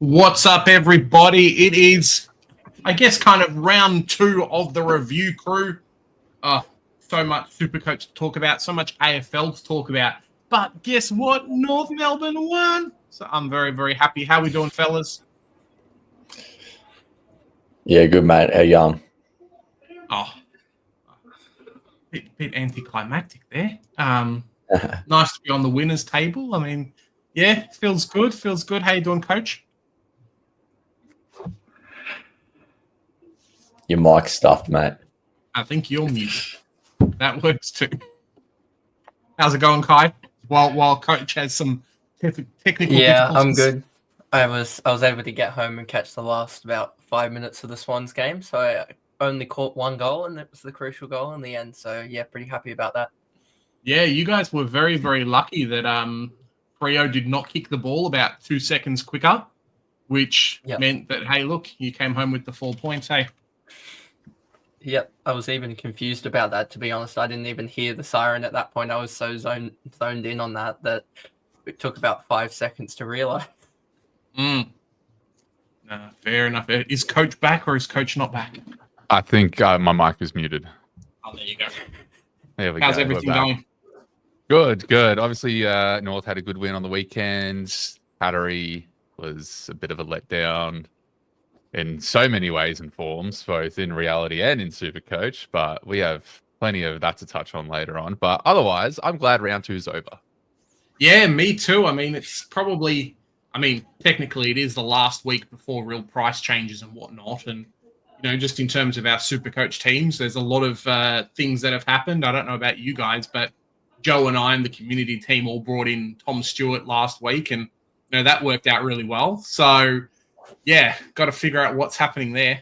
What's up, everybody? It is, I guess, kind of round two of the review crew. So much Supercoach to talk about, so much AFL to talk about. But guess what? North Melbourne won. So I'm very, very happy. How we doing, fellas? Yeah, good, mate. How you? Oh, bit anticlimactic there. Nice to be on the winners' table. I mean, yeah, feels good. Feels good. How you doing, Coach? Your mic stuffed, mate. I think you're muted. That works too. How's it going, Kai? While Coach has some technical difficulties. I'm good. I was able to get home and catch the last about 5 minutes of the Swans game, so I only caught one goal, and it was the crucial goal in the end. So yeah, pretty happy about that. Yeah, you guys were very, very lucky that Freo did not kick the ball about 2 seconds quicker, which meant that, hey, look, you came home with the 4 points, hey? Yep, I was even confused about that, to be honest. I didn't even hear the siren at that point. I was so zoned in on that it took about 5 seconds to realise. No, fair enough. Is Coach back or is Coach not back? I think my mic is muted. Oh, there you go. There we How's go. everything going? Good. Obviously, North had a good win on the weekend. Hattery was a bit of a letdown in so many ways and forms, both in reality and in Supercoach. But we have plenty of that to touch on later on. But otherwise, I'm glad round two is over. Yeah, me too. I mean, it's probably... technically it is the last week before real price changes and whatnot. And, just in terms of our Supercoach teams, there's a lot of things that have happened. I don't know about you guys, but Joe and I and the community team all brought in Tom Stewart last week. And, that worked out really well. So, yeah, got to figure out what's happening there.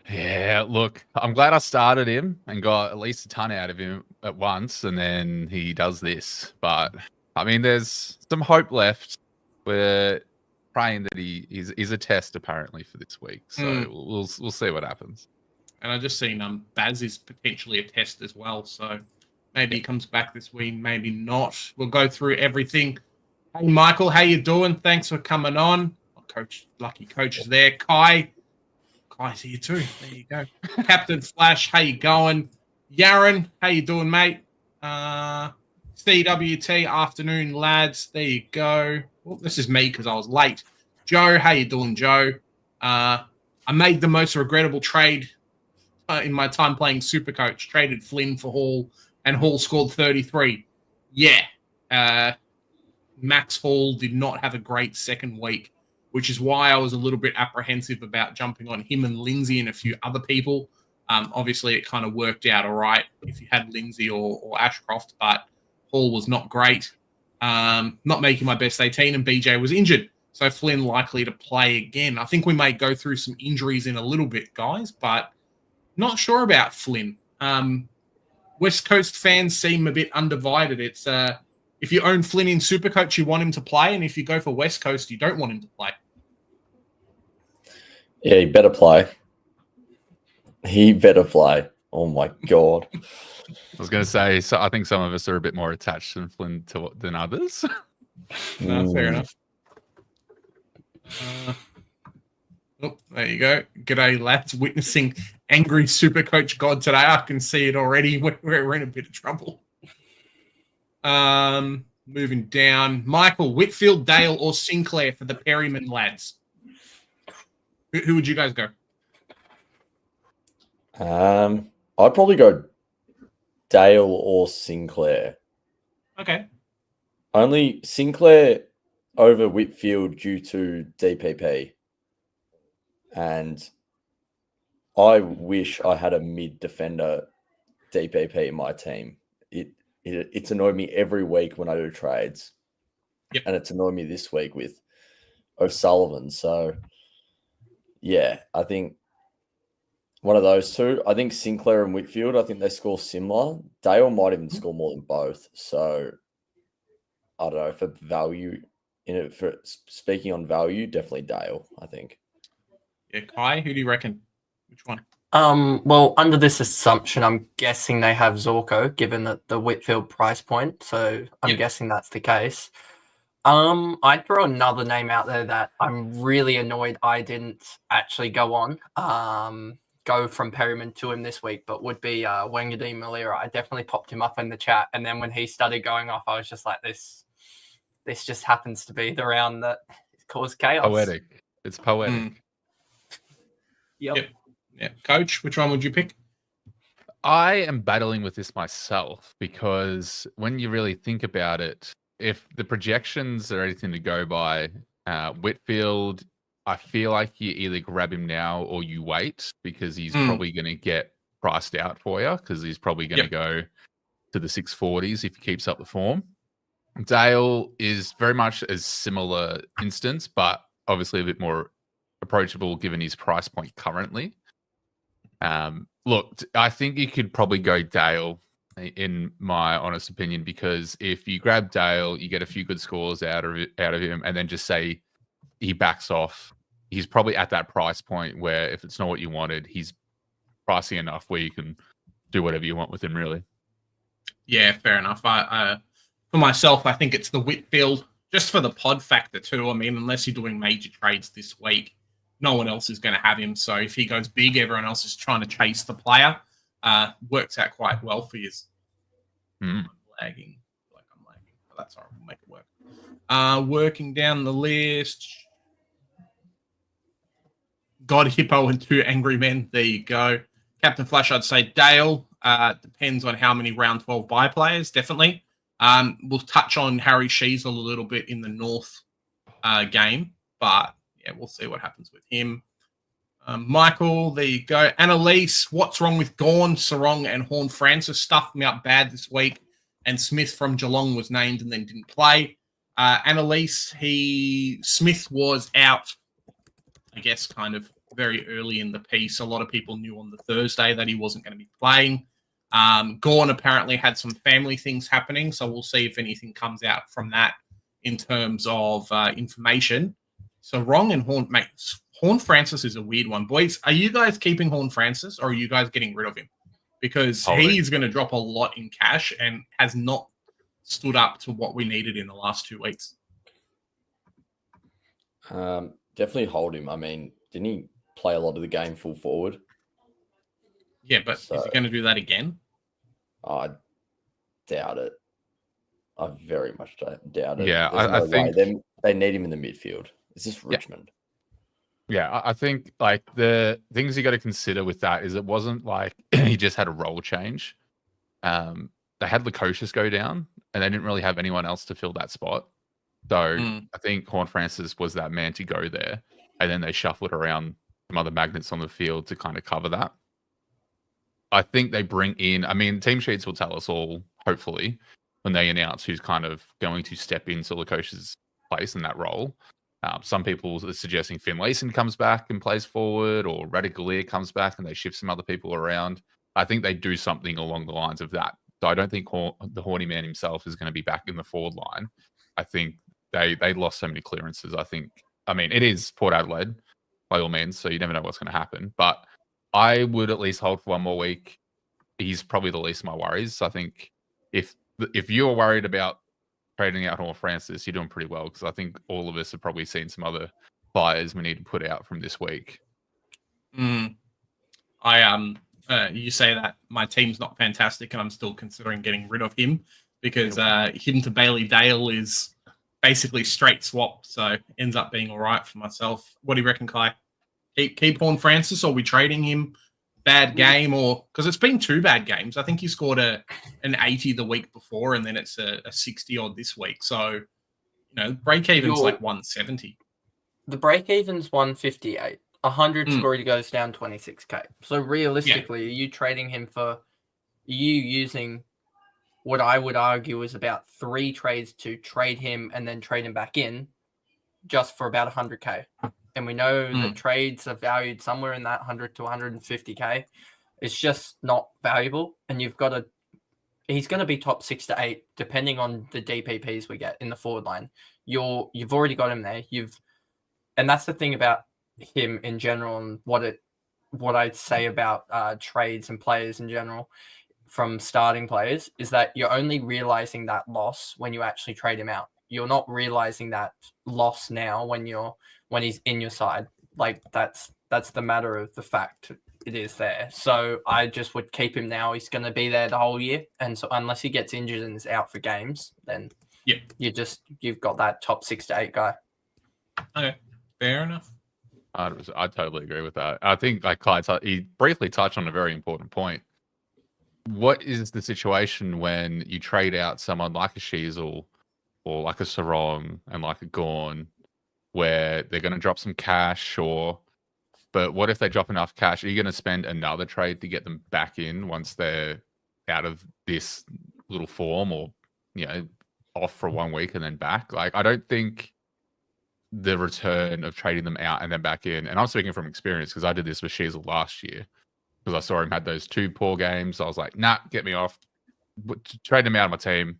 Yeah, look, I'm glad I started him and got at least a ton out of him at once. And then he does this. But... there's some hope left. We're praying that he's a test apparently for this week. So we'll see what happens. And I just seen Baz is potentially a test as well. So maybe he comes back this week, maybe not. We'll go through everything. Hey Michael, how you doing? Thanks for coming on. Coach, lucky Coach is there. Kai's here too. There you go. Captain Flash, how you going? Yaron, how you doing, mate? CWT, afternoon, lads. There you go. Well, this is me because I was late. Joe, how you doing, Joe? I made the most regrettable trade in my time playing Supercoach. Traded Flynn for Hall, and Hall scored 33. Yeah. Max Hall did not have a great second week, which is why I was a little bit apprehensive about jumping on him and Lindsay and a few other people. Obviously, it kind of worked out all right if you had Lindsay or Ashcroft, but Hall was not great, not making my best 18, and BJ was injured. So Flynn likely to play again. I think we may go through some injuries in a little bit, guys, but not sure about Flynn. West Coast fans seem a bit undivided. It's if you own Flynn in Supercoach, you want him to play, and if you go for West Coast, you don't want him to play. Yeah, he better play. Oh, my God. I was going to say, so I think some of us are a bit more attached to Flynn than others. No, fair enough. There you go. G'day, lads. Witnessing angry Supercoach God today. I can see it already. We're in a bit of trouble. Moving down. Michael, Whitfield, Dale, or Sinclair for the Perryman lads? Who would you guys go? I'd probably go Dale or Sinclair. Okay. Only Sinclair over Whitfield due to DPP. And I wish I had a mid-defender DPP in my team. It's annoyed me every week when I do trades. Yep. And it's annoyed me this week with O'Sullivan. So, yeah, I think one of those two. I think Sinclair and Whitfield, I think they score similar. Dale might even score more than both. So, I don't know, for value, for speaking on value, definitely Dale, I think. Yeah, Kai, who do you reckon? Which one? Well, under this assumption, I'm guessing they have Zorko, given that the Whitfield price point. So I'm guessing that's the case. I'd throw another name out there that I'm really annoyed I didn't actually go on. Go from Perryman to him this week, but would be Wangadeen Malira. I definitely popped him up in the chat, and then when he started going off, I was just like, this just happens to be the round that caused chaos. Poetic. It's poetic. Yep. Yeah. Coach, which one would you pick? I am battling with this myself because when you really think about it, if the projections are anything to go by, Whitfield, I feel like you either grab him now or you wait because he's probably going to get priced out for you because he's probably going to go to the 640s if he keeps up the form. Dale is very much a similar instance, but obviously a bit more approachable given his price point currently. Look, I think you could probably go Dale in my honest opinion, because if you grab Dale, you get a few good scores out of him, and then just say he backs off. He's probably at that price point where if it's not what you wanted, he's pricey enough where you can do whatever you want with him, really. Yeah, fair enough. For myself, I think it's the Whitfield, just for the pod factor too. I mean, unless you're doing major trades this week, no one else is going to have him. So if he goes big, everyone else is trying to chase the player. Works out quite well for you. I'm lagging. But that's all right. We'll make it work. Working down the list. God Hippo and 2 Angry Men. There you go. Captain Flash, I'd say Dale. Depends on how many round 12 buy players, definitely. We'll touch on Harry Sheasel a little bit in the North game, but yeah, we'll see what happens with him. Michael, there you go. Annalise, what's wrong with Gawn, Sarong, and Horn Francis? Stuffed me up bad this week, and Smith from Geelong was named and then didn't play. Annalise, Smith was out, I guess, kind of very early in the piece. A lot of people knew on the Thursday that he wasn't going to be playing. Gawn apparently had some family things happening, so we'll see if anything comes out from that in terms of information. So Wrong and Horn Francis is a weird one. Boys, are you guys keeping Horn Francis or are you guys getting rid of him? Because he's going to drop a lot in cash and has not stood up to what we needed in the last 2 weeks. Definitely hold him. I mean, didn't he play a lot of the game full forward? Yeah, but is he going to do that again? I doubt it. I very much doubt it. Yeah, I think they need him in the midfield. Is this Richmond? Yeah, I think like the things you got to consider with that is it wasn't like he just had a role change. They had Lukosius go down, and they didn't really have anyone else to fill that spot. So I think Horn Francis was that man to go there, and then they shuffled around some other magnets on the field to kind of cover that. I think they bring in, I mean, team sheets will tell us all, hopefully, when they announce who's kind of going to step into Lukosius' place in that role. Some people are suggesting Finlayson comes back and plays forward, or Radicalier comes back and they shift some other people around. I think they do something along the lines of that. So I don't think the Horny Man himself is going to be back in the forward line. I think they lost so many clearances. I mean, it is Port Adelaide by all means, so you never know what's going to happen. But I would at least hold for one more week. He's probably the least of my worries. I think if you're worried about trading out Horn Francis, you're doing pretty well, because I think all of us have probably seen some other flyers we need to put out from this week. You say that my team's not fantastic and I'm still considering getting rid of him because him to Bailey Dale is basically straight swap, so ends up being all right for myself. What do you reckon, Kai? Keep Horn Francis, or are we trading him? Bad game, or because it's been 2 bad games. I think he scored an 80 the week before, and then it's a 60 odd this week. So, break even's like 170. The break even's 158. 100 score, he goes down 26k. So realistically, are you trading him for? Are you using what I would argue is about 3 trades to trade him and then trade him back in, just for about 100k? And we know that trades are valued somewhere in that 100 to 150k. It's just not valuable. And he's going to be top 6 to 8, depending on the DPPs we get in the forward line. You've already got him there. And that's the thing about him in general, and what I'd say about trades and players in general from starting players is that you're only realizing that loss when you actually trade him out. you're not realizing that loss now when he's in your side. Like that's the matter of the fact it is there. So I just would keep him now. He's going to be there the whole year, and so unless he gets injured and is out for games, then you've got that top 6 to 8 guy. Okay, fair enough. I totally agree with that. I think like Kai, he briefly touched on a very important point. What is the situation when you trade out someone like a Sheasel or like a Sarong and like a Gorn, where they're going to drop some cash, but what if they drop enough cash? Are you going to spend another trade to get them back in once they're out of this little form, or off for 1 week and then back? Like, I don't think the return of trading them out and then back in, and I'm speaking from experience because I did this with Sheasel last year, because I saw him had those 2 poor games. I was like, nah, get me off. Trade him out of my team.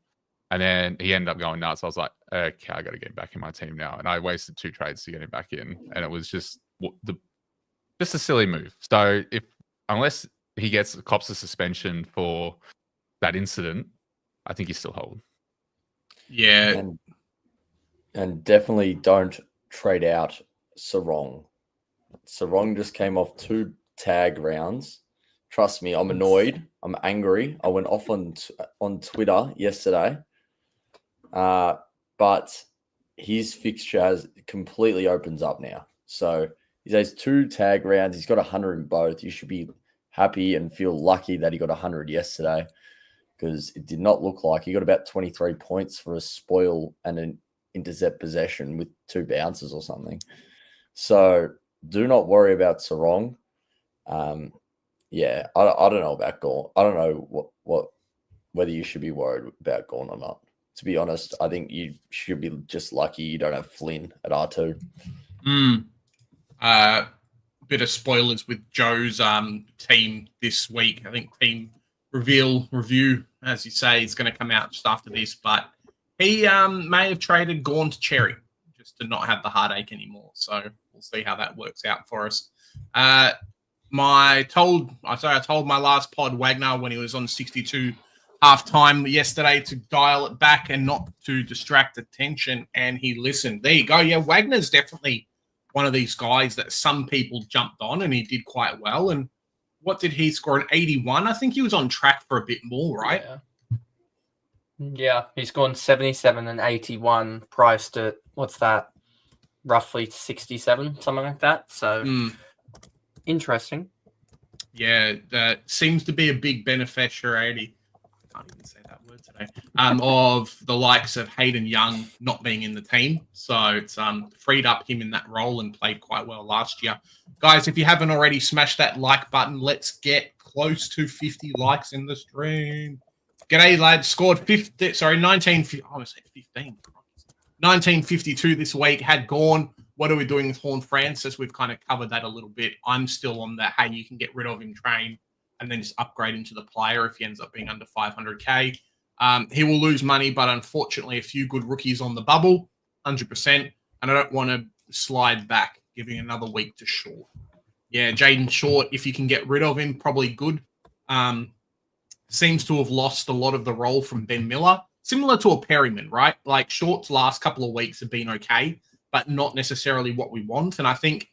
And then he ended up going nuts. I was like, okay, I got to get him back in my team now. And I wasted 2 trades to get him back in. And it was just a silly move. So unless he cops a suspension for that incident, I think he's still hold. Yeah. And definitely don't trade out Sarong. Sarong just came off 2 tag rounds. Trust me, I'm annoyed. I'm angry. I went off on Twitter yesterday. But his fixture completely opens up now. So he has 2 tag rounds. He's got 100 in both. You should be happy and feel lucky that he got 100 yesterday, because it did not look like he got about 23 points for a spoil and an intercept possession with 2 bounces or something. So do not worry about Sarong. Yeah, I don't know about Gorn. I don't know whether you should be worried about Gorn or not. To be honest, I think you should be just lucky you don't have Flynn at R2. Bit of spoilers with Joe's team this week. I think team review, as you say, is going to come out just after this, but he may have traded Gorn to Cherry just to not have the heartache anymore. So we'll see how that works out for us. I told my last pod, Wagner, when he was on 62 half-time yesterday, to dial it back and not to distract attention, and he listened. There you go. Yeah, Wagner's definitely one of these guys that some people jumped on, and he did quite well. And what did he score? An 81? I think he was on track for a bit more, right? Yeah, he's gone 77 and 81, priced at, what's that, roughly 67, something like that. So, interesting. Yeah, that seems to be a big beneficiary. I can't even say that word today. Of the likes of Hayden Young not being in the team. So it's freed up him in that role and played quite well last year. Guys, if you haven't already, smash that like button. Let's get close to 50 likes in the stream. G'day, lads. Scored 1952 this week. Had Gorn. What are we doing with Horn Francis? We've kind of covered that a little bit. I'm still on that, hey, you can get rid of him, train, and then just upgrade into the player if he ends up being under 500K. He will lose money, but unfortunately a few good rookies on the bubble, 100%. And I don't want to slide back, giving another week to Short. Yeah, Jaden Short, if you can get rid of him, probably good. Seems to have lost a lot of the role from Ben Miller. Similar to a Perryman, right? Like Short's last couple of weeks have been okay, but not necessarily what we want. And I think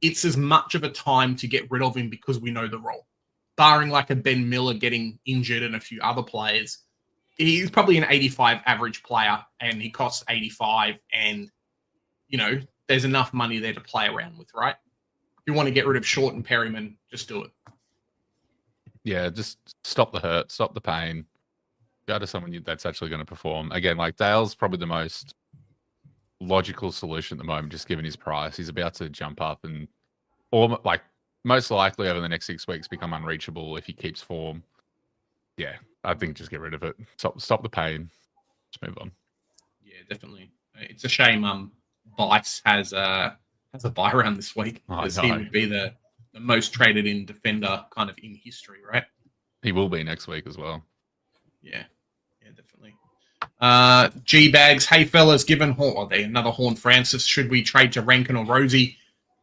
it's as much of a time to get rid of him because we know the role. Barring like a Ben Miller getting injured and a few other players, he's probably an 85 average player and he costs 85. And, there's enough money there to play around with, right? If you want to get rid of Short and Perryman, just do it. Yeah, just stop the hurt, stop the pain. Go to someone that's actually going to perform. Again, like Dale's probably the most logical solution at the moment, just given his price. He's about to jump up and, or like most likely over the next 6 weeks, become unreachable if he keeps form. Yeah, I think just get rid of it. Stop the pain. Just move on. Yeah, definitely. It's a shame. Bice has a buy round this week because he would be the most traded in defender kind of in history, right? He will be next week as well. Yeah, definitely. G-Bags, hey fellas, given another Horn Francis, should we trade to Rankin or Rosie?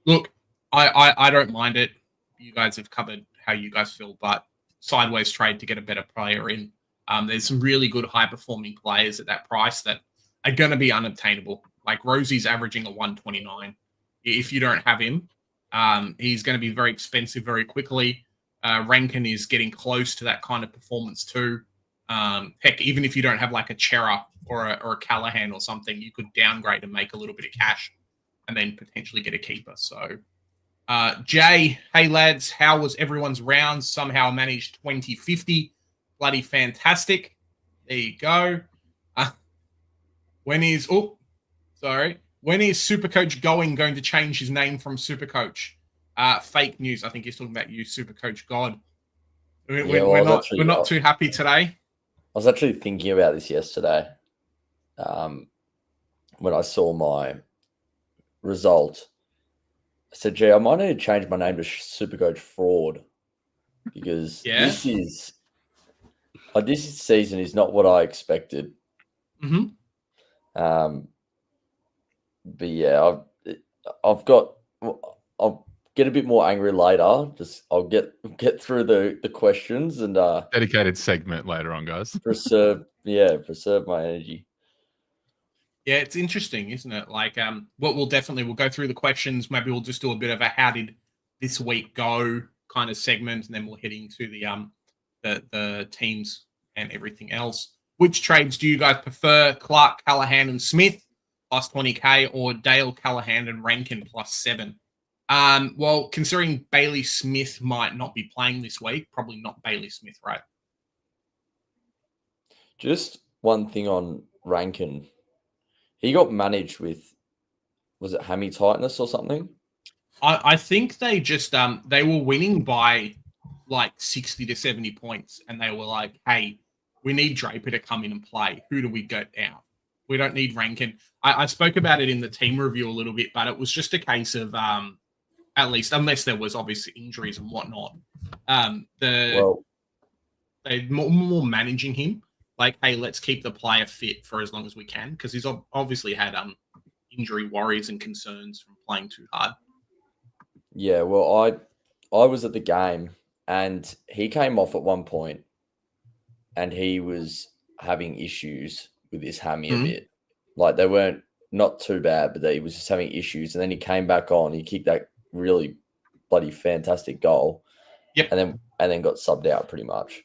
Look, I don't mind it. You guys have covered how you guys feel, but sideways trade to get a better player in. There's some really good high-performing players at that price that are going to be unobtainable. Like Rosie's averaging a 129. If you don't have him, he's going to be very expensive very quickly. Rankin is getting close to that kind of performance too. Heck, even if you don't have like a Chera or a Callahan or something, you could downgrade and make a little bit of cash and then potentially get a keeper. So, Jay, hey lads, how was everyone's round? Somehow managed 2050. Bloody fantastic. There you go. When is Supercoach going to change his name from Supercoach? Fake news. I think he's talking about you, Supercoach God. We're not too happy today. I was actually thinking about this yesterday when I saw my result. I said, gee, I might need to change my name to Supercoach Fraud because this season is not what I expected. Mm-hmm. But yeah, I'll get a bit more angry later. I'll get through the questions and dedicated segment later on, guys. preserve my energy. Yeah, it's interesting, isn't it? Like, we'll go through the questions. Maybe we'll just do a bit of a how did this week go kind of segment, and then we'll head into the teams and everything else. Which trades do you guys prefer? Clark, Callahan, and Smith plus 20k, or Dale, Callahan, and Rankin plus 7? Well, considering Bailey Smith might not be playing this week, probably not Bailey Smith, right? Just one thing on Rankin. He got managed with, was it hammy tightness or something? I think they just they were winning by like 60 to 70 points, and they were like, hey, we need Draper to come in and play. Who do we get out? We don't need Rankin. I spoke about it in the team review a little bit, but it was just a case of at least, unless there was obviously injuries and whatnot, they're more managing him. Like, hey, let's keep the player fit for as long as we can, because he's obviously had injury worries and concerns from playing too hard. Yeah, well, I was at the game and he came off at one point and he was having issues with his hammy a bit. Like, they weren't not too bad, but he was just having issues. And then he came back on. He kicked that really bloody fantastic goal. Yep. And then got subbed out pretty much.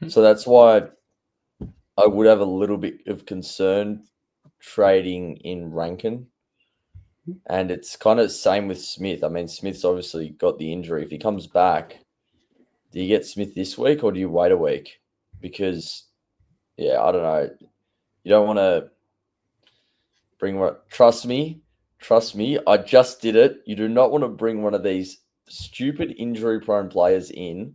So that's why I would have a little bit of concern trading in Rankin. And it's kind of the same with Smith. I mean, Smith's obviously got the injury. If he comes back, do you get Smith this week or do you wait a week? Because, yeah, I don't know. You don't want to bring one. Trust me, I just did it. You do not want to bring one of these stupid injury-prone players in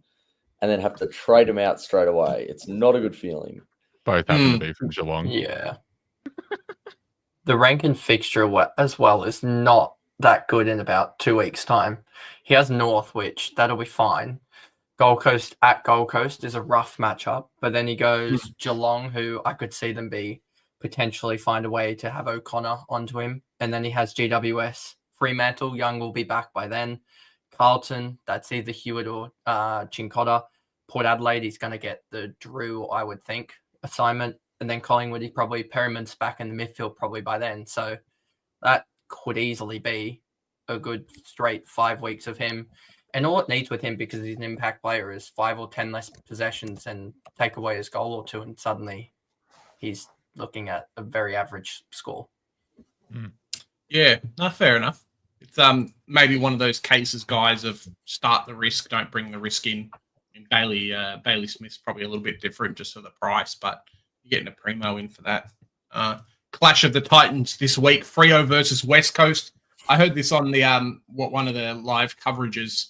and then have to trade them out straight away. It's not a good feeling. Both happen to be from Geelong. Yeah. The Rankin fixture as well is not that good in about 2 weeks' time. He has North, which that'll be fine. Gold Coast at Gold Coast is a rough matchup, but then he goes Geelong, who I could see them potentially find a way to have O'Connor onto him. And then he has GWS. Fremantle, Young will be back by then. Carlton, that's either Hewitt or Chincotta. Port Adelaide, he's going to get the Drew, I would think, assignment. And then Collingwood, he probably Perriman's back in the midfield probably by then. So that could easily be a good straight 5 weeks of him. And all it needs with him, because he's an impact player, is 5 or 10 less possessions and take away his goal or two, and suddenly he's looking at a very average score. Yeah, no, fair enough. It's maybe one of those cases, guys, of start the risk, don't bring the risk in. And Bailey Smith's probably a little bit different just for the price, but you're getting a primo in for that. Clash of the Titans this week, Freo versus West Coast. I heard this on the one of the live coverages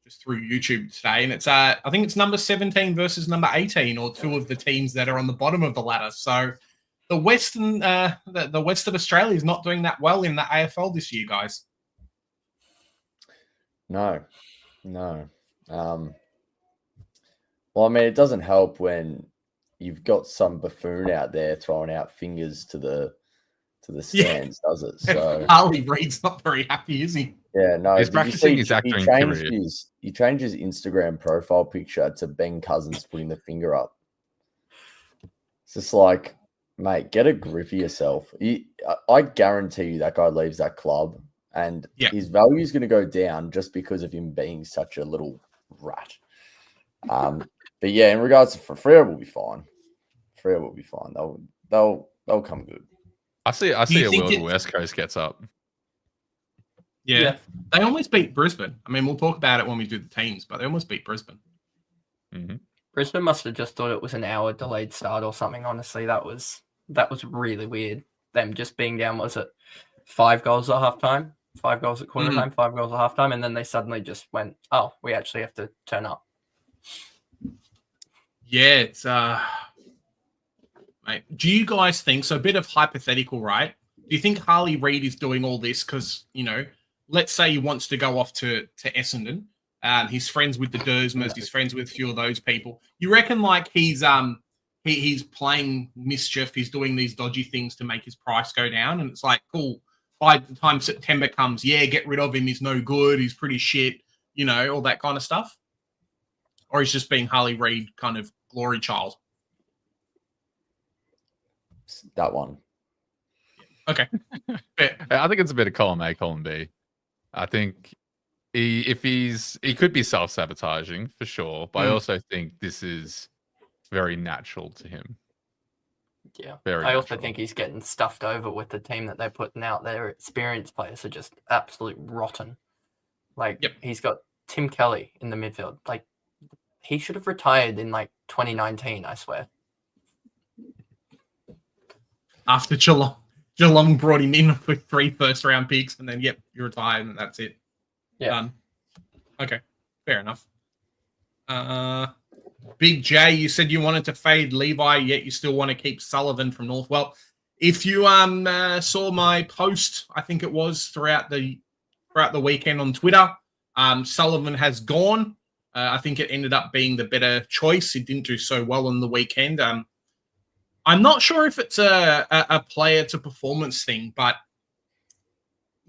just through YouTube today, and it's I think it's number 17 versus number 18, or two of the teams that are on the bottom of the ladder. So the west of Australia is not doing that well in the AFL this year, guys. No. Well, I mean, it doesn't help when you've got some buffoon out there throwing out fingers to the stands, does it? So Harley Reid's not very happy, is he? Yeah, no. He's practicing his acting career. He changed his Instagram profile picture to Ben Cousins putting the finger up. It's just like, Mate, get a grip of yourself. I guarantee you that guy leaves that club and his value is going to go down just because of him being such a little rat. But yeah, in regards to Freo will be fine. Freo will be fine. They'll come good. I see a world where West Coast gets up. Yeah. They almost beat Brisbane. I mean, we'll talk about it when we do the teams, but they almost beat Brisbane. Mm-hmm. Brisbane must have just thought it was an hour delayed start or something. Honestly, that was really weird. Them just being down, was it 5 goals at halftime, 5 goals at quarter time, 5 goals at halftime, and then they suddenly just went, "Oh, we actually have to turn up." Yeah, it's mate. Do you guys think so? A bit of hypothetical, right? Do you think Harley Reid is doing all this because, you know, let's say he wants to go off to Essendon. He's friends with the Dersmers. He's friends with a few of those people. You reckon like he's playing mischief. He's doing these dodgy things to make his price go down. And it's like, cool. By the time September comes, get rid of him. He's no good. He's pretty shit. You know, all that kind of stuff. Or he's just being Harley Reid kind of glory child. That one. Okay. I think it's a bit of column A, column B. I think he could be self-sabotaging for sure, but I also think this is very natural to him. Yeah. Very I also natural. think he's getting stuffed over with the team that they're putting out. Their experienced players are just absolute rotten. Like, he's got Tim Kelly in the midfield. Like, he should have retired in, like, 2019, I swear. After Geelong brought him in with 3 first-round picks, and then, you're retired, and that's it. Yeah. Done. Okay. Fair enough. Big J, you said you wanted to fade Levi, yet you still want to keep Sullivan from North. Well, if you saw my post, I think it was throughout the weekend on Twitter, Sullivan has gone. I think it ended up being the better choice. He didn't do so well on the weekend. I'm not sure if it's a player to performance thing, but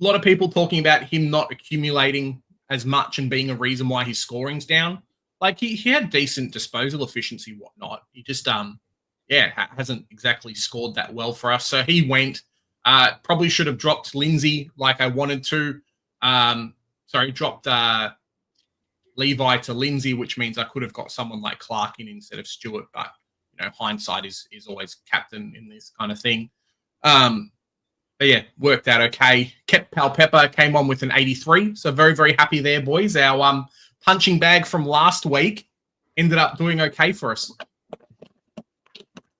a lot of people talking about him not accumulating as much and being a reason why his scoring's down. Like he had decent disposal efficiency, whatnot. He just hasn't exactly scored that well for us. So he went. Probably should have dropped Lindsay like I wanted to. Dropped Levi to Lindsay, which means I could have got someone like Clark in instead of Stewart. But you know, hindsight is always captain in this kind of thing. But yeah, worked out okay. Kept Palpepper, came on with an 83. So very, very happy there, boys. Our punching bag from last week ended up doing okay for us.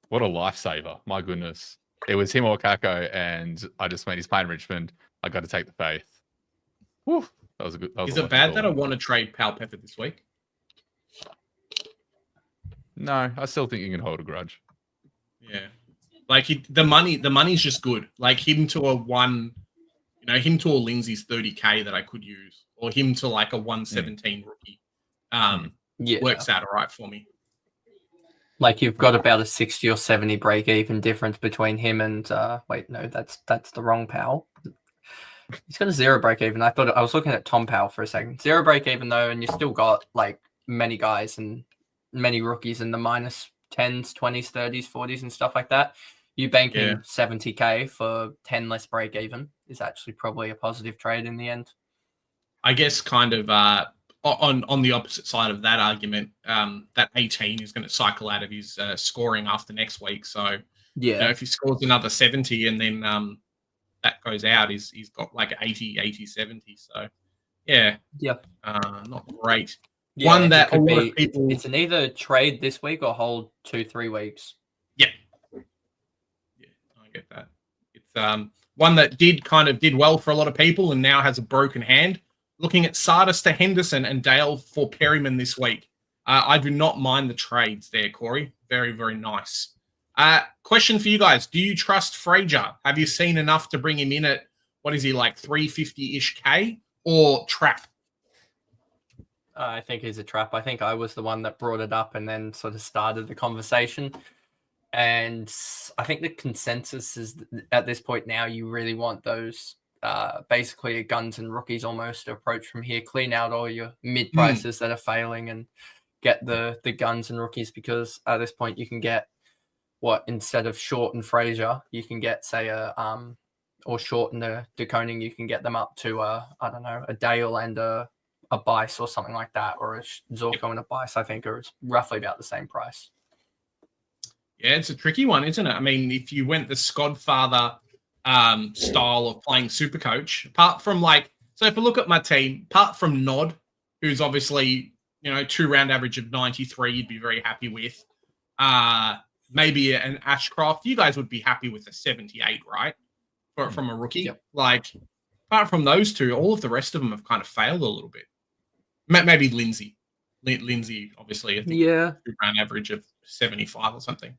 What a lifesaver. My goodness. It was him or Kako, and I just went, he's playing Richmond. I got to take the faith. Whew. That was a good. Is it bad that I want to trade Palpepper this week? No, I still think you can hold a grudge. Yeah. Like the money's just good. Like him to a Lindsay's 30K that I could use, or him to like a 117 rookie. Works out all right for me. Like you've got about a 60 or 70 break even difference between him and that's the wrong Powell. He's got a 0 break even. I was looking at Tom Powell for a second. 0 break even though, and you still got like many guys and many rookies in the minus 10s, 20s, 30s, 40s, and stuff like that. You banking 70K for 10 less break even is actually probably a positive trade in the end. I guess kind of on the opposite side of that argument, that 18 is going to cycle out of his scoring after next week. So if he scores another 70 and then that goes out, he's got like 80, 70. So not great. Yeah, one that a lot of people... It's an either trade this week or hold 2-3 weeks. Yeah, I get that. It's one that did well for a lot of people and now has a broken hand. Looking at Sardis to Henderson and Dale for Perryman this week. I do not mind the trades there, Corey. Very, very nice. Question for you guys. Do you trust Fraser? Have you seen enough to bring him in at, what is he, like 350-ish K or trap? I think he's a trap. I think I was the one that brought it up and then sort of started the conversation. And I think the consensus is at this point now, you really want those basically a guns and rookies almost approach from here. Clean out all your mid prices that are failing and get the guns and rookies, because at this point you can get instead of Short and Fraser, you can get say or Short and the DeConing, you can get them up to I don't know, a Dale and a Bice or something like that, or a Zorko and a Bice. I think are roughly about the same price. Yeah, it's a tricky one, isn't it? I mean, if you went the Skodfather style of playing Supercoach, apart from so if I look at my team, apart from Nod, who's obviously 2-round average of 93, you'd be very happy with. Maybe an Ashcroft, you guys would be happy with a 78, right? From a rookie. Yep. Apart from those two, all of the rest of them have kind of failed a little bit. Maybe Lindsay. Lindsay, obviously, I think 2-round average of 75 or something.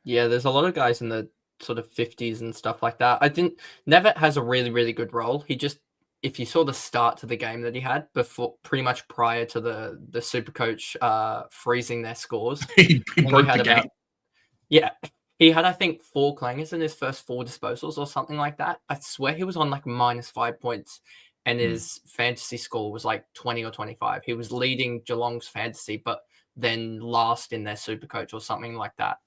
Yeah, there's a lot of guys in the sort of 50s and stuff like that. I think Nevitt has a really, really good role. He just, if you saw the start to the game that he had before, pretty much prior to the Supercoach freezing their scores, he broke the game. He had, I think, 4 clangers in his first 4 disposals or something like that. I swear he was on -5 points, and his fantasy score was 20 or 25. He was leading Geelong's fantasy, but then last in their Supercoach or something like that.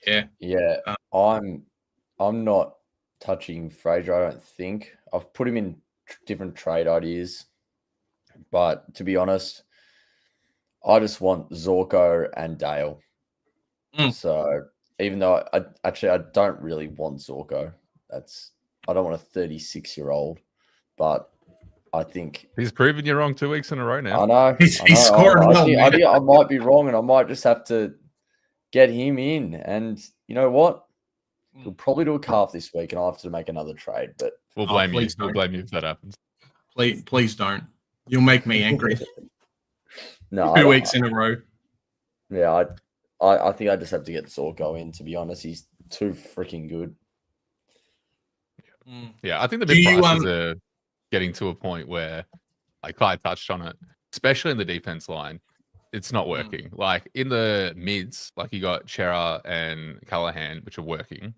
Yeah. I'm not touching Fraser, I don't think. I've put him in different trade ideas, but to be honest, I just want Zorko and Dale. So even though I don't really want Zorko, I don't want a 36-year-old, but I think he's proven you wrong 2 weeks in a row now. I know. He's scoring well. I might be wrong, and I might just have to get him in. And you know what? He'll probably do a calf this week, and I'll have to make another trade. But we'll blame you. We'll blame you if that happens. Please don't. You'll make me angry. No, 2 weeks in a row. Yeah, I think I just have to get Zorko in. To be honest, he's too freaking good. Yeah, I think the big prices are getting to a point where, like Kai touched on it, especially in the defense line, it's not working. Like in the mids, like you got Chera and Callahan, which are working.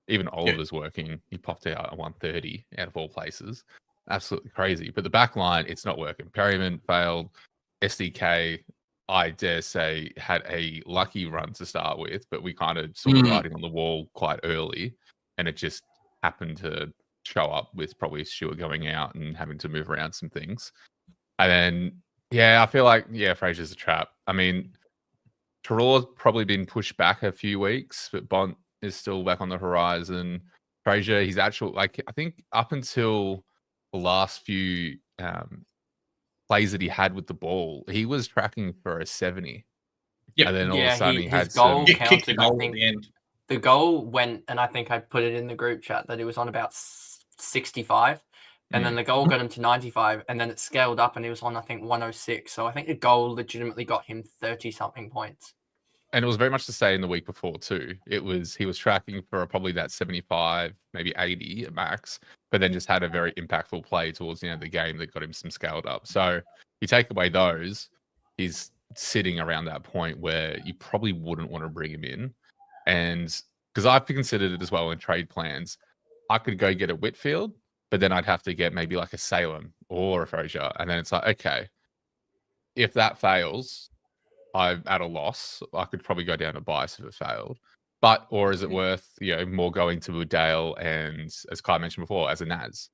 Even Oliver's working. He popped out at 130 out of all places. Absolutely crazy. But the back line, it's not working. Perryman failed. SDK, I dare say, had a lucky run to start with, but we kind of saw the writing on the wall quite early, and it just happened to show up with probably Stewart going out and having to move around some things. And then, I feel like, Fraser's a trap. I mean, Tara's probably been pushed back a few weeks, but Bont is still back on the horizon. Fraser, he's actual, I think up until the last few plays that he had with the ball, he was tracking for a 70. Yeah, and then all of a sudden he had goal some kicked the goal at the end. The goal went, and I think I put it in the group chat that he was on about 65, and then the goal got him to 95, and then it scaled up, and he was on, I think, 106. So I think the goal legitimately got him 30-something points. And it was very much the same the week before too. He was tracking for probably that 75, maybe 80 at max, but then just had a very impactful play towards the end of the game that got him some scaled up. So you take away those, he's sitting around that point where you probably wouldn't want to bring him in. And because I've considered it as well in trade plans, I could go get a Whitfield, but then I'd have to get maybe like a Salem or a Fraser. And then it's like, okay, if that fails, I'm at a loss. I could probably go down to Bice if it failed. Or is it worth, more going to a Dale and, as Kai mentioned before, as a Naz,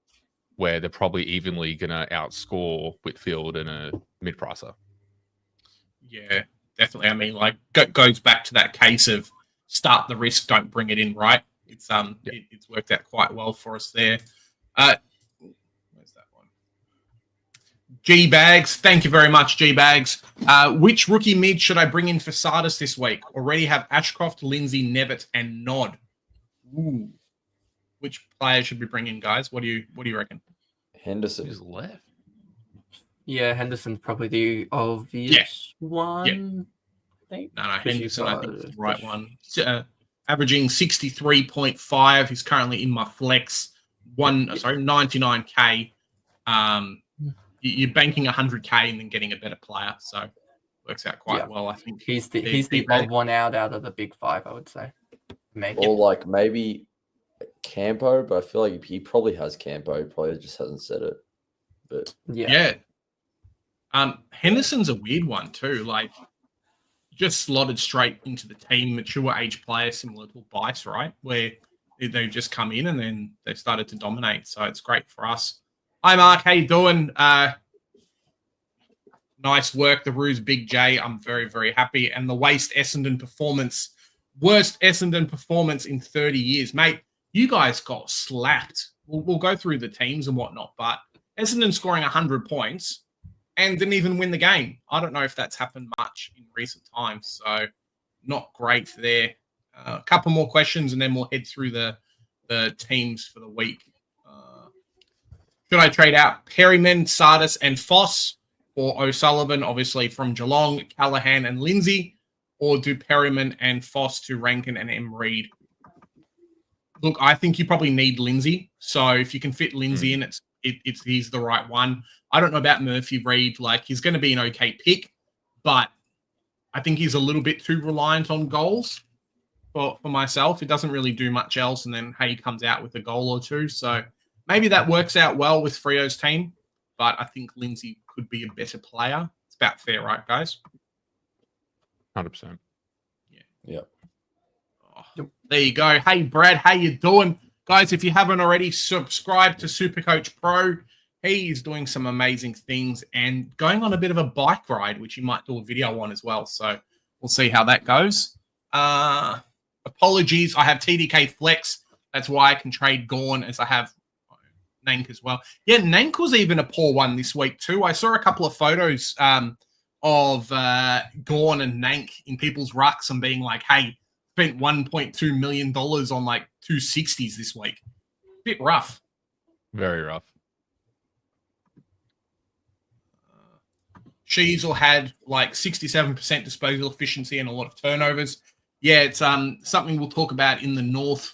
where they're probably evenly going to outscore Whitfield and a mid-pricer? Yeah, definitely. I mean, goes back to that case of start the risk, don't bring it in, right? It's it's worked out quite well for us there. Where's that one? G-Bags, thank you very much, G-Bags. Which rookie mid should I bring in for Sardis this week? Already have Ashcroft, Lindsay, Nevitt, and Nod. Ooh. Which player should we bring in, guys? What do you reckon? Henderson is left. Yeah, Henderson's probably the obvious one. I think. No, Henderson, I think, is the right one. Averaging 63.5. He's currently in my flex. 99K. You're banking 100K and then getting a better player, so works out quite well. I think he's the odd one out of the big five, I would say. Maybe. Or maybe Campo, but I feel like he probably has Campo. He probably just hasn't said it. But yeah. Henderson's a weird one too. just slotted straight into the team, mature age player, similar to Bice, right? Where they've just come in and then they started to dominate. So it's great for us. Hi, Mark. How you doing? Nice work. The Ruse Big J. I'm very, very happy. And the Waste Essendon performance. Worst Essendon performance in 30 years. Mate, you guys got slapped. We'll go through the teams and whatnot, but Essendon scoring 100 points and didn't even win the game. I don't know if that's happened much in recent times, so not great there. A couple more questions, and then we'll head through the teams for the week. Should I trade out Perryman, Sardis, and Foss, or O'Sullivan, obviously from Geelong, Callahan, and Lindsay, or do Perryman and Foss to Rankin and M. Reid? Look, I think you probably need Lindsay. So if you can fit Lindsay in, he's the right one. I don't know about Murphy Reid. Like, he's going to be an okay pick, but I think he's a little bit too reliant on goals for myself. It doesn't really do much else, and then Hay comes out with a goal or two. So maybe that works out well with Frio's team, but I think Lindsay could be a better player. It's about fair, right, guys? 100%. Yeah. Oh, there you go. Hey, Brad, how you doing? Guys, if you haven't already, subscribe to Supercoach Pro. He is doing some amazing things and going on a bit of a bike ride, which you might do a video on as well. So we'll see how that goes. Apologies, I have TDK Flex. That's why I can trade Gorn, as I have Nank as well. Yeah, Nank was even a poor one this week too. I saw a couple of photos of Gorn and Nank in people's rucks and being like, hey, spent $1.2 million on like 260s this week. Bit rough. Very rough. Sheasel had like 67% disposal efficiency and a lot of turnovers. Yeah, it's something we'll talk about in the North,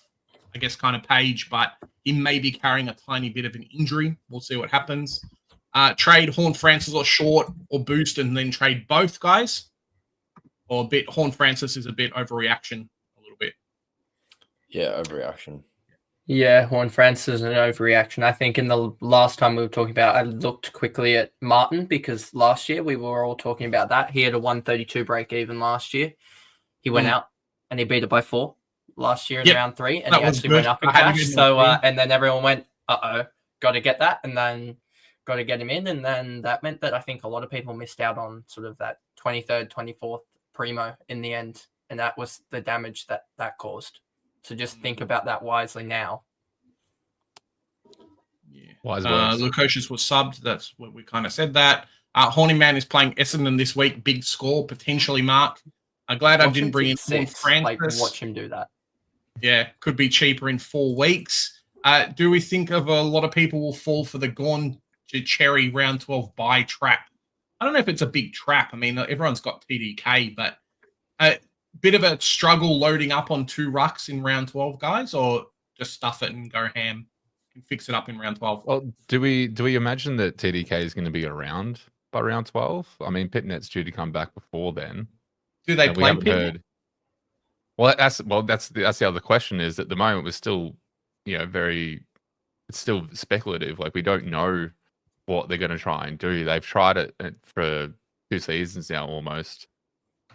I guess, kind of page, but he may be carrying a tiny bit of an injury. We'll see what happens. Trade Horn Francis or Short or Boost and then trade both guys. Or a bit, Horn Francis is a bit overreaction, a little bit. Yeah, overreaction. Yeah, Horn Francis is an overreaction. I think in the last time we were talking about, I looked quickly at Martin because last year we were all talking about that. He had a 132 break even last year. He went out and he beat it by 4 last year in round 3, and he actually went up in cash. So, and then everyone went, got to get that, and then got to get him in. And then that meant that I think a lot of people missed out on sort of that 23rd, 24th primo in the end. And that was the damage that caused. So just think about that wisely now. Yeah. Lukosius was subbed. That's what we kind of said that. Horny Man is playing Essendon this week. Big score, potentially, Mark. I'm glad I didn't bring in Horn Francis. Like, watch him do that. Yeah, could be cheaper in 4 weeks. Do we think of a lot of people will fall for the Gorn to Cherry round 12 buy trap? I don't know if it's a big trap. I mean, everyone's got TDK, but a bit of a struggle loading up on 2 rucks in round 12, guys, or just stuff it and go ham and fix it up in round 12? Well, do we imagine that TDK is going to be around by round 12? I mean, Pitnet's due to come back before then. Do they play Pitnet? Well, that's the other question. Is at the moment we're still, it's still speculative. Like, we don't know what they're going to try and do. They've tried it for 2 seasons now almost,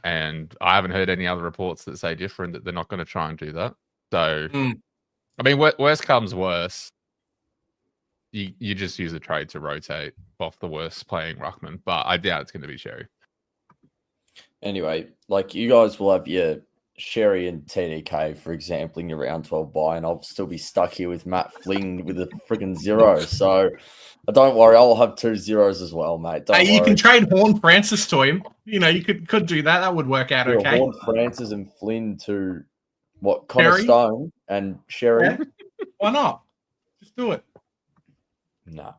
and I haven't heard any other reports that say different, that they're not going to try and do that. So, I mean, worst comes worse, you just use a trade to rotate off the worst playing ruckman, but I doubt it's going to be Sherry. Anyway, like, you guys will have your Sherry and TDK, for example, in your round 12 buy, and I'll still be stuck here with Matt Flynn with a freaking 0. So don't worry, I'll have 2 zeros as well, mate. Don't worry. You can trade Horn Francis to him. You could do that. That would work out okay. Horn Francis and Flynn to Connor Stone and Sherry. Yeah. Why not? Just do it. No.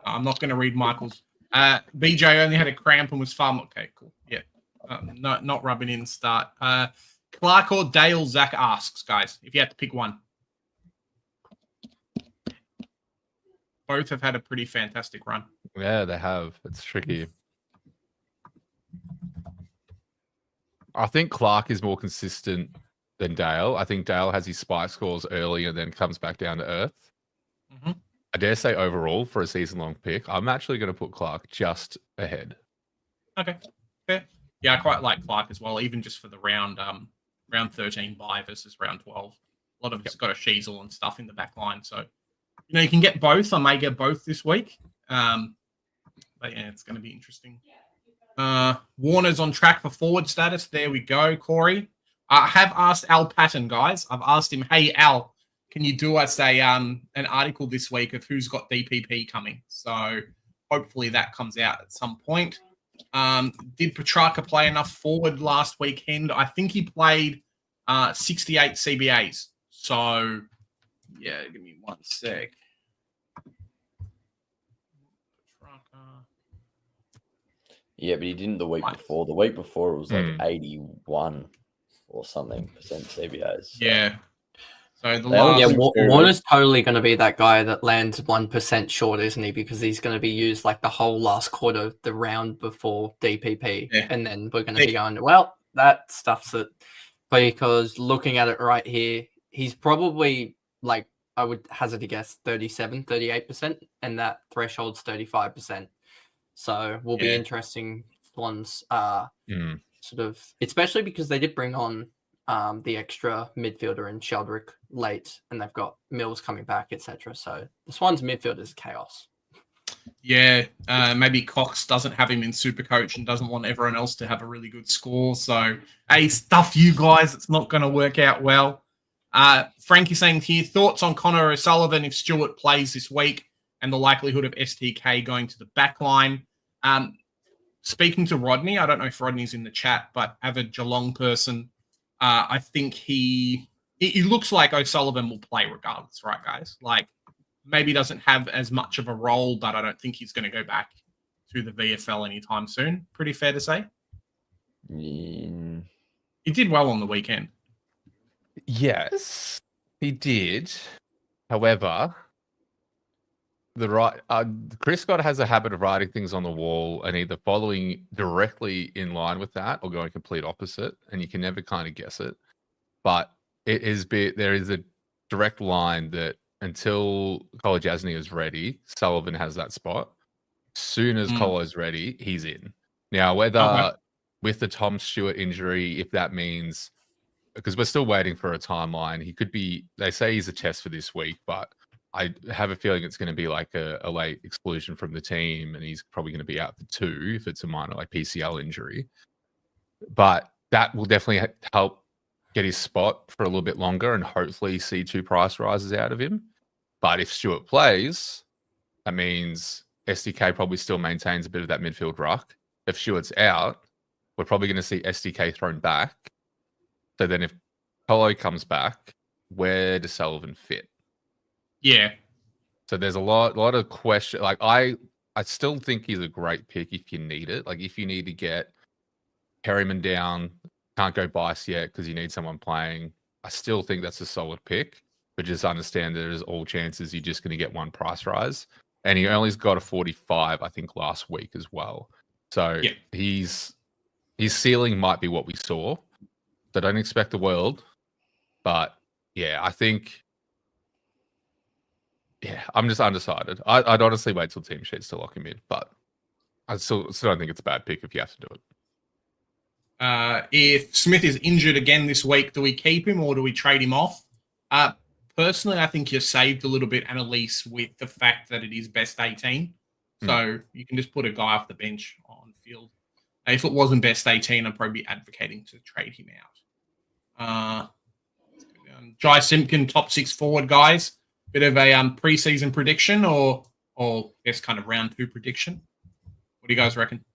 I'm not going to read Michael's. BJ only had a cramp and was far. Okay, cool. Yeah. Not rubbing in start. Clark or Dale, Zach asks, guys, if you had to pick one. Both have had a pretty fantastic run. Yeah, they have. It's tricky. I think Clark is more consistent than Dale. I think Dale has his spike scores early and then comes back down to earth. Mm-hmm. I dare say overall for a season-long pick, I'm actually going to put Clark just ahead. Okay, fair. Yeah, I quite like Clark as well, even just for the round 13 bye versus round 12. A lot of it's got a Sheasel and stuff in the back line. So, you can get both. I may get both this week. But yeah, it's going to be interesting. Warner's on track for forward status. There we go, Corey. I have asked Al Patton, guys. I've asked him, hey, Al, can you do us an article this week of who's got DPP coming? So hopefully that comes out at some point. Did Petrarca play enough forward last weekend? I think he played 68 CBAs. So, yeah, give me one sec. Petrarca. Yeah, but he didn't the week before. The week before it was like 81 or something percent CBAs. So. Yeah. So the last... Warner's totally going to be that guy that lands 1% short, isn't he? Because he's going to be used like the whole last quarter, the round before DPP. Yeah. And then we're going to be going, well, that stuff's it. Because looking at it right here, he's probably like, I would hazard a guess, 37, 38%. And that threshold's 35%. So will be interesting ones sort of, especially because they did bring on the extra midfielder in Sheldrick late, and they've got Mills coming back, etc. So the Swans midfield is chaos. Yeah, maybe Cox doesn't have him in Supercoach and doesn't want everyone else to have a really good score. So, hey, stuff you guys, it's not going to work out well. Frankie saying here, thoughts on Connor O'Sullivan if Stewart plays this week and the likelihood of STK going to the back line. Speaking to Rodney, I don't know if Rodney's in the chat, but avid Geelong person, I think he looks like O'Sullivan will play regardless, right, guys? Like, maybe doesn't have as much of a role, but I don't think he's going to go back to the VFL anytime soon. Pretty fair to say? Mm. He did well on the weekend. Yes, he did. However, Chris Scott has a habit of writing things on the wall and either following directly in line with that or going complete opposite, and you can never kind of guess it. But there is a direct line that until Colo Jasny is ready, Sullivan has that spot. As soon as Colo is ready, he's in. Now, whether with the Tom Stewart injury, if that means, because we're still waiting for a timeline, he could be, they say he's a test for this week, but I have a feeling it's going to be like a late exclusion from the team, and he's probably going to be out for 2 if it's a minor like PCL injury. But that will definitely help get his spot for a little bit longer and hopefully see 2 price rises out of him. But if Stewart plays, that means SDK probably still maintains a bit of that midfield ruck. If Stewart's out, we're probably going to see SDK thrown back. So then if Colo comes back, where does Sullivan fit? Yeah. So there's a lot of question. Like I still think he's a great pick if you need it. Like if you need to get Perryman down, can't go Bice yet because you need someone playing. I still think that's a solid pick, but just understand that there's all chances you're just going to get 1 price rise. And he only's got a 45, I think, last week as well. So his ceiling might be what we saw. So don't expect the world. But yeah, I think. Yeah, I'm just undecided. I'd honestly wait till team sheets to lock him in, but I still don't think it's a bad pick if you have to do it. If Smith is injured again this week, do we keep him or do we trade him off? Personally, I think you're saved a little bit, Annalise, with the fact that it is best 18. So you can just put a guy off the bench on field. If it wasn't best 18, I'd probably be advocating to trade him out. Jai Simpkin, top 6 forward, guys. Bit of a preseason prediction or I guess kind of round 2 prediction. What do you guys reckon?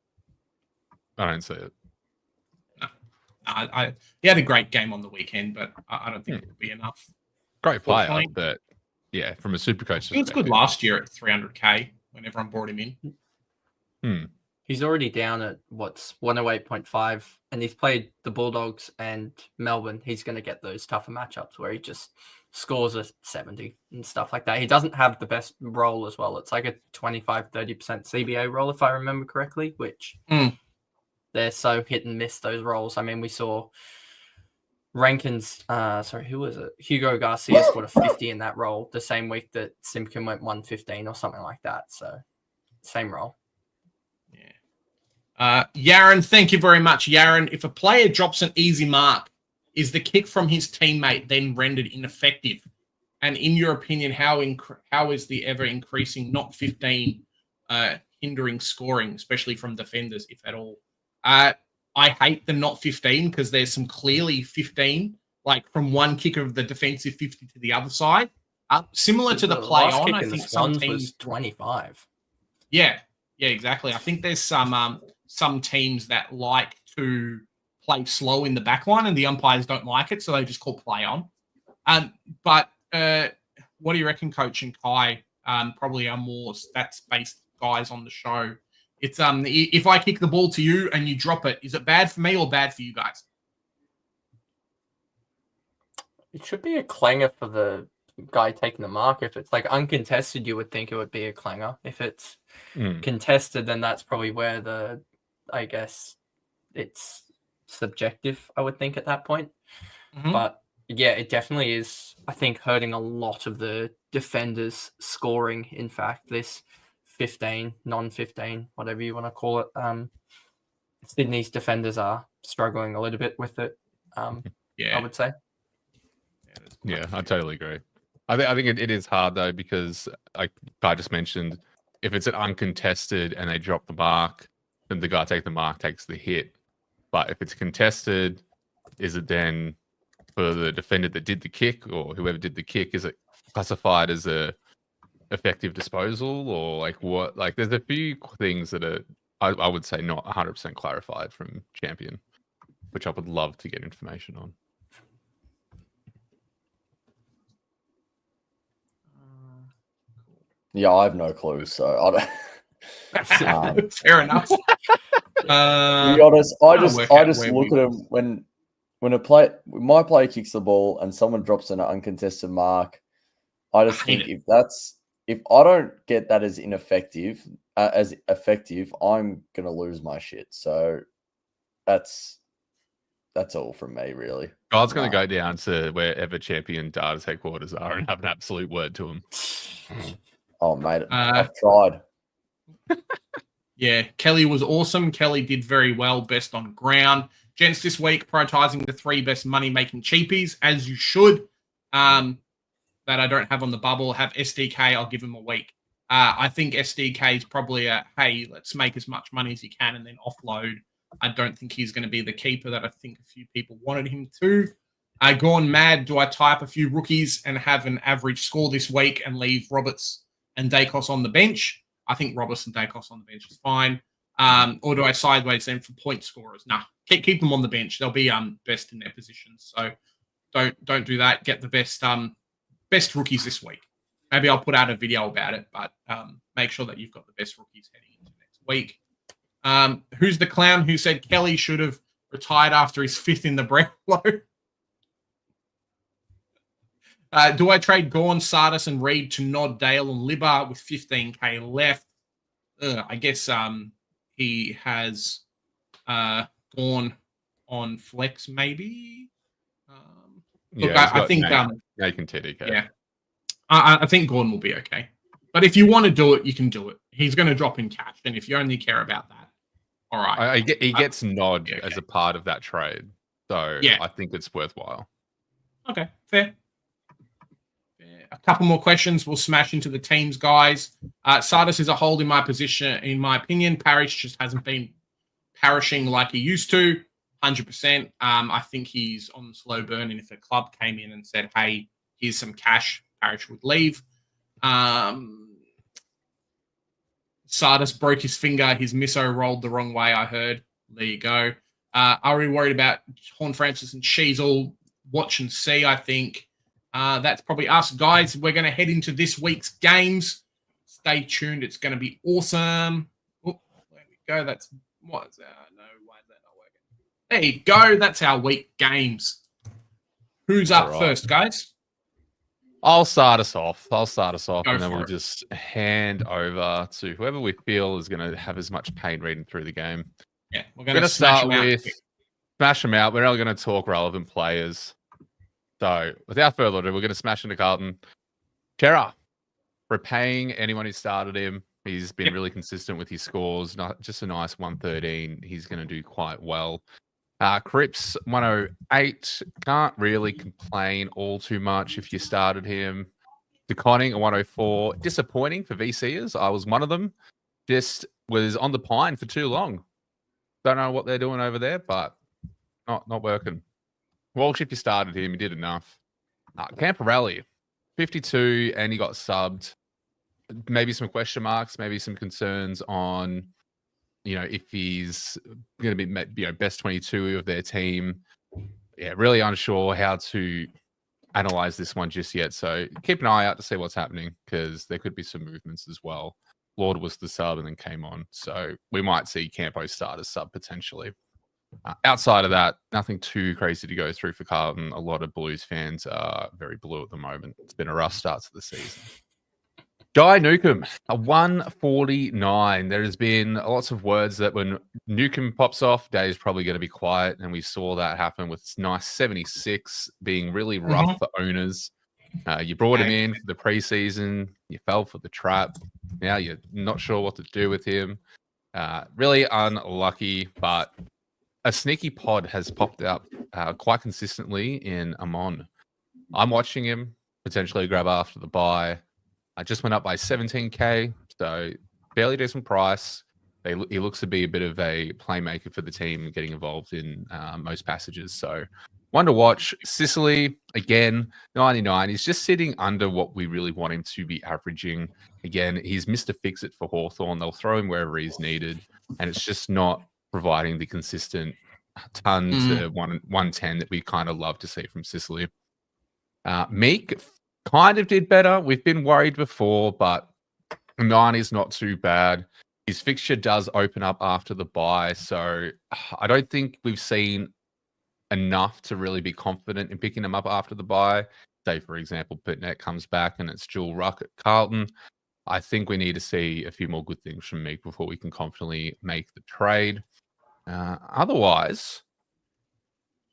I don't see it. No. He had a great game on the weekend, but I don't think it would be enough. Great player, but yeah, from a Supercoach, he was good last year at 300k when everyone brought him in. He's already down at 108.5, and he's played the Bulldogs and Melbourne. He's going to get those tougher matchups where he just scores a 70 and stuff like that. He doesn't have the best role as well. It's like a 25-30% CBA role, if I remember correctly, which they're so hit and miss, those roles. I mean, we saw Rankin's, who was it? Hugo Garcia scored a 50 in that role the same week that Simpkin went 115 or something like that. So, same role. Yaron, thank you very much, Yaron. If a player drops an easy mark, is the kick from his teammate then rendered ineffective? And in your opinion, how is the ever increasing not 15 hindering scoring, especially from defenders, if at all? I hate the not 15 because there's some clearly 15, like from one kick of the defensive 50 to the other side. Similar to the play last on, kick I in the think some Swans teams was 25. Yeah, exactly. I think there's some teams that like to play slow in the back line, and the umpires don't like it, so they just call play on. But what do you reckon, Coach and Kai? Probably are more stats-based guys on the show. It's if I kick the ball to you and you drop it, is it bad for me or bad for you guys? It should be a clanger for the guy taking the mark. If it's like uncontested, you would think it would be a clanger. If it's contested, then that's probably where I guess it's subjective, I would think at that point. But yeah, it definitely is, I think, hurting a lot of the defenders scoring. In fact, this 15, non-15, whatever you want to call it. Sydney's defenders are struggling a little bit with it, I would say. Yeah, I totally agree. I think it is hard, though, because like I just mentioned, if it's an uncontested and they drop the mark, then the guy taking the mark takes the hit. But if it's contested, is it then for the defender that did the kick or whoever did the kick, is it classified as a effective disposal or like what? Like there's a few things that are, I would say, not 100% clarified from Champion, which I would love to get information on. Yeah, I have no clue, so I don't. Fair enough. To be honest, I just look at them when my player kicks the ball and someone drops an uncontested mark. I just think if I don't get that as effective, I'm gonna lose my shit. So that's all from me, really. God's going to go down to wherever Champion Data's headquarters are and have an absolute word to him. Oh, mate, I've tried. Yeah, Kelly was awesome. Kelly did very well, best on ground. Gents, this week, prioritizing the 3 best money-making cheapies, as you should, that I don't have on the bubble. Have SDK, I'll give him a week. I think SDK is probably hey, let's make as much money as you can and then offload. I don't think he's going to be the keeper that I think a few people wanted him to. Gone mad, do I type a few rookies and have an average score this week and leave Roberts and Dacos on the bench? I think Roberts and Dacos on the bench is fine. Or do I sideways them for point scorers? Nah, keep them on the bench. They'll be best in their positions. So don't do that. Get the best rookies this week. Maybe I'll put out a video about it, but make sure that you've got the best rookies heading into next week. Who's the clown who said Kelly should have retired after his 5th in the Brownlow? Do I trade Gawn, Sardis, and Reed to Nod, Dale, and Libba with 15k left? I guess he has Gawn on flex, maybe. Look, I think Nathan TDK. Yeah, I think Gordon will be okay. But if you want to do it, you can do it. He's going to drop in cash, and if you only care about that, all right. He gets Nod as a part of that trade, so yeah. I think it's worthwhile. Okay, fair. A couple more questions. We'll smash into the teams, guys. Sardis is a hold in my position, in my opinion. Parrish just hasn't been parishing like he used to, 100%. I think he's on the slow burn, and if a club came in and said, hey, here's some cash, Parrish would leave. Sardis broke his finger. His misso rolled the wrong way, I heard. There you go. Are we worried about Horn Francis and She's all watch and see, I think. That's probably us, guys. We're going to head into this week's games. Stay tuned. It's going to be awesome. Oh, there we go. That's what is that? No, why is that not working? There you go. That's our week games. Who's up first, guys? I'll start us off. And then we'll it. just hand over to whoever we feel is going to have as much pain reading through the game. Yeah, we're going to start with smash them out. We're only going to talk relevant players. So, without further ado, we're going to smash into Carlton. Chera, repaying anyone who started him. He's been Yep. really consistent with his scores. Not just a nice 113. He's going to do quite well. Cripps 108. Can't really complain all too much if you started him. DeConning a 104. Disappointing for VCers. I was one of them. Just was on the pine for too long. Don't know what they're doing over there, but not working. Walsh, if you started him, he did enough. Camporelli, 52, and he got subbed. Maybe some question marks, maybe some concerns on, if he's going to be, best 22 of their team. Yeah, really unsure how to analyze this one just yet. So keep an eye out to see what's happening, because there could be some movements as well. Lord was the sub and then came on. So we might see Campo start as sub potentially. Outside of that, nothing too crazy to go through for Carlton. A lot of Blues fans are very blue at the moment. It's been a rough start to the season. Guy Newcomb, a 149. There has been lots of words that when Newcomb pops off, Day's probably going to be quiet, and we saw that happen with this nice 76 being really rough for owners. You brought him in for the preseason, you fell for the trap. Now you're not sure what to do with him. Really unlucky, but a sneaky pod has popped up quite consistently in Amon. I'm watching him potentially grab after the bye. I just went up by 17K, so fairly decent price. He looks to be a bit of a playmaker for the team, getting involved in most passages. So one to watch. Sicily, again, 99. He's just sitting under what we really want him to be averaging. Again, he's Mr. Fix-It for Hawthorn. They'll throw him wherever he's needed, and it's just not providing the consistent ton to 110 that we kind of love to see from Sicily. Meek kind of did better. We've been worried before, but 9 is not too bad. His fixture does open up after the bye, so I don't think we've seen enough to really be confident in picking him up after the bye. Say, for example, Pitnet comes back and it's dual ruck at Carlton. I think we need to see a few more good things from Meek before we can confidently make the trade. Otherwise,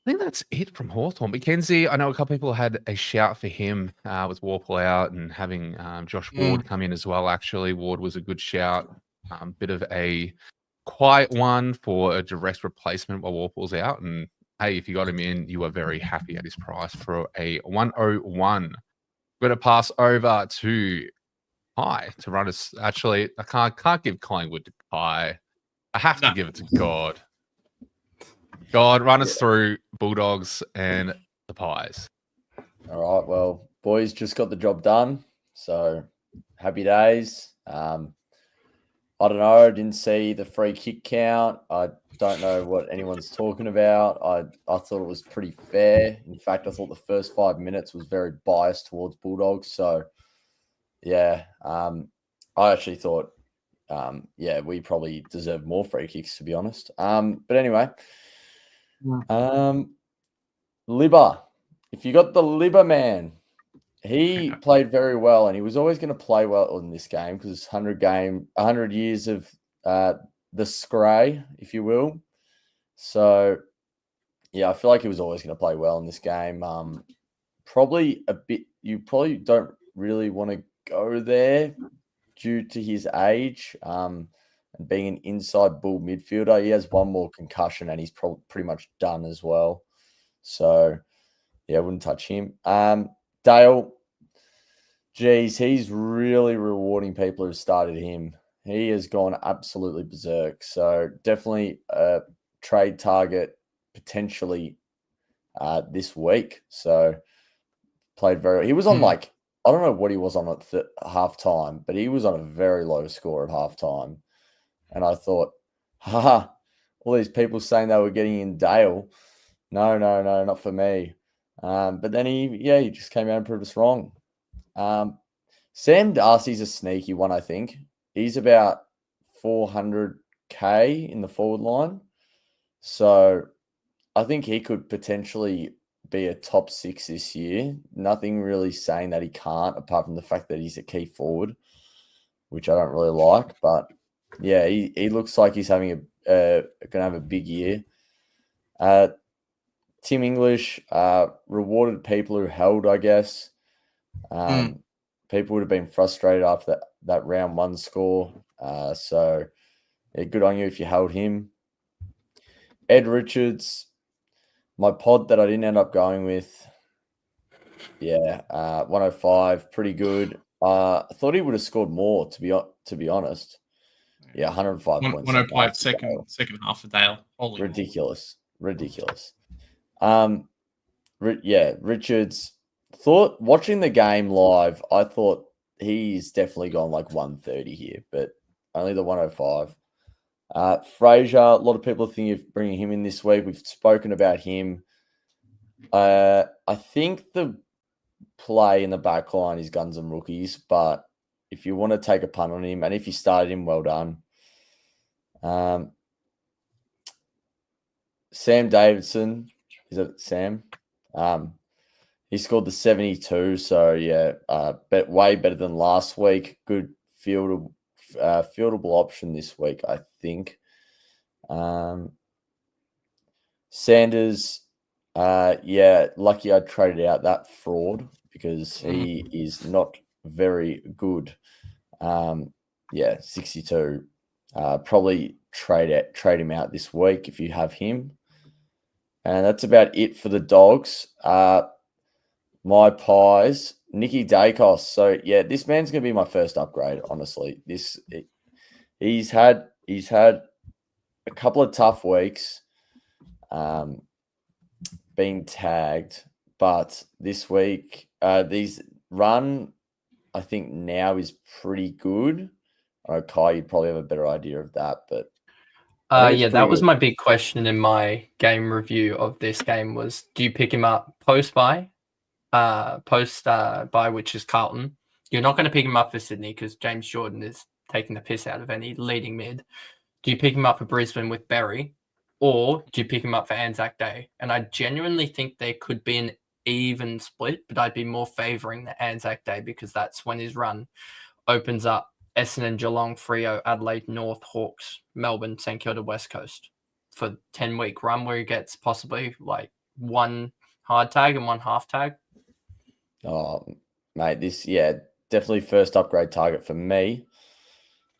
I think that's it from Hawthorn. McKenzie, I know a couple people had a shout for him with Warple out and having Josh Ward come in as well. Actually, Ward was a good shout. Bit of a quiet one for a direct replacement while Warple's out. And hey, if you got him in, you are very happy at his price for a 101. I'm going to pass over to Kai to run us. Actually, I can't give Collingwood to Kai. I have to give it to God. God, run us through Bulldogs and the Pies. All right. Well, boys just got the job done. So happy days. I don't know. I didn't see the free kick count. I don't know what anyone's talking about. I thought it was pretty fair. In fact, I thought the first 5 minutes was very biased towards Bulldogs. So, yeah, I actually thought, we probably deserve more free kicks, to be honest. But anyway, Libba. If you got the Libba man, he played very well, and he was always going to play well in this game because 100 years of the Scray, if you will. So, yeah, I feel like he was always going to play well in this game. Probably a bit. You probably don't really want to go there due to his age and being an inside bull midfielder. He has one more concussion, and he's pretty much done as well. So, yeah, I wouldn't touch him. Dale, geez, he's really rewarding people who started him. He has gone absolutely berserk. So definitely a trade target potentially this week. So played he was on I don't know what he was on at halftime, but he was on a very low score at halftime. And I thought, all these people saying they were getting in Dale. No, not for me. But then he just came out and proved us wrong. Sam Darcy's a sneaky one, I think. He's about 400K in the forward line. So I think he could potentially be a top 6 this year. Nothing really saying that he can't, apart from the fact that he's a key forward, which I don't really like. But yeah, he looks like he's having going to have a big year. Tim English rewarded people who held, I guess. people would have been frustrated after that round 1 score. So yeah, good on you if you held him. Ed Richards, my pod that I didn't end up going with. Yeah, 105, pretty good. I thought he would have scored more, to be honest. Yeah, 105 points. 105 second half of Dale. Holy ridiculous. Richards. Thought watching the game live, I thought he's definitely gone like 130 here, but only the 105. Fraser, a lot of people are thinking of bringing him in this week. We've spoken about him. I think the play in the back line is guns and rookies, but if you want to take a punt on him, and if you started him, well done. Sam Davidson, is it Sam? He scored the 72, so yeah, way better than last week. Good fieldable option this week, I think. Sanders, lucky I traded out that fraud because he is not very good. 62. Probably trade him out this week if you have him. And that's about it for the dogs. My pies, Nicky Dacos. So yeah, this man's gonna be my first upgrade. Honestly, he's had a couple of tough weeks, being tagged, but this week, these run, I think now is pretty good. Okay, you'd probably have a better idea of that, but that was my big question in my game review of this game was, do you pick him up post-bye, which is Carlton? You're not going to pick him up for Sydney because James Jordan is taking the piss out of any leading mid. Do you pick him up for Brisbane with Berry, or do you pick him up for Anzac Day? And I genuinely think there could be an even split, but I'd be more favouring the Anzac Day because that's when his run opens up Essendon, Geelong, Freo, Adelaide, North, Hawks, Melbourne, St Kilda, West Coast for 10-week run where he gets possibly like one hard tag and one half tag. Oh, mate, definitely first upgrade target for me.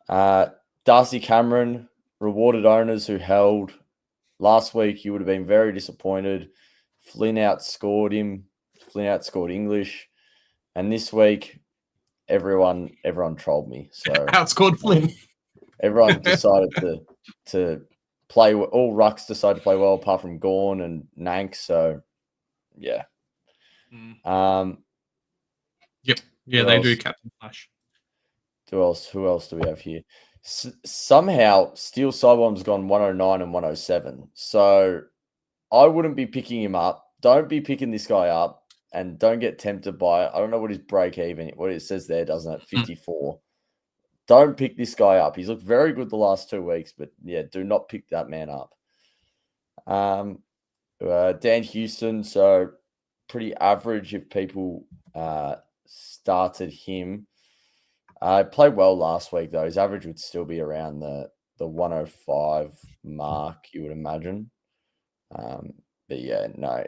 Darcy Cameron, rewarded owners who held last week. You would have been very disappointed. Flynn outscored him. Flynn outscored English, and this week, everyone trolled me. So outscored Flynn. Everyone decided to play. All rucks decided to play well, apart from Gorn and Nank. So yeah. Yep. Yeah, they do Captain Flash. Who else do we have here? Somehow Steel Sidebomb's gone 109 and 107. So I wouldn't be picking him up. Don't be picking this guy up. And don't get tempted by it. I don't know what his break even, what it says there, doesn't it? 54. Don't pick this guy up. He's looked very good the last 2 weeks, but yeah, do not pick that man up. Dan Houston, so pretty average if people started him. Played well last week though. His average would still be around the 105 mark, you would imagine. But yeah, no.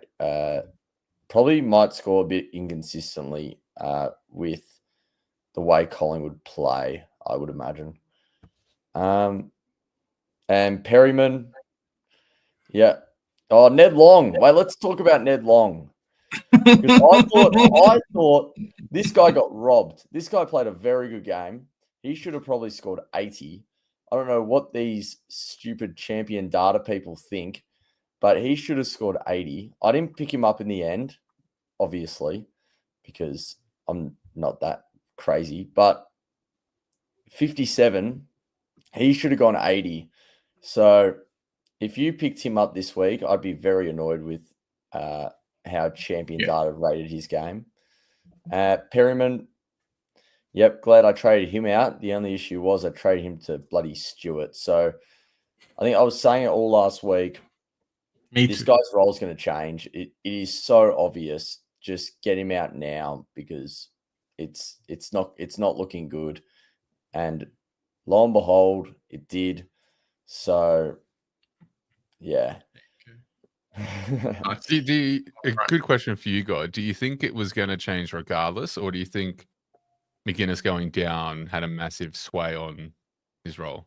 Probably might score a bit inconsistently with the way Collingwood play, I would imagine. And Perryman, yeah. Oh, Ned Long. Wait, let's talk about Ned Long. I thought this guy got robbed. This guy played a very good game. He should have probably scored 80. I don't know what these stupid champion data people think, but he should have scored 80. I didn't pick him up in the end, obviously, because I'm not that crazy. But 57, he should have gone 80. So if you picked him up this week, I'd be very annoyed with how champion data rated his game. Perryman, yep, glad I traded him out. The only issue was I traded him to bloody Stewart. So I think I was saying it all last week. This guy's role is going to change. It is so obvious. Just get him out now because it's not looking good. And lo and behold, it did. So yeah. A good question for you, guys. Do you think it was going to change regardless, or do you think McGuinness going down had a massive sway on his role?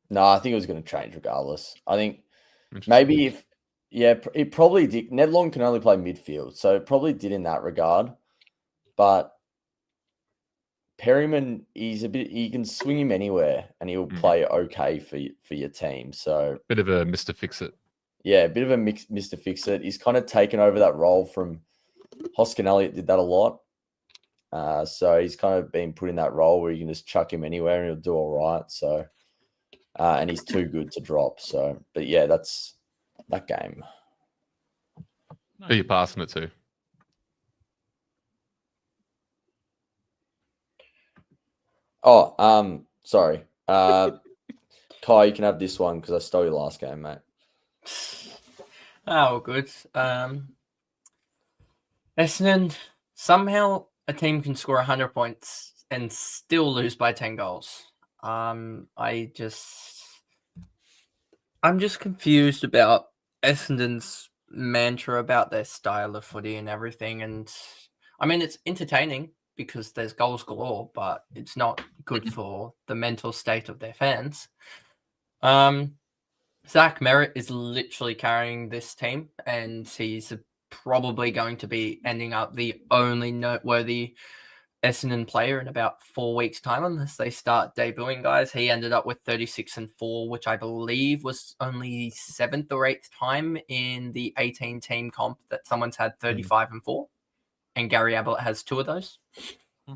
No, I think it was going to change regardless. I think Interesting. maybe it probably did. Ned Long can only play midfield, so it probably did in that regard. But Perryman, you can swing him anywhere and he'll play okay for your team. So bit of a Mr. Fix-It. Yeah, a bit of a Mr. Fix-It. He's kind of taken over that role from Hoskin Elliott, did that a lot. So he's kind of been put in that role where you can just chuck him anywhere and he'll do all right. So, and he's too good to drop. So, but yeah, that's that game. Who are you passing it to? Oh, sorry. Kai, you can have this one because I stole your last game, mate. Oh, good. Essendon, somehow a team can score 100 points and still lose by 10 goals. I'm just confused about Essendon's mantra about their style of footy and everything. And I mean, it's entertaining because there's goals galore, but it's not good for the mental state of their fans. Zach Merritt is literally carrying this team, and he's probably going to be ending up the only noteworthy Essendon player in about 4 weeks' time, unless they start debuting guys. He ended up with 36-4, which I believe was only 7th or 8th time in the 18-team comp that someone's had 35-4, and Gary Ablett has 2 of those.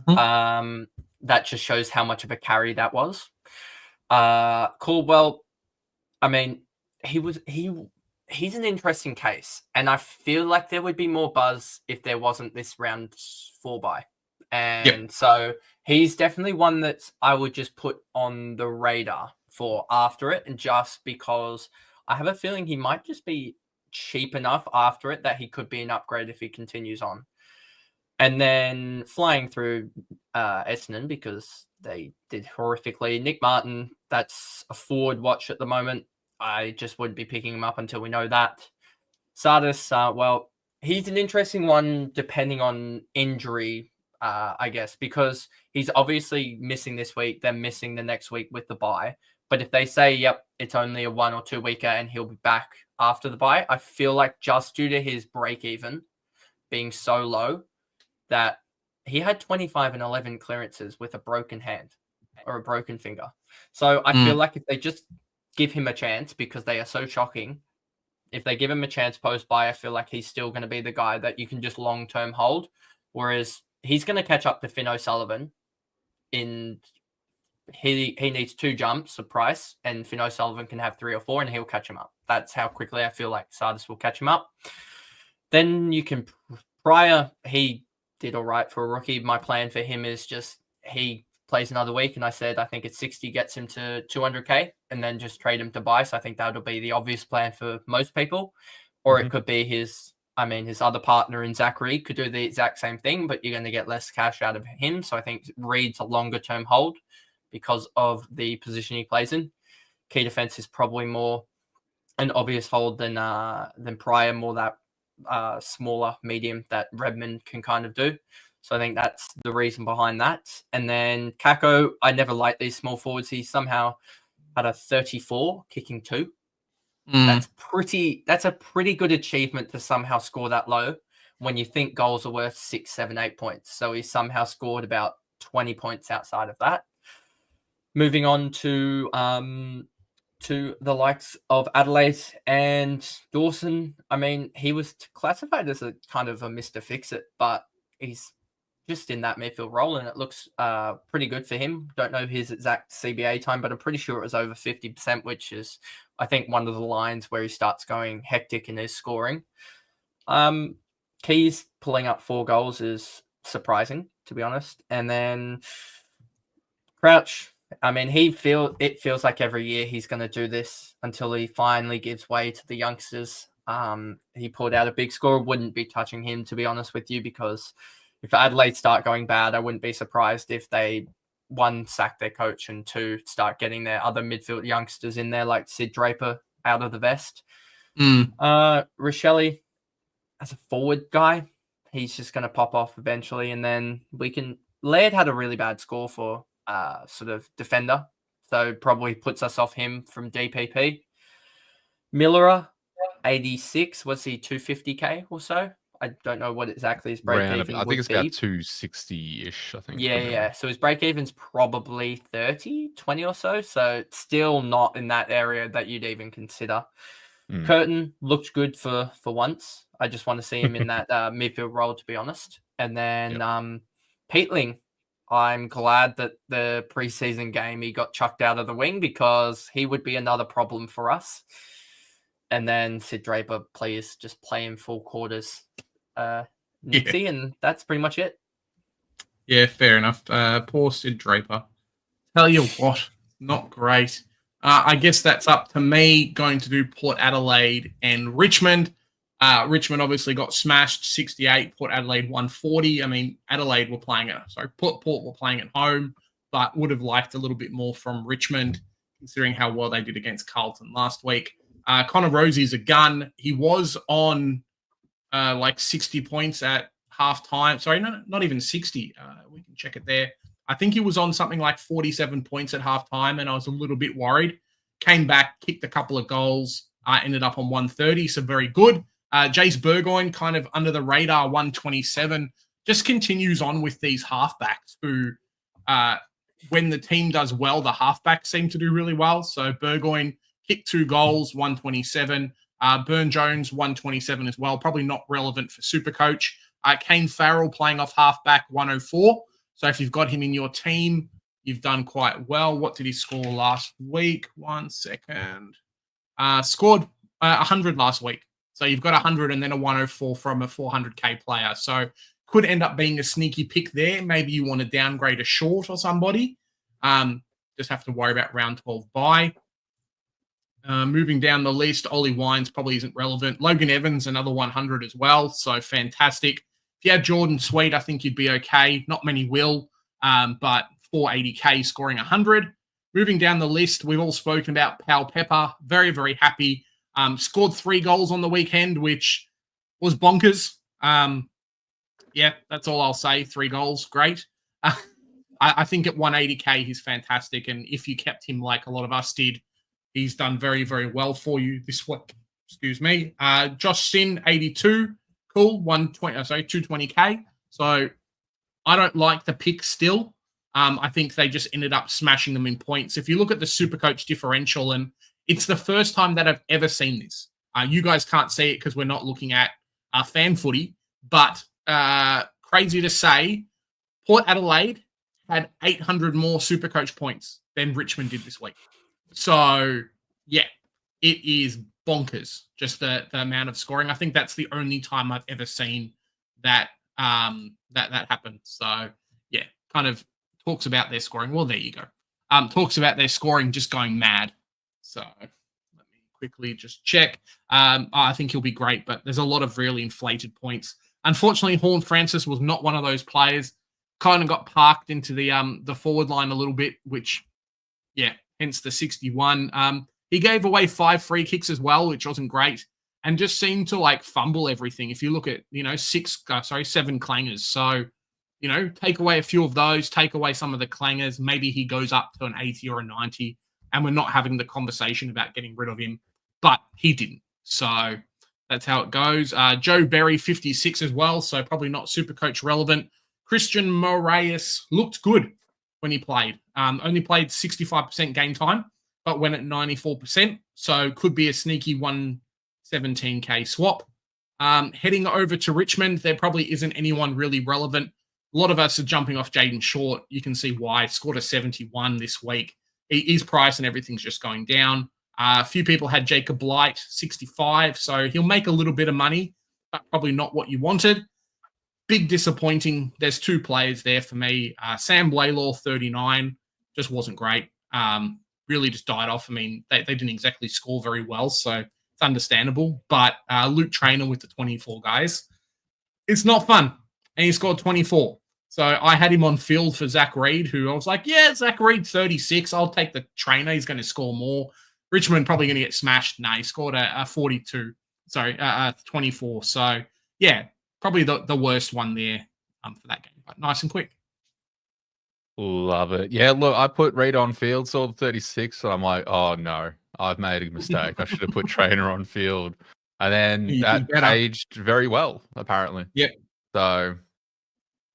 That just shows how much of a carry that was. Caldwell, I mean, he's an interesting case, and I feel like there would be more buzz if there wasn't this round 4 bye. And so he's definitely one that I would just put on the radar for after it, and just because I have a feeling he might just be cheap enough after it that he could be an upgrade if he continues on. And then flying through Essendon, because they did horrifically. Nick Martin, that's a forward watch at the moment. I just wouldn't be picking him up until we know that. Sardis, well, he's an interesting one depending on injury, I guess, because he's obviously missing this week, then missing the next week with the bye. But if they say, yep, it's only a 1 or 2 weeker and he'll be back after the bye, I feel like just due to his break even being so low, that he had 25 and 11 clearances with a broken hand or a broken finger. So I feel like if they just give him a chance, because they are so shocking, if they give him a chance post-bye, I feel like he's still going to be the guy that you can just long-term hold. Whereas he's going to catch up to Finn O'Sullivan in... He needs 2 jumps of price, and Finn O'Sullivan can have 3 or 4, and he'll catch him up. That's how quickly I feel like Sardis will catch him up. Then you can... Pryor, he did all right for a rookie. My plan for him is just he plays another week, and I said I think it's 60 gets him to 200k, and then just trade him to buy. So I think that'll be the obvious plan for most people. Or it could be his other partner in Zach Reed could do the exact same thing, but you're going to get less cash out of him. So I think Reed's a longer term hold because of the position he plays in. Key defense is probably more an obvious hold than Pryor, more that smaller medium that Redmond can kind of do. So I think that's the reason behind that. And then Kako, I never liked these small forwards. He somehow had a 34 kicking 2. That's a pretty good achievement to somehow score that low when you think goals are worth 6, 7, 8 points. So he somehow scored about 20 points outside of that. Moving on to the likes of Adelaide and Dawson. I mean, he was classified as a kind of a Mr. Fix-It, but he's just in that midfield role, and it looks pretty good for him. Don't know his exact CBA time, but I'm pretty sure it was over 50%, which is, I think, one of the lines where he starts going hectic in his scoring. Keys pulling up 4 goals is surprising, to be honest. And then Crouch, I mean, it feels like every year he's going to do this until he finally gives way to the youngsters. He pulled out a big score. Wouldn't be touching him, to be honest with you, because if Adelaide start going bad, I wouldn't be surprised if they, 1, sack their coach, and 2, start getting their other midfield youngsters in there, like Sid Draper out of the vest. Rochelle, as a forward guy, he's just going to pop off eventually, and then we can Laird had a really bad score for sort of defender, so probably puts us off him from DPP. Miller, 86. Was he 250k or so? I don't know what exactly his break even I would think it's be. about 260-ish, I think. Yeah. So his break even's probably 30, 20 or so. So still not in that area that you'd even consider. Curtin looked good for once. I just want to see him in that midfield role, to be honest. And then Peatling, I'm glad that the preseason game he got chucked out of the wing because he would be another problem for us. And then Sid Draper, please just play in full quarters. Nixie, and that's pretty much it. Yeah, fair enough. Poor Sid Draper. Tell you what, not great. I guess that's up to me going to do Port Adelaide and Richmond. Richmond obviously got smashed 68, Port Adelaide 140. I mean, Adelaide were playing Port were playing at home, but would have liked a little bit more from Richmond, considering how well they did against Carlton last week. Connor Rosie's a gun. He was on like 60 points at halftime. Sorry, no, not even 60. We can check it there. I think he was on something like 47 points at halftime, and I was a little bit worried. Came back, kicked a couple of goals, ended up on 130, so very good. Jace Burgoyne, kind of under the radar, 127, just continues on with these halfbacks who, when the team does well, the halfbacks seem to do really well. So Burgoyne kicked 2 goals, 127. Burn Jones, 127 as well. Probably not relevant for Supercoach. Kane Farrell playing off halfback, 104. So if you've got him in your team, you've done quite well. What did he score last week? 1 second. Scored 100 last week. So you've got 100 and then a 104 from a 400k player. So could end up being a sneaky pick there. Maybe you want to downgrade a short or somebody. Just have to worry about round 12 bye. Moving down the list, Ollie Wines probably isn't relevant. Logan Evans, another 100 as well. So fantastic. If you had Jordan Sweet, I think you'd be okay. Not many will, but 480k scoring 100. Moving down the list, we've all spoken about Pal Pepper. Very, very happy. Scored 3 goals on the weekend, which was bonkers. Yeah, that's all I'll say. 3 goals, great. I think at 180k, he's fantastic. And if you kept him like a lot of us did, he's done very, very well for you this week. Excuse me. Josh Sin, 82. Cool. 220k. So I don't like the pick still. I think they just ended up smashing them in points. If you look at the Supercoach differential, and it's the first time that I've ever seen this. You guys can't see it because we're not looking at fan footy, but crazy to say, Port Adelaide had 800 more Supercoach points than Richmond did this week. So, yeah, it is bonkers, just the amount of scoring. I think that's the only time I've ever seen that that happen. So, yeah, kind of talks about their scoring. Well, there you go. Talks about their scoring just going mad. So, let me quickly just check. I think he'll be great, but there's a lot of really inflated points. Unfortunately, Horn Francis was not one of those players. Kind of got parked into the forward line a little bit, which, yeah, hence the 61. He gave away 5 free kicks as well, which wasn't great, and just seemed to like fumble everything. If you look at, 7 clangers. So, take away a few of those, take away some of the clangers. Maybe he goes up to an 80 or a 90, and we're not having the conversation about getting rid of him, but he didn't. So that's how it goes. Joe Berry, 56 as well, so probably not Supercoach relevant. Christian Moraes looked good when he played. Only played 65% game time, but went at 94%. So could be a sneaky 117k swap. Heading over to Richmond, there probably isn't anyone really relevant. A lot of us are jumping off Jaden Short. You can see why. Scored a 71 this week. His price and everything's just going down. A few people had Jacob Blight, 65. So he'll make a little bit of money, but probably not what you wanted. Big disappointing. There's 2 players there for me. Sam Blaylaw, 39, just wasn't great. Really just died off. I mean, they didn't exactly score very well, so it's understandable. But Luke Trainer with the 24 guys, it's not fun. And he scored 24. So I had him on field for Zach Reed, who I was like, yeah, Zach Reed, 36. I'll take the Trainer. He's going to score more. Richmond probably going to get smashed. No, he scored a 42. Sorry, 24. So, yeah. Probably the worst one there for that game, but nice and quick. Love it. Yeah, look, I put Reed on field, saw the 36, and I'm like, oh no, I've made a mistake. I should have put Trainer on field. And then You that did better. aged very well, apparently. Yep. So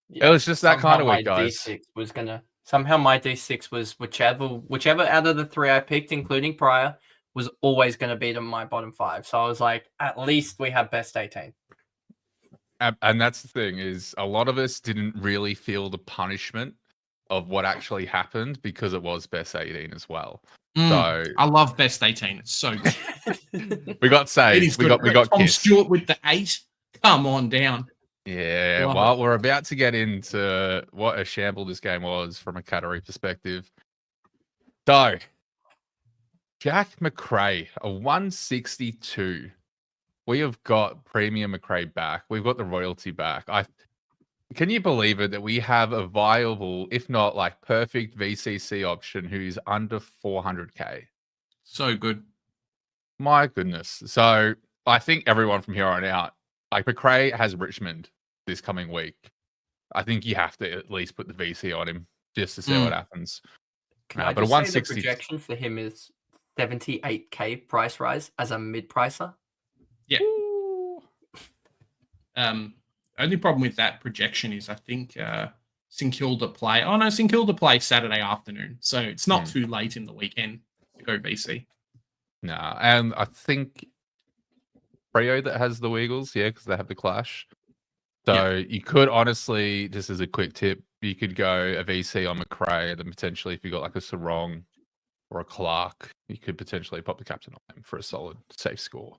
Yeah, it was just that kind of my week, guys. D6 was gonna somehow my D6 was whichever out of the 3 I picked, including prior, was always gonna beat my bottom 5. So I was like, at least we have best 18. And that's the thing, is a lot of us didn't really feel the punishment of what actually happened because it was best 18 as well. So I love best 18. It's so good. we got It saved. is We good. got Tom kissed. Stewart with the 8. Come on down. Yeah, Love well, it. we're about to get into what a shamble this game was from a category perspective. So, Jack McRae, a 162. We have got Premium McRae back. We've got the royalty back. Can you believe it that we have a viable, if not like perfect VCC option who's under 400k? So good. My goodness. So I think everyone from here on out, like McRae has Richmond this coming week. I think you have to at least put the VC on him just to see what happens. Can I but a just say 160 the projection for him is 78k price rise as a mid-pricer? Yeah. Only problem with that projection is I think St Kilda play. Oh no, St Kilda play Saturday afternoon, so it's not too late in the weekend to go VC. No, and I think Freo that has the Weagles, yeah, because they have the clash. So you could honestly, just as a quick tip, you could go a VC on McRae, and then potentially if you got like a Sarong or a Clark, you could potentially pop the captain on him for a solid safe score.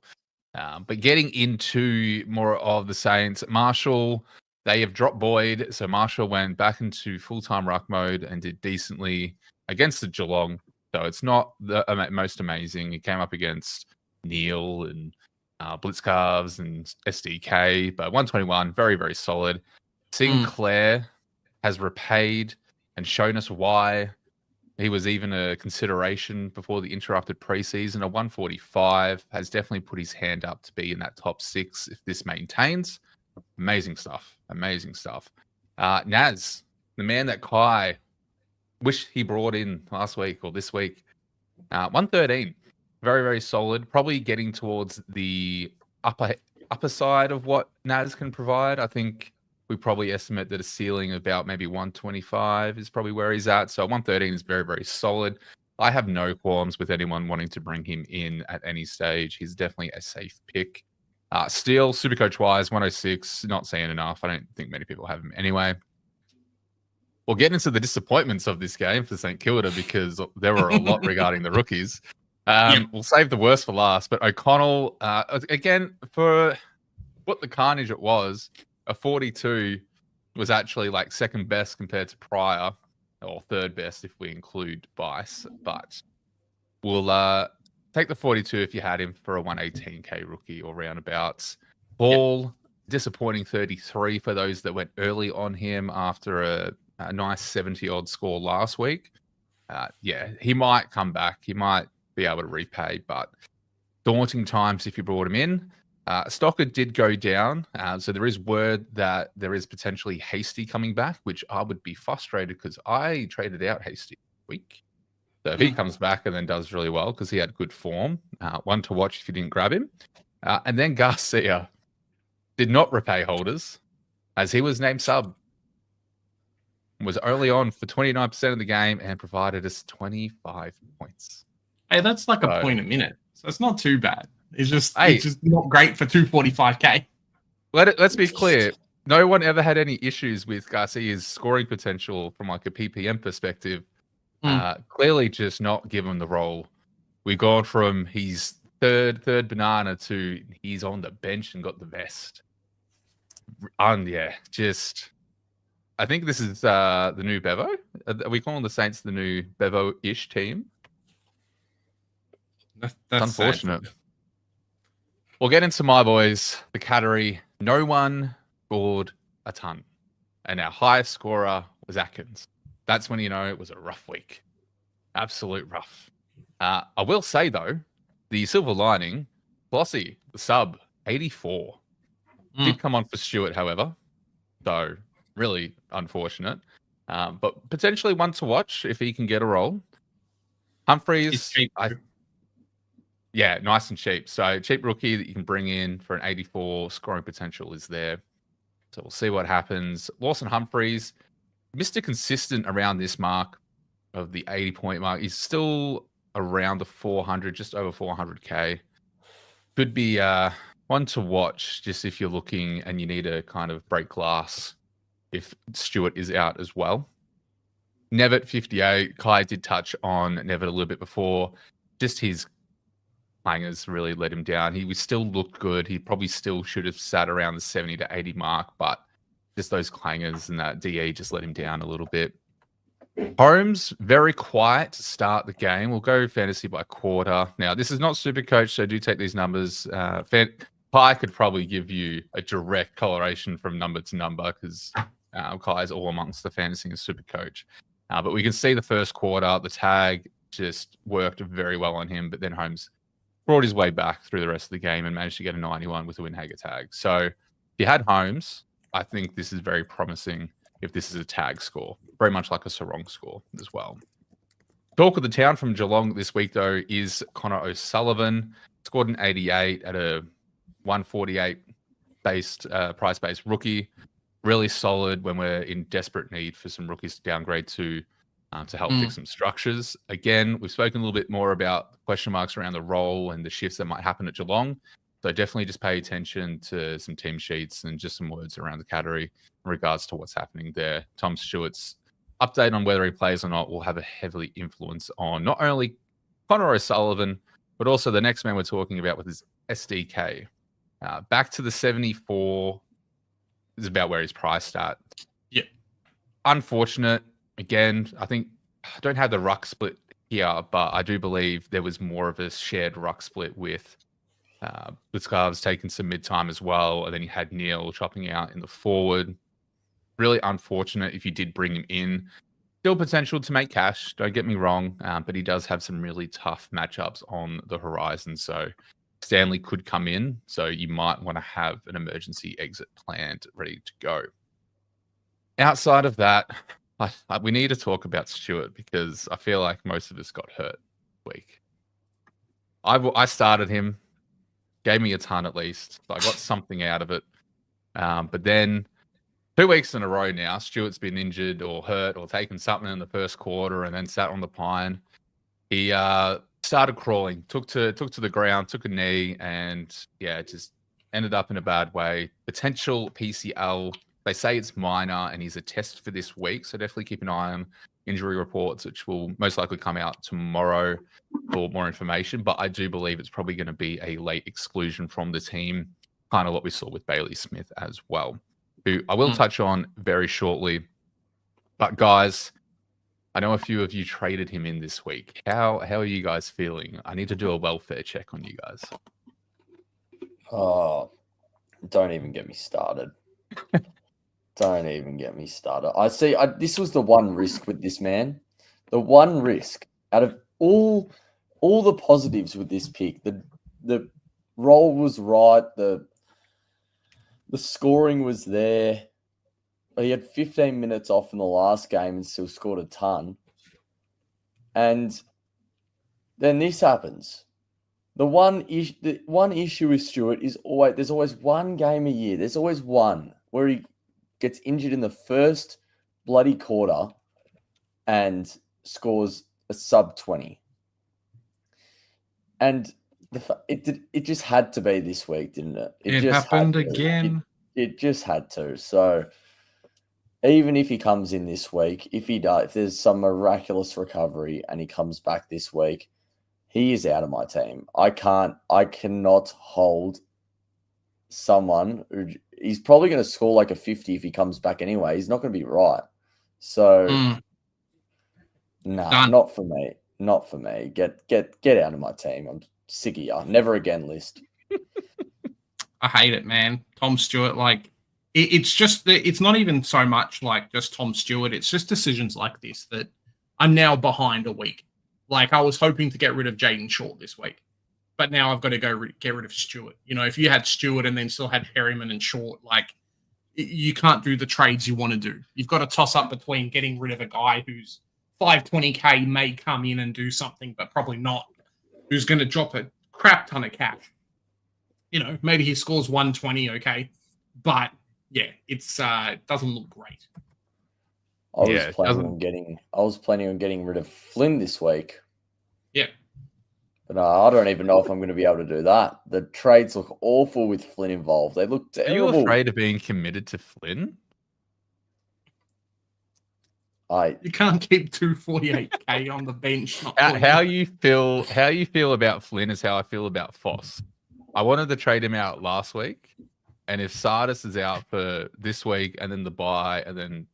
But getting into more of the Saints, Marshall, they have dropped Boyd. So Marshall went back into full-time ruck mode and did decently against the Geelong. So it's not the most amazing. He came up against Neil and Blitzcarves and SDK, but 121, very, very solid. Sinclair has repaid and shown us why he was even a consideration before the interrupted preseason. A 145 has definitely put his hand up to be in that top 6 if this maintains. Amazing stuff. Amazing stuff. Naz, the man that Kai wished he brought in last week or this week, 113. Very, very solid. Probably getting towards the upper side of what Naz can provide. I think we probably estimate that a ceiling about maybe 125 is probably where he's at. So 113 is very, very solid. I have no qualms with anyone wanting to bring him in at any stage. He's definitely a safe pick. Still, Supercoach wise, 106, not seeing enough. I don't think many people have him anyway. We'll get into the disappointments of this game for St Kilda because there were a lot regarding the rookies. We'll save the worst for last. But O'Connell, again, for what the carnage it was, a 42 was actually like second best compared to prior, or third best if we include Bice. But we'll take the 42 if you had him for a 118k rookie or roundabouts. Ball, disappointing 33 for those that went early on him after a nice 70-odd score last week. He might come back. He might be able to repay, but daunting times if you brought him in. Stocker did go down, so there is word that there is potentially Hasty coming back, which I would be frustrated because I traded out Hasty this week. So if he comes back and then does really well because he had good form, one to watch if you didn't grab him. And then Garcia did not repay holders as he was named sub. Was only on for 29% of the game and provided us 25 points. Hey, that's like a point a minute. So it's not too bad. It's just not great for 245k. Let's be clear. No one ever had any issues with Garcia's scoring potential from like a PPM perspective. Clearly just not given the role. We've gone from he's third banana to he's on the bench and got the vest. I think this is the new Bevo. Are we calling the Saints the new Bevo-ish team? That's unfortunate. We'll get into my boys, the category. No one scored a ton. And our highest scorer was Atkins. That's when you know it was a rough week. Absolute rough. I will say, though, the silver lining, Flossy, the sub, 84. Did come on for Stewart, however. So, really unfortunate. But potentially one to watch if he can get a role. It's Humphreys, cheap. yeah, nice and cheap. So cheap rookie that you can bring in for an 84 scoring potential is there. So we'll see what happens. Lawson Humphreys, Mr. Consistent around this mark of the 80-point mark. He's still around the 400, just over 400K. Could be one to watch just if you're looking and you need to kind of break glass if Stewart is out as well. Nevitt, 58. Kai did touch on Nevitt a little bit before. Just his clangers really let him down. He still looked good. He probably still should have sat around the 70 to 80 mark, but just those clangers and that DE just let him down a little bit. Holmes, very quiet to start the game. We'll go fantasy by quarter. Now, this is not Supercoach, so do take these numbers. Kai could probably give you a direct correlation from number to number because Kai's all amongst the fantasy and Supercoach. But we can see the first quarter, the tag just worked very well on him, but then Holmes brought his way back through the rest of the game and managed to get a 91 with a Windhager tag. So if you had Holmes, I think this is very promising if this is a tag score. Very much like a Sarong score as well. Talk of the town from Geelong this week, though, is Connor O'Sullivan. Scored an 88 at a 148 price-based rookie. Really solid when we're in desperate need for some rookies to downgrade to help fix some structures. Again, we've spoken a little bit more about question marks around the role and the shifts that might happen at Geelong. So definitely just pay attention to some team sheets and just some words around the category in regards to what's happening there. Tom Stewart's update on whether he plays or not will have a heavily influence on not only Connor O'Sullivan, but also the next man we're talking about with his SDK. Back to the 74 is about where he's priced at. Yeah. Unfortunate. Again, I think I don't have the ruck split here, but I do believe there was more of a shared ruck split with Scarves taking some mid-time as well, and then you had Neil chopping out in the forward. Really unfortunate if you did bring him in. Still potential to make cash, don't get me wrong, but he does have some really tough matchups on the horizon, so Stanley could come in, so you might want to have an emergency exit planned, ready to go. Outside of that, we need to talk about Stewart because I feel like most of us got hurt this week. I started him, gave me a ton at least, so I got something out of it. But then 2 weeks in a row now, Stewart's been injured or hurt or taken something in the first quarter and then sat on the pine. He started crawling, took to the ground, took a knee, and yeah, just ended up in a bad way. Potential PCL. They say it's minor and he's a test for this week, so definitely keep an eye on injury reports, which will most likely come out tomorrow for more information. But I do believe it's probably going to be a late exclusion from the team, kind of what we saw with Bailey Smith as well, who I will touch on very shortly. But guys, I know a few of you traded him in this week. How are you guys feeling? I need to do a welfare check on you guys. Oh, don't even get me started. Don't even get me started. This was the one risk with this man. The one risk out of all the positives with this pick. The role was right. The scoring was there. He had 15 minutes off in the last game and still scored a ton. And then this happens. The one issue with Stewart is there's always one game a year. There's always one where he gets injured in the first bloody quarter and scores a sub 20. And it just had to be this week, didn't it? It just happened again. It just had to. So even if he comes in this week, if there's some miraculous recovery and he comes back this week, he is out of my team. I cannot hold someone who he's probably going to score like a 50 if he comes back anyway. He's not going to be right. So not for me. Not for me. Get out of my team. I'm sick of you. Never again list. I hate it, man. Tom Stewart, like it's not even so much like just Tom Stewart. It's just decisions like this that I'm now behind a week. Like I was hoping to get rid of Jaden Short this week, but now I've got to get rid of Stewart. You know, if you had Stewart and then still had Perryman and Short, like you can't do the trades you want to do. You've got to toss up between getting rid of a guy who's 520k may come in and do something, but probably not, who's going to drop a crap ton of cash. Maybe he scores 120, okay, but yeah, it doesn't look great. I was planning on getting rid of Flynn this week. Yeah. But I don't even know if I'm going to be able to do that. The trades look awful with Flynn involved. They look terrible. Are you afraid of being committed to Flynn? You can't keep 248k on the bench. How you feel about Flynn is how I feel about Foss. I wanted to trade him out last week, and if Sardis is out for this week and then the bye, and then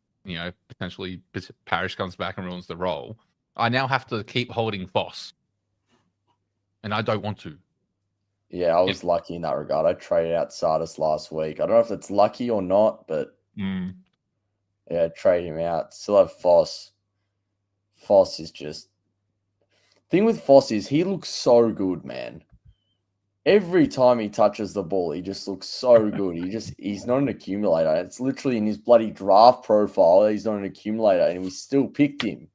potentially Parrish comes back and ruins the role, I now have to keep holding Foss, and I don't want to. Yeah, I was lucky in that regard. I traded out Sardis last week. I don't know if it's lucky or not, but yeah, trade him out. Still have Foss. Foss is just... Thing with Foss is he looks so good, man. Every time he touches the ball, he just looks so good. He's not an accumulator. It's literally in his bloody draft profile. He's not an accumulator, and we still picked him.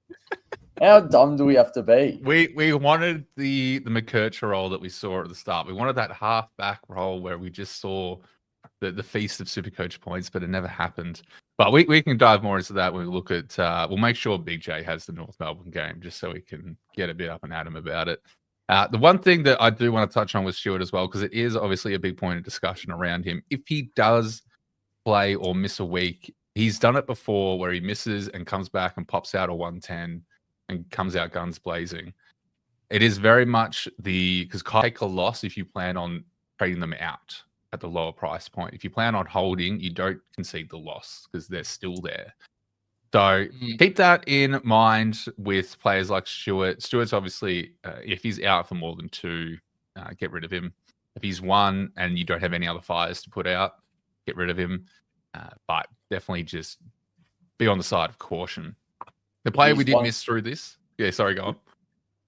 How dumb do we have to be? We wanted the McKercher role that we saw at the start. We wanted that half-back role where we just saw the feast of Supercoach points, but it never happened. But we can dive more into that when we look at... we'll make sure Big J has the North Melbourne game just so we can get a bit up and at him about it. The one thing that I do want to touch on with Stewart as well, because it is obviously a big point of discussion around him. If he does play or miss a week, he's done it before where he misses and comes back and pops out a 110 and comes out guns blazing. It is very much because take a loss if you plan on trading them out at the lower price point. If you plan on holding, you don't concede the loss because they're still there. So keep that in mind with players like Stewart. Stewart's obviously, if he's out for more than 2, get rid of him. If he's 1 and you don't have any other fires to put out, get rid of him. But definitely just be on the side of caution. The player we did miss through this. Yeah, sorry, go on.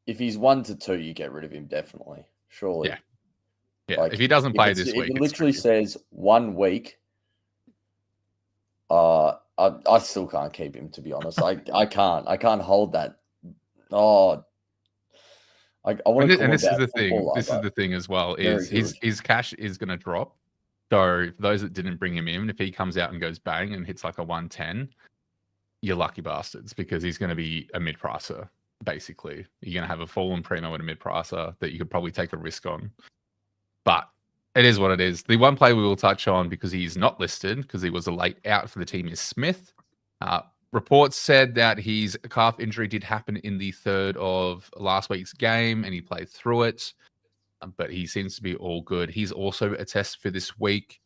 If he's 1 to 2, you get rid of him, definitely. Surely. Yeah. If he doesn't play this week. It literally says 1 week. I still can't keep him, to be honest. I can't hold that. I want to. And this is the thing. This is the thing as well. Is his cash is going to drop. So for those that didn't bring him in, if he comes out and goes bang and hits like a 110, you're lucky bastards because he's going to be a mid-pricer. Basically, you're going to have a fallen primo and a mid-pricer that you could probably take a risk on. But it is what it is. The one player we will touch on because he's not listed because he was a late out for the team is Smith. Reports said that his calf injury did happen in the 3rd of last week's game and he played through it, but he seems to be all good. He's also a test for this week.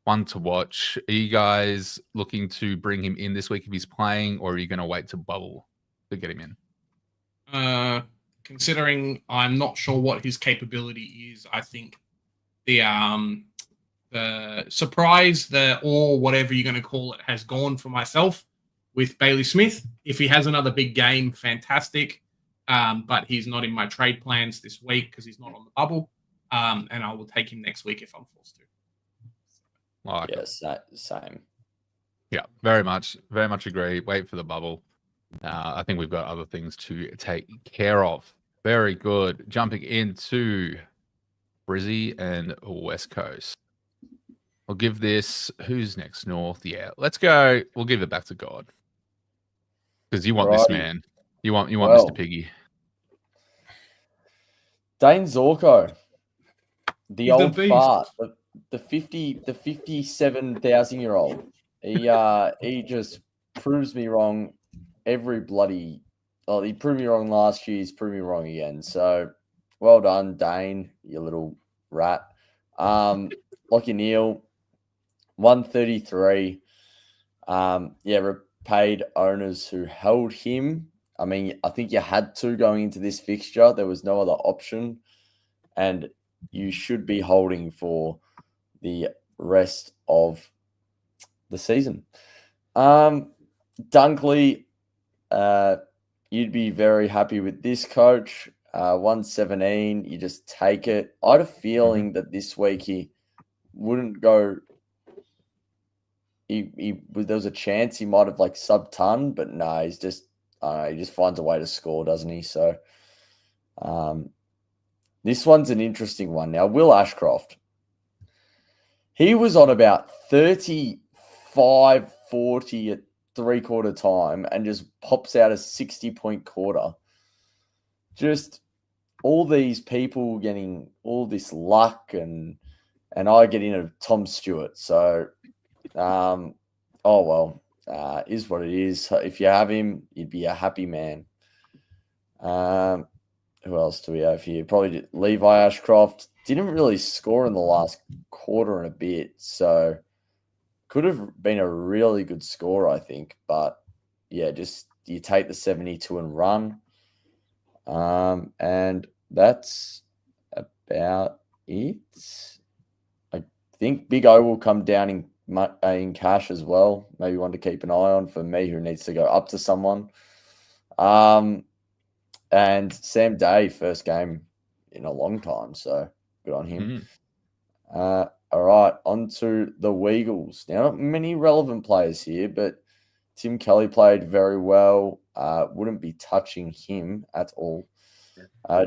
One to watch. Are you guys looking to bring him in this week if he's playing, or are you going to wait to bubble to get him in? Considering I'm not sure what his capability is, I think the surprise, or whatever you're going to call it, has gone for myself with Bailey Smith. If he has another big game, fantastic. But he's not in my trade plans this week because he's not on the bubble. And I will take him next week if I'm forced to. Yes, same. Yeah, very much agree. Wait for the bubble. I think we've got other things to take care of. Very good. Jumping into Brizzy and West Coast. I'll give this. Who's next? North. Yeah, let's go. We'll give it back to God because you want this man. You want Mr. Piggy. Dane Zorko, the He's old the fart, the 57,000-year-old. He just proves me wrong every bloody. Oh, he proved me wrong last year. He's proved me wrong again. So, well done, Dane, you little rat. Lockie Neal, 133. Repaid owners who held him. I mean, I think you had to going into this fixture. There was no other option. And you should be holding for the rest of the season. Dunkley, you'd be very happy with this, coach. 117, you just take it. I had a feeling that this week he wouldn't go there was a chance he might have like sub-ton, but no, he's just he just finds a way to score, doesn't he? So this one's an interesting one. Now, Will Ashcroft, he was on about 35, 40 at three-quarter time and just pops out a 60-point quarter. Just all these people getting all this luck, and I get in a Tom Stewart. So, is what it is. If you have him, you'd be a happy man. Who else do we have here? Probably Levi Ashcroft. Didn't really score in the last quarter and a bit, so could have been a really good score, I think. But yeah, just you take the 72 and run. And that's about it. I think Big O will come down in cash as well. Maybe one to keep an eye on for me, who needs to go up to someone. And Sam Day, first game in a long time, so good on him. All right, on to the Weagles. Now, not many relevant players here, but Tim Kelly played very well. Wouldn't be touching him at all.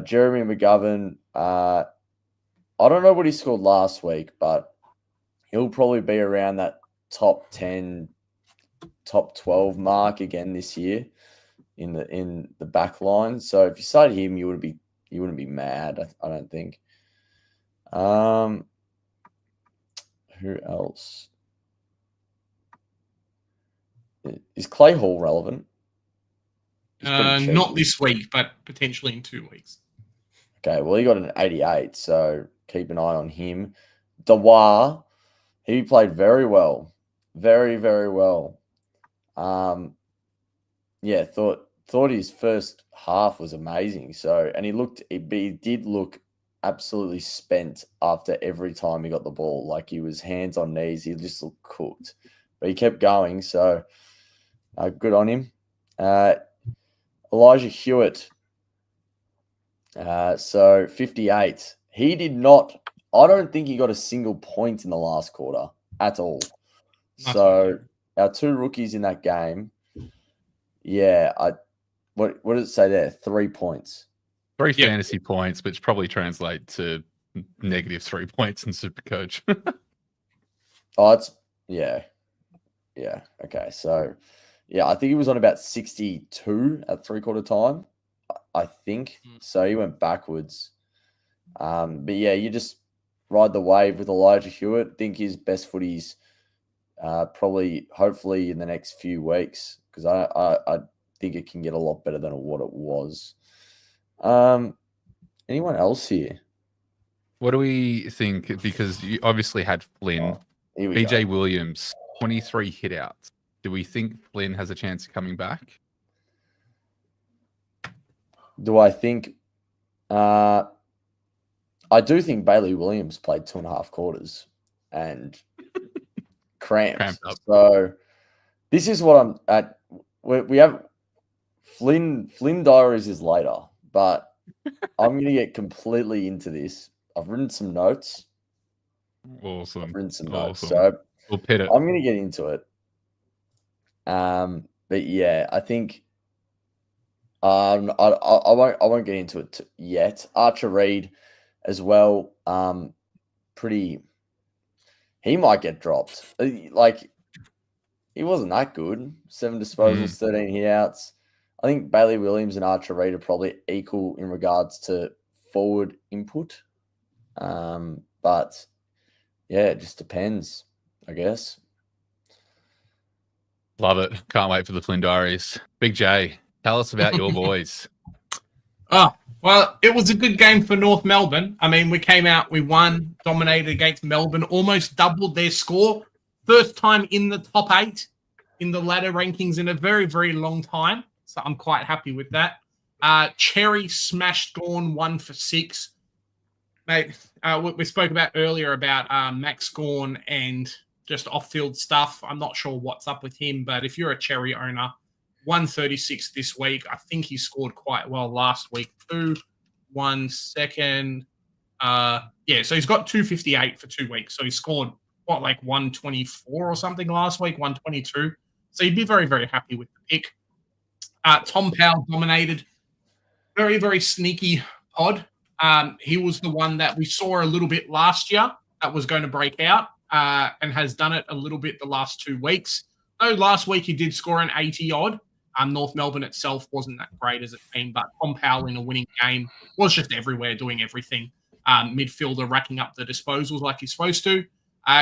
Jeremy McGovern, I don't know what he scored last week, but he'll probably be around that top 10, top 12 mark again this year in the back line. So if you started him, you wouldn't be mad, I don't think. Who else? Is Clay Hall relevant? Not this week, but potentially in 2 weeks. Okay, well, he got an 88, so keep an eye on him. Dewar, he played very well. Very, very well. Yeah, thought his first half was amazing. So, and he did look absolutely spent after every time he got the ball. Like he was hands on knees. He just looked cooked. But he kept going, so good on him. Elijah Hewitt. So 58. He did not, I don't think he got a single point in the last quarter at all. So our two rookies in that game, yeah, what does it say there? 3 points. 3 fantasy points, which probably translate to -3 points in Supercoach. Yeah. Okay. So, yeah, I think he was on about 62 at three-quarter time, I think. So he went backwards. But yeah, you just ride the wave with Elijah Hewitt. I think his best footy's hopefully in the next few weeks, because I think it can get a lot better than what it was. Anyone else here? What do we think? Because you obviously had Flynn, BJ Williams, 23 hitouts. Do we think Flynn has a chance of coming back? Do I think? I do think Bailey Williams played 2.5 quarters and cramped up. So this is what I'm at. We have Flynn diaries is later, but I'm going to get completely into this. I've written some notes. Awesome. So we'll pit it. I'm going to get into it. But yeah, I think I won't get into it yet. Archer Reed as well. He might get dropped. Like, he wasn't that good. 7 disposals, 13 hitouts. I think Bailey Williams and Archer Reed are probably equal in regards to forward input. But yeah, it just depends, I guess. Love it. Can't wait for the Flynn Diaries. Big J, tell us about your boys. Oh, well, it was a good game for North Melbourne. I mean, we came out, we won, dominated against Melbourne, almost doubled their score. First time in the top 8 in the ladder rankings in a very, very long time. So I'm quite happy with that. Cherry smashed Gorn 1 for 6. Mate, we spoke about earlier about Max Gorn and just off-field stuff. I'm not sure what's up with him, but if you're a Cherry owner, 136 this week. I think he scored quite well last week too. 1 second. So he's got 258 for 2 weeks. So he scored like 124 or something last week, 122. So you'd be very, very happy with the pick. Tom Powell dominated. Very, very sneaky pod. He was the one that we saw a little bit last year that was going to break out and has done it a little bit the last 2 weeks. Though last week he did score an 80 odd. North Melbourne itself wasn't that great as a team, but Tom Powell in a winning game was just everywhere doing everything. Midfielder racking up the disposals like he's supposed to.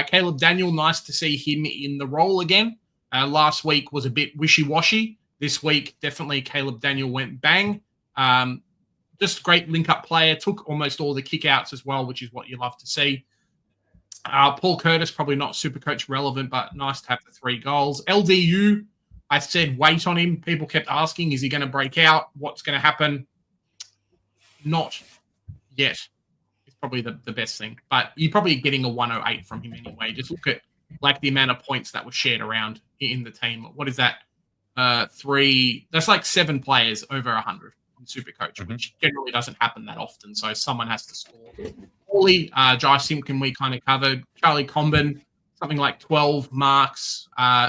Caleb Daniel, nice to see him in the role again. Last week was a bit wishy-washy. This week, definitely Caleb Daniel went bang. Just great link-up player. Took almost all the kick-outs as well, which is what you love to see. Paul Curtis, probably not Supercoach relevant, but nice to have the 3 goals. LDU, I said wait on him. People kept asking, is he going to break out? What's going to happen? Not yet. It's probably the best thing. But you're probably getting a 108 from him anyway. Just look at like the amount of points that were shared around in the team. What is that? 3. That's like 7 players over 100 in Supercoach, which generally doesn't happen that often. So someone has to score. Paulie, Jai Simpkin, we kind of covered. Charlie Comben, something like 12 marks,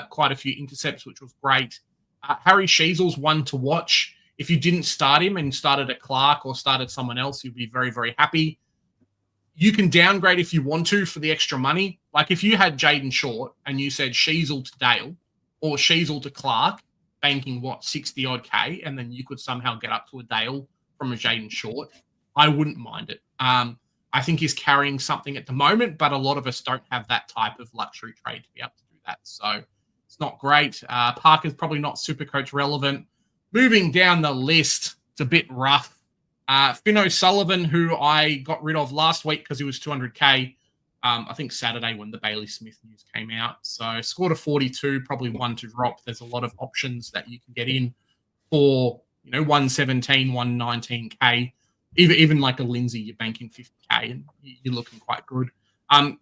quite a few intercepts, which was great. Harry Sheasel's one to watch. If you didn't start him and started a Clark or started someone else, you'd be very, very happy. You can downgrade if you want to for the extra money. Like if you had Jaden Short and you said Sheasel to Dale or Sheasel to Clark, banking 60 odd K, and then you could somehow get up to a Dale from a Jaden Short, I wouldn't mind it. I think he's carrying something at the moment, but a lot of us don't have that type of luxury trade to be able to do that. So it's not great. Parker's probably not Supercoach relevant. Moving down the list, it's a bit rough. Finn O'Sullivan, who I got rid of last week because he was 200K, I think Saturday when the Bailey Smith news came out. So scored a 42, probably one to drop. There's a lot of options that you can get in for, 117, 119K. Even like a Lindsay, you're banking 50K and you're looking quite good.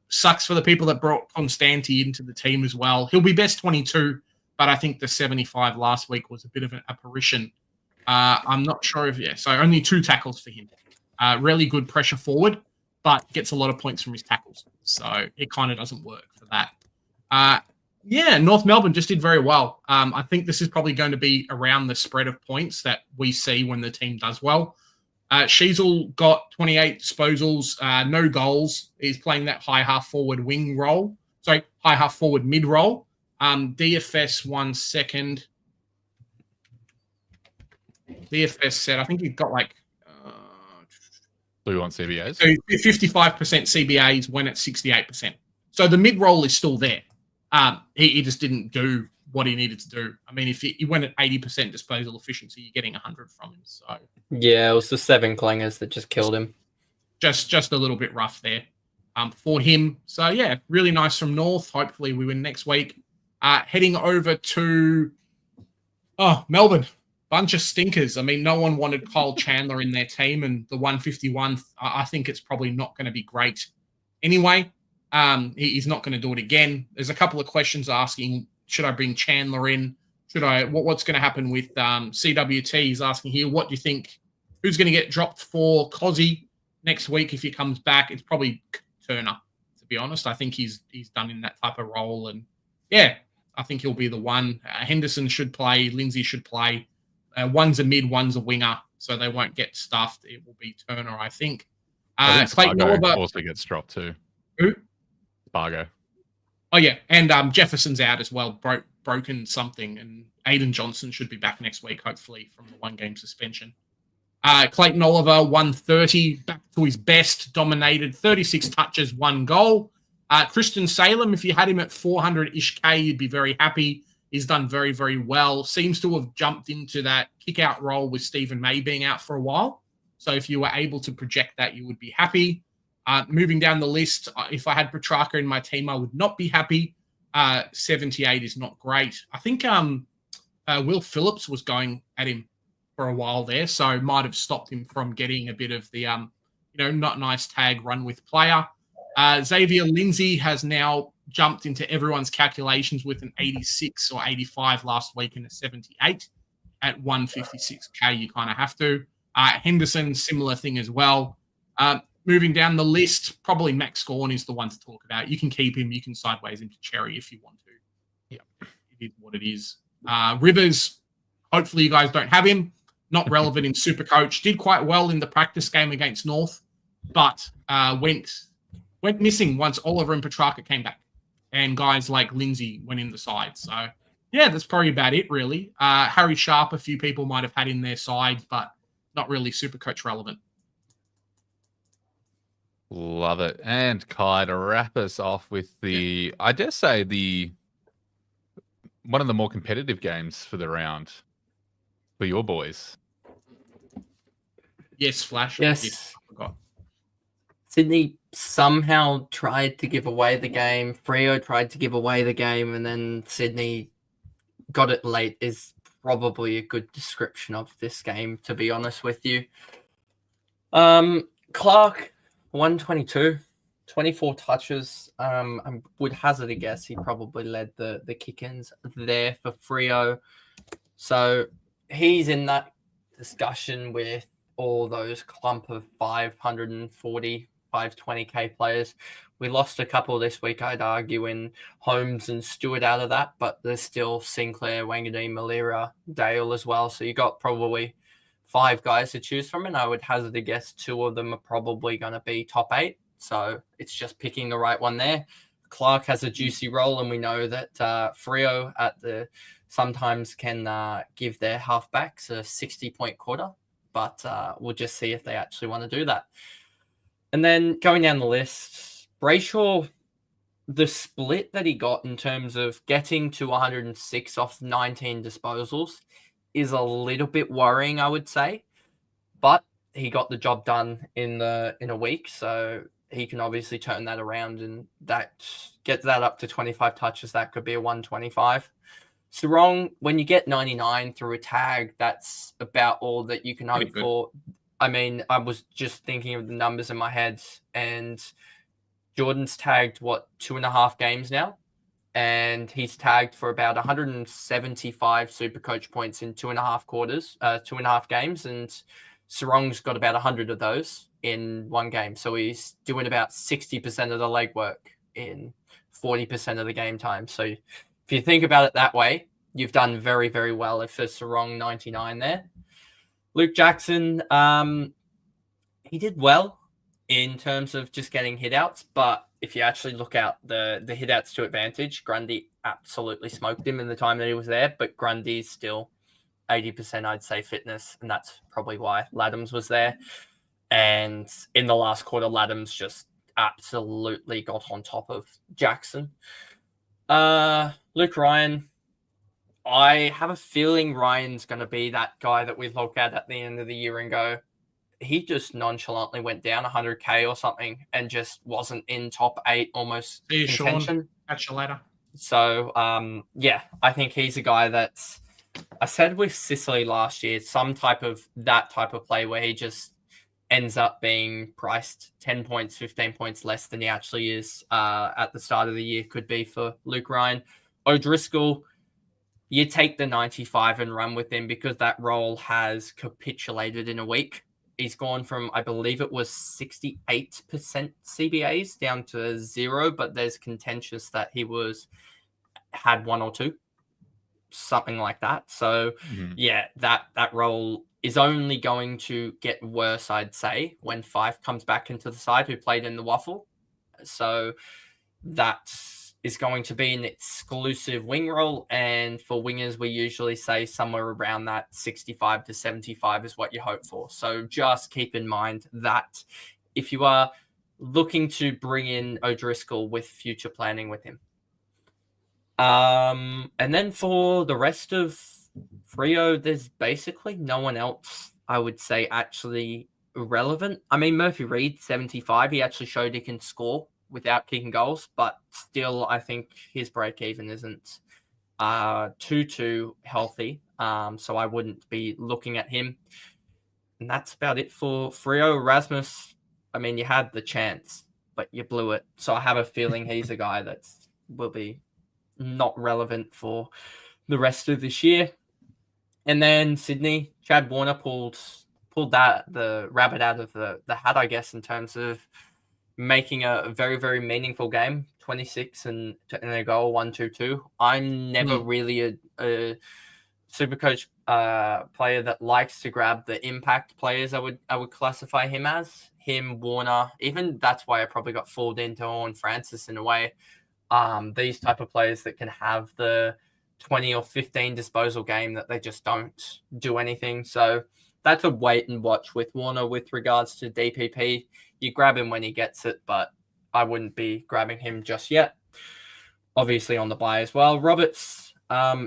Sucks for the people that brought Constanti into the team as well. He'll be best 22, but I think the 75 last week was a bit of an apparition. I'm not sure so only 2 tackles for him. Really good pressure forward, but gets a lot of points from his tackles. So it kind of doesn't work for that. North Melbourne just did very well. I think this is probably going to be around the spread of points that we see when the team does well. Sheasel got 28 disposals, no goals. He's playing that high half forward wing role. Sorry, high half forward mid role. DFS 1 second. DFS said, I think he got like... Do we want CBAs? So 55% CBAs when it's 68%. So the mid role is still there. He just didn't do what he needed to do. I mean, if he went at 80% disposal efficiency, you're getting 100 from him. So yeah, it was the 7 clangers that just killed him. Just a little bit rough there for him. So yeah, really nice from North. Hopefully we win next week. Heading over to Melbourne. Bunch of stinkers. I mean, no one wanted Kyle Chandler in their team, and the 151, I think it's probably not going to be great anyway. He's not going to do it again. There's a couple of questions asking, should I bring Chandler in? What's going to happen with CWT? He's asking here, what do you think? Who's going to get dropped for Cozzy next week if he comes back? It's probably Turner, to be honest. I think he's done in that type of role. And yeah, I think he'll be the one. Henderson should play. Lindsay should play. One's a mid, one's a winger, so they won't get stuffed. It will be Turner, I think. Clayton Oliver also gets dropped too. Who? Spargo. Oh, yeah. And Jefferson's out as well, broken something. And Aiden Johnson should be back next week, hopefully, from the 1-game suspension. Clayton Oliver, 130, back to his best, dominated, 36 touches, 1 goal. Christian Salem, if you had him at 400-ish K, you'd be very happy. He's done very, very well. Seems to have jumped into that kick-out role with Stephen May being out for a while. So if you were able to project that, you would be happy. Moving down the list, if I had Petrarca in my team, I would not be happy. 78 is not great. I think Will Phillips was going at him for a while there, so might have stopped him from getting a bit of the, not nice tag run with player. Xavier Lindsay has now jumped into everyone's calculations with an 86 or 85 last week and a 78 at 156K. You kind of have to. Henderson, similar thing as well. moving down the list, probably Max Gorn is the one to talk about. You can keep him. You can sideways him to Cherry if you want to. Yeah, it is what it is. Rivers, hopefully you guys don't have him. Not relevant in Supercoach. Did quite well in the practice game against North, but went missing once Oliver and Petrarca came back. And guys like Lindsay went in the side. So, yeah, that's probably about it, really. Harry Sharp, a few people might have had in their side, but not really Supercoach relevant. Love it. And Kai, to wrap us off with I dare say one of the more competitive games for the round for your boys. Yes, Flash. Yes. I forgot. Sydney somehow tried to give away the game. Freo tried to give away the game, and then Sydney got it late is probably a good description of this game, to be honest with you. Clark, 122, 24 touches. I would hazard a guess he probably led the kick-ins there for Freo. So he's in that discussion with all those clump of 540, 520k players. We lost a couple this week, I'd argue, in Holmes and Stewart out of that, but there's still Sinclair, Wangadeen, Malira, Dale as well. So you got probably 5 guys to choose from, and I would hazard a guess 2 of them are probably going to be top 8. So it's just picking the right one there. Clark has a juicy role, and we know that Freo sometimes can give their halfbacks a 60-point quarter, but we'll just see if they actually want to do that. And then going down the list, Brayshaw, the split that he got in terms of getting to 106 off 19 disposals is a little bit worrying, I would say. But he got the job done in a week, so he can obviously turn that around, and that gets that up to 25 touches. That could be a 125. Sarong, when you get 99 through a tag, that's about all that you can hope for. I mean, I was just thinking of the numbers in my head, and Jordan's tagged, 2.5 games now? And he's tagged for about 175 Supercoach points in 2.5 games. And Sarong's got about 100 of those in one game. So he's doing about 60% of the legwork in 40% of the game time. So if you think about it that way, you've done very, very well if there's Sarong 99 there. Luke Jackson, he did well in terms of just getting hit-outs, but if you actually look out the hit-outs to advantage, Grundy absolutely smoked him in the time that he was there, but Grundy's still 80%, I'd say, fitness, and that's probably why Laddams was there. And in the last quarter, Laddams just absolutely got on top of Jackson. Luke Ryan, I have a feeling Ryan's going to be that guy that we look at the end of the year and go, he just nonchalantly went down 100k or something and just wasn't in top 8, almost contention. Sean, catch you later. So, I think he's a guy that's, I said with Sicily last year, that type of play where he just ends up being priced 10 points, 15 points less than he actually is at the start of the year could be for Luke Ryan. O'Driscoll, you take the 95 and run with him because that role has capitulated in a week. He's gone from, I believe it was 68% CBAs down to 0, but there's contentious that he had 1 or 2, something like that. So that role is only going to get worse, I'd say, when Fife comes back into the side, who played in the Waffle. So that is going to be an exclusive wing role. And for wingers, we usually say somewhere around that 65 to 75 is what you hope for. So just keep in mind that if you are looking to bring in O'Driscoll with future planning with him. And then for the rest of Freo, there's basically no one else, I would say, actually relevant. I mean, Murphy Reed, 75, he actually showed he can score without kicking goals, but still, I think his break even isn't too healthy. So I wouldn't be looking at him. And that's about it for Freo. Rasmus, I mean, you had the chance, but you blew it. So I have a feeling he's a guy that will be not relevant for the rest of this year. And then Sydney, Chad Warner pulled pulled the rabbit out of the hat, I guess, in terms of making a very, very meaningful game. 26 and a goal, 1-2-2. I'm never really a Supercoach player that likes to grab the impact players. I would classify him as him, Warner. Even that's why I probably got fooled into Owen Francis in a way. These type of players that can have the 20 or 15 disposal game that they just don't do anything. So that's a wait and watch with Warner with regards to DPP. You grab him when he gets it, but I wouldn't be grabbing him just yet. Obviously on the buy as well. Roberts,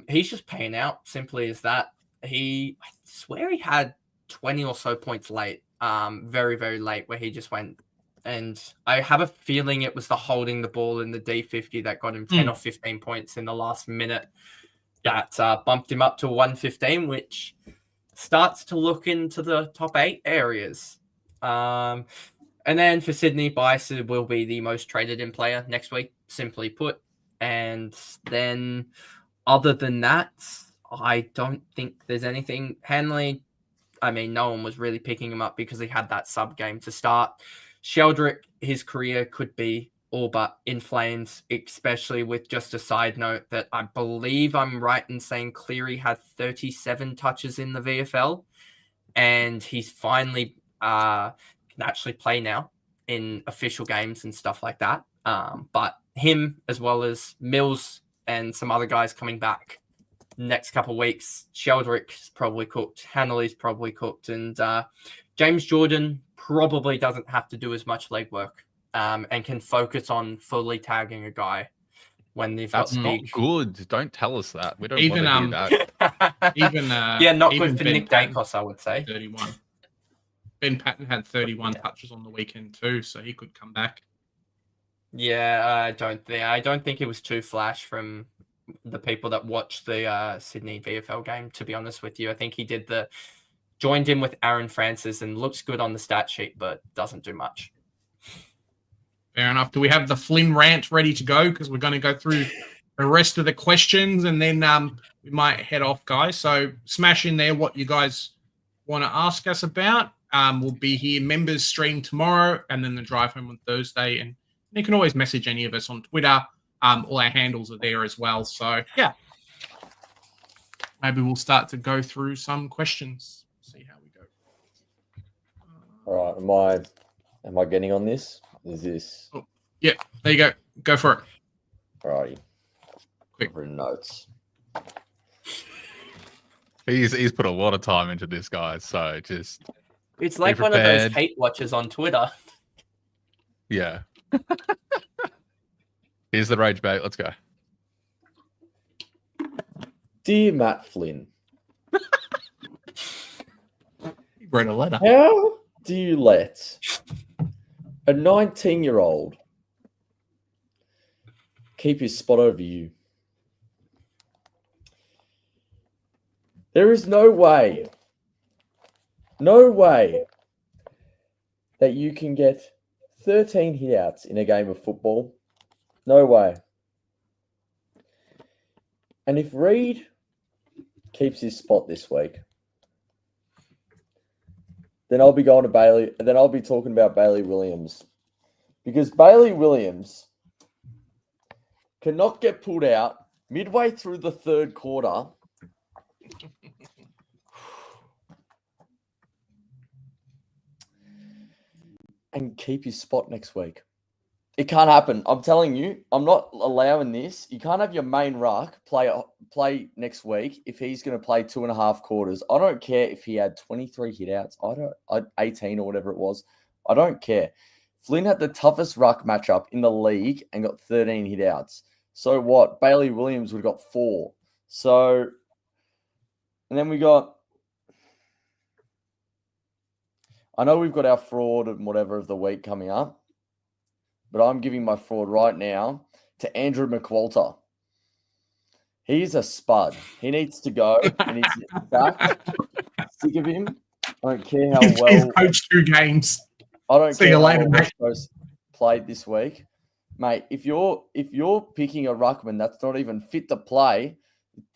he's just paying out, simply as that. I swear he had 20 or so points late, very, very late, where he just went. And I have a feeling it was the holding the ball in the D50 that got him 10 or 15 points in the last minute. That bumped him up to 115, which starts to look into the top 8 areas. And then for Sydney, Bison will be the most traded in player next week, simply put. And then other than that, I don't think there's anything. Hanley, I mean, no one was really picking him up because he had that sub game to start. Sheldrick, his career could be all but in flames, especially with just a side note that I believe I'm right in saying Cleary had 37 touches in the VFL, and he's finally can actually play now in official games and stuff like that. But him, as well as Mills and some other guys coming back next couple of weeks, Sheldrick's probably cooked, Hanley's probably cooked, and James Jordan probably doesn't have to do as much legwork and can focus on fully tagging a guy when they've That's got not big. good. Don't tell us that. We don't Even, want to hear that. Even not even good for Ben Nick Patton, Dacos, I would say. 31. Ben Patton had 31 touches on the weekend too, so he could come back. Yeah, I don't think it was too flash from the people that watched the Sydney VFL game, to be honest with you. I think he joined in with Aaron Francis and looks good on the stat sheet, but doesn't do much. Fair enough. Do we have the Flynn rant ready to go? Because we're going to go through the rest of the questions and then we might head off, guys. So smash in there what you guys want to ask us about. We'll be here members stream tomorrow and then the drive home on Thursday. And you can always message any of us on Twitter. All our handles are there as well. So, yeah. Maybe we'll start to go through some questions. See how we go. All right. Am I getting on this? Is this? Oh, yeah. There you go. Go for it. All righty. Quick. Notes. He's put a lot of time into this, guys. So just it's like one of those hate watchers on Twitter. Yeah. Here's the rage bait. Let's go. Dear Matt Flynn, You wrote a letter. how do you let a 19-year-old keep his spot over you? There is no way that you can get 13 hitouts in a game of football. No way. And if Reed keeps his spot this week, then I'll be going to Bailey, and then I'll be talking about Bailey Williams. Because Bailey Williams cannot get pulled out midway through the third quarter and keep his spot next week. It can't happen. I'm telling you, I'm not allowing this. You can't have your main ruck play next week if he's going to play 2.5 quarters. I don't care if he had 23 hitouts. 18 or whatever it was. I don't care. Flynn had the toughest ruck matchup in the league and got 13 hitouts. So what? Bailey Williams would have got 4. So, and then we got, I know we've got our fraud and whatever of the week coming up, but I'm giving my fraud right now to Andrew McWalter. He's a spud. He needs to go. He needs to get back. Sick of him. I don't care how well. He's coached 2 games. I don't See care you how later, well mate. West Coast played this week, mate. If you're picking a ruckman that's not even fit to play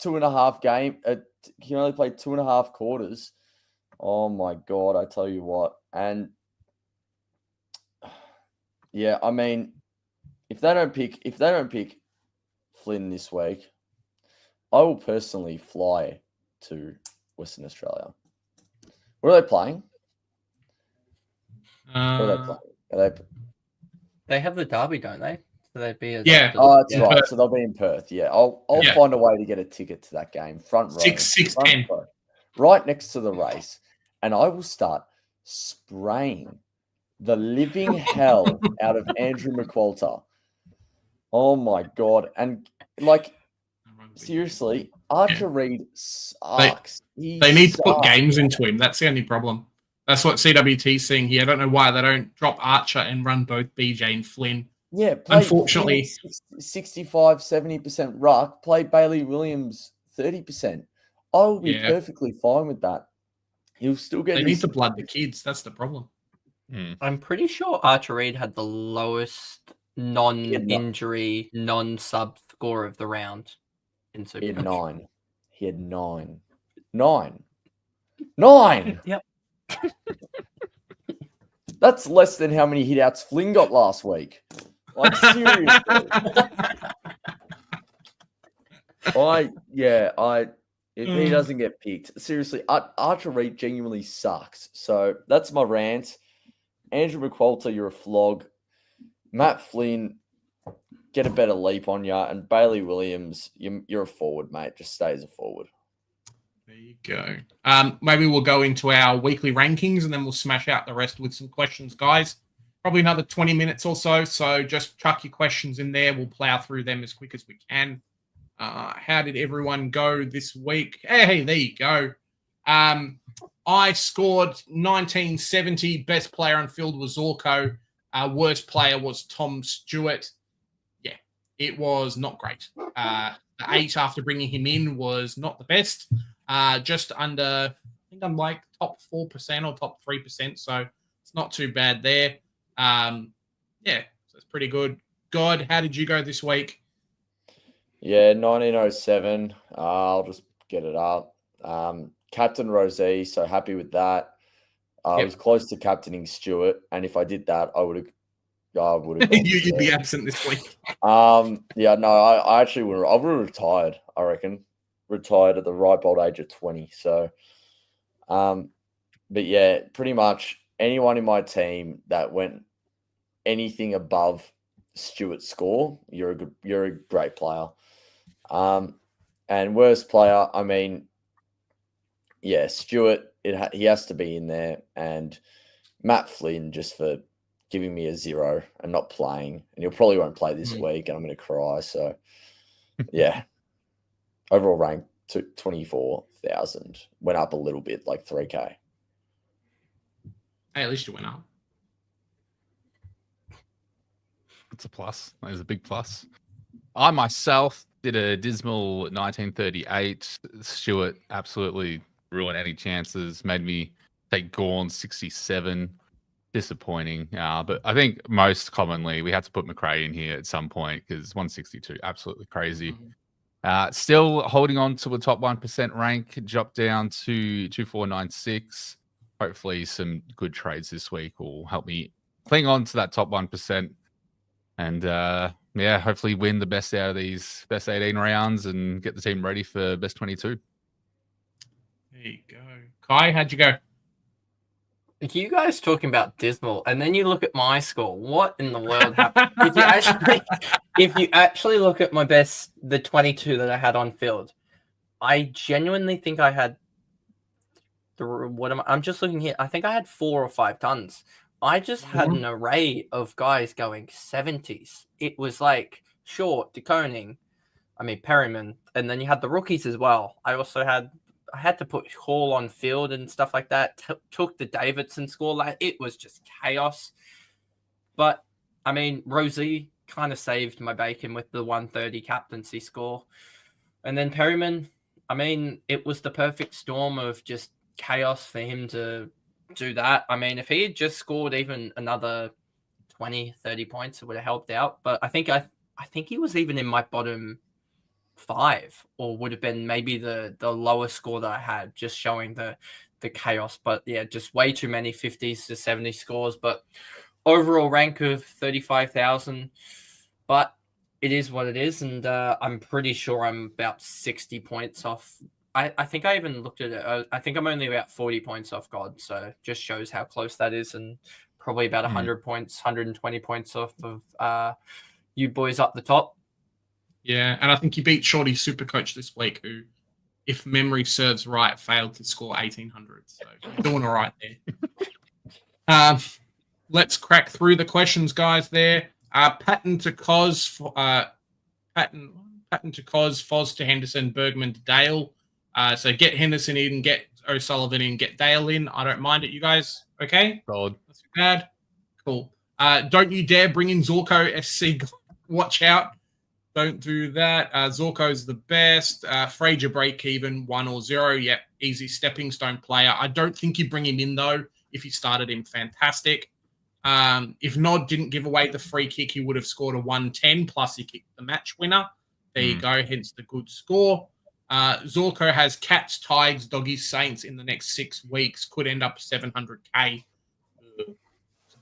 2.5 game, you can only play 2.5 quarters. Oh my God, I tell you what. And yeah, I mean, if they don't pick Flynn this week, I will personally fly to Western Australia. What are they playing? What are they playing? Are they... They have the derby, don't they? So they'd be Yeah. Oh, that's yeah. right. So they'll be in Perth. Yeah, I'll Yeah. find a way to get a ticket to that game. Front row. 6:10. Right next to the race. And I will start spraying the living hell out of Andrew McQualter. Oh my God. And like, seriously, Archer Reed sucks. They need to put games into him. That's the only problem. That's what CWT's seeing here. I don't know why they don't drop Archer and run both BJ and Flynn. Yeah, unfortunately, 65, 70% ruck, play Bailey Williams 30%. I will be perfectly fine with that. He'll still get. They need to blood the kids. That's the problem. I'm pretty sure Archer Reed had the lowest non-injury, non-sub score of the round in Supercoach. He had 9. He had 9. 9. 9. Yep. That's less than how many hitouts Flynn got last week. Like, seriously. If he doesn't get picked, seriously, Archer Reed genuinely sucks. So that's my rant. Andrew McQualter, you're a flog. Matt Flynn, get a better leap on you. And Bailey Williams, you're a forward, mate. Just stay as a forward. There you go. Maybe we'll go into our weekly rankings and then we'll smash out the rest with some questions, guys. Probably another 20 minutes or so. So just chuck your questions in there. We'll plow through them as quick as we can. How did everyone go this week? Hey, there you go. I scored 1970. Best player on field was Zorko. Worst player was Tom Stewart. Yeah, it was not great. The 8 after bringing him in was not the best. Just under, I think I'm like top 4% or top 3%. So it's not too bad there. So it's pretty good. God, how did you go this week? Yeah, 1907. I'll just get it up. Captain Rosie, so happy with that. I was close to captaining Stewart, and if I did that, I would have. You'd be absent this week. I actually would have. I would have retired. I reckon retired at the ripe old age of 20. So, but yeah, pretty much anyone in my team that went anything above Stewart's score, you're a great player. And worst player, I mean, yeah, Stewart, he has to be in there, and Matt Flynn just for giving me a 0 and not playing, and he'll probably won't play this week, and I'm going to cry. So, yeah, overall rank 24,000 went up a little bit, like 3K. Hey, at least you went up. It's a plus. That is a big plus. I myself did a dismal 1938. Stewart absolutely ruined any chances. Made me take Gorn 67. Disappointing. But I think most commonly we had to put McRae in here at some point because 162, absolutely crazy. Still holding on to a top 1% rank, dropped down to 2496. Hopefully some good trades this week will help me cling on to that top 1%. And hopefully win the best out of these best 18 rounds and get the team ready for best 22. There you go. Kai, how'd you go? You guys talking about dismal, and then you look at my score. What in the world happened? if you actually look at my best, the 22 that I had on field, I genuinely think I had. I'm just looking here. I think I had 4 or 5 tons. I just had an array of guys going 70s. It was like Short, DeConing, Perryman, and then you had the rookies as well. I had to put Hall on field and stuff like that. Took the Davidson score. It was just chaos. But, Rosie kind of saved my bacon with the 130 captaincy score. And then Perryman, it was the perfect storm of just chaos for him to do that. If he had just scored even another 20, 30 points, it would have helped out. But I think he was even in my bottom 5, or would have been maybe the lowest score that I had, just showing the the chaos. But yeah, just way too many 50s to 70 scores. But overall rank of 35,000. But it is what it is, and I'm pretty sure I'm about 60 points off. I think I even looked at it. I think I'm only about 40 points off God, so just shows how close that is, and probably about 100 points, 120 points off of you boys up the top. Yeah, and I think you beat Shorty Supercoach this week, who, if memory serves right, failed to score 1,800. So you're doing all right there. Let's crack through the questions, guys. There, Patton to Cos, Patton to Cos, Foz to Henderson, Bergman to Dale. So get Henderson in, get O'Sullivan in, get Dale in. I don't mind it. You guys okay? Solid. That's too bad. Cool. Don't you dare bring in Zorko SC. Watch out. Don't do that. Zorko's the best. Frazier break even, 1 or 0. Yep, easy stepping stone player. I don't think you bring him in, though. If you started him, fantastic. If Nod didn't give away the free kick, he would have scored a 110, plus he kicked the match winner. There you go, hence the good score. Zorko has Cats, Tigers, Doggies, Saints in the next 6 weeks. Could end up 700k. It's a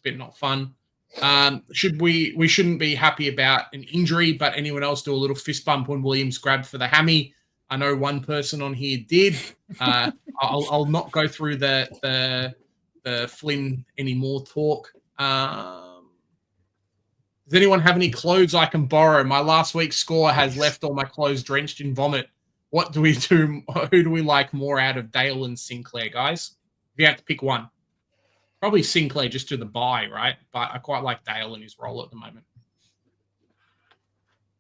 bit not fun. We shouldn't be happy about an injury, but anyone else do a little fist bump when Williams grabbed for the hammy? I know one person on here did. I'll not go through the Flynn anymore talk. Does anyone have any clothes I can borrow? My last week's score has left all my clothes drenched in vomit. What do we do? Who do we like more out of Dale and Sinclair, guys? If you have to pick one. Probably Sinclair just to the bye, right? But I quite like Dale in his role at the moment.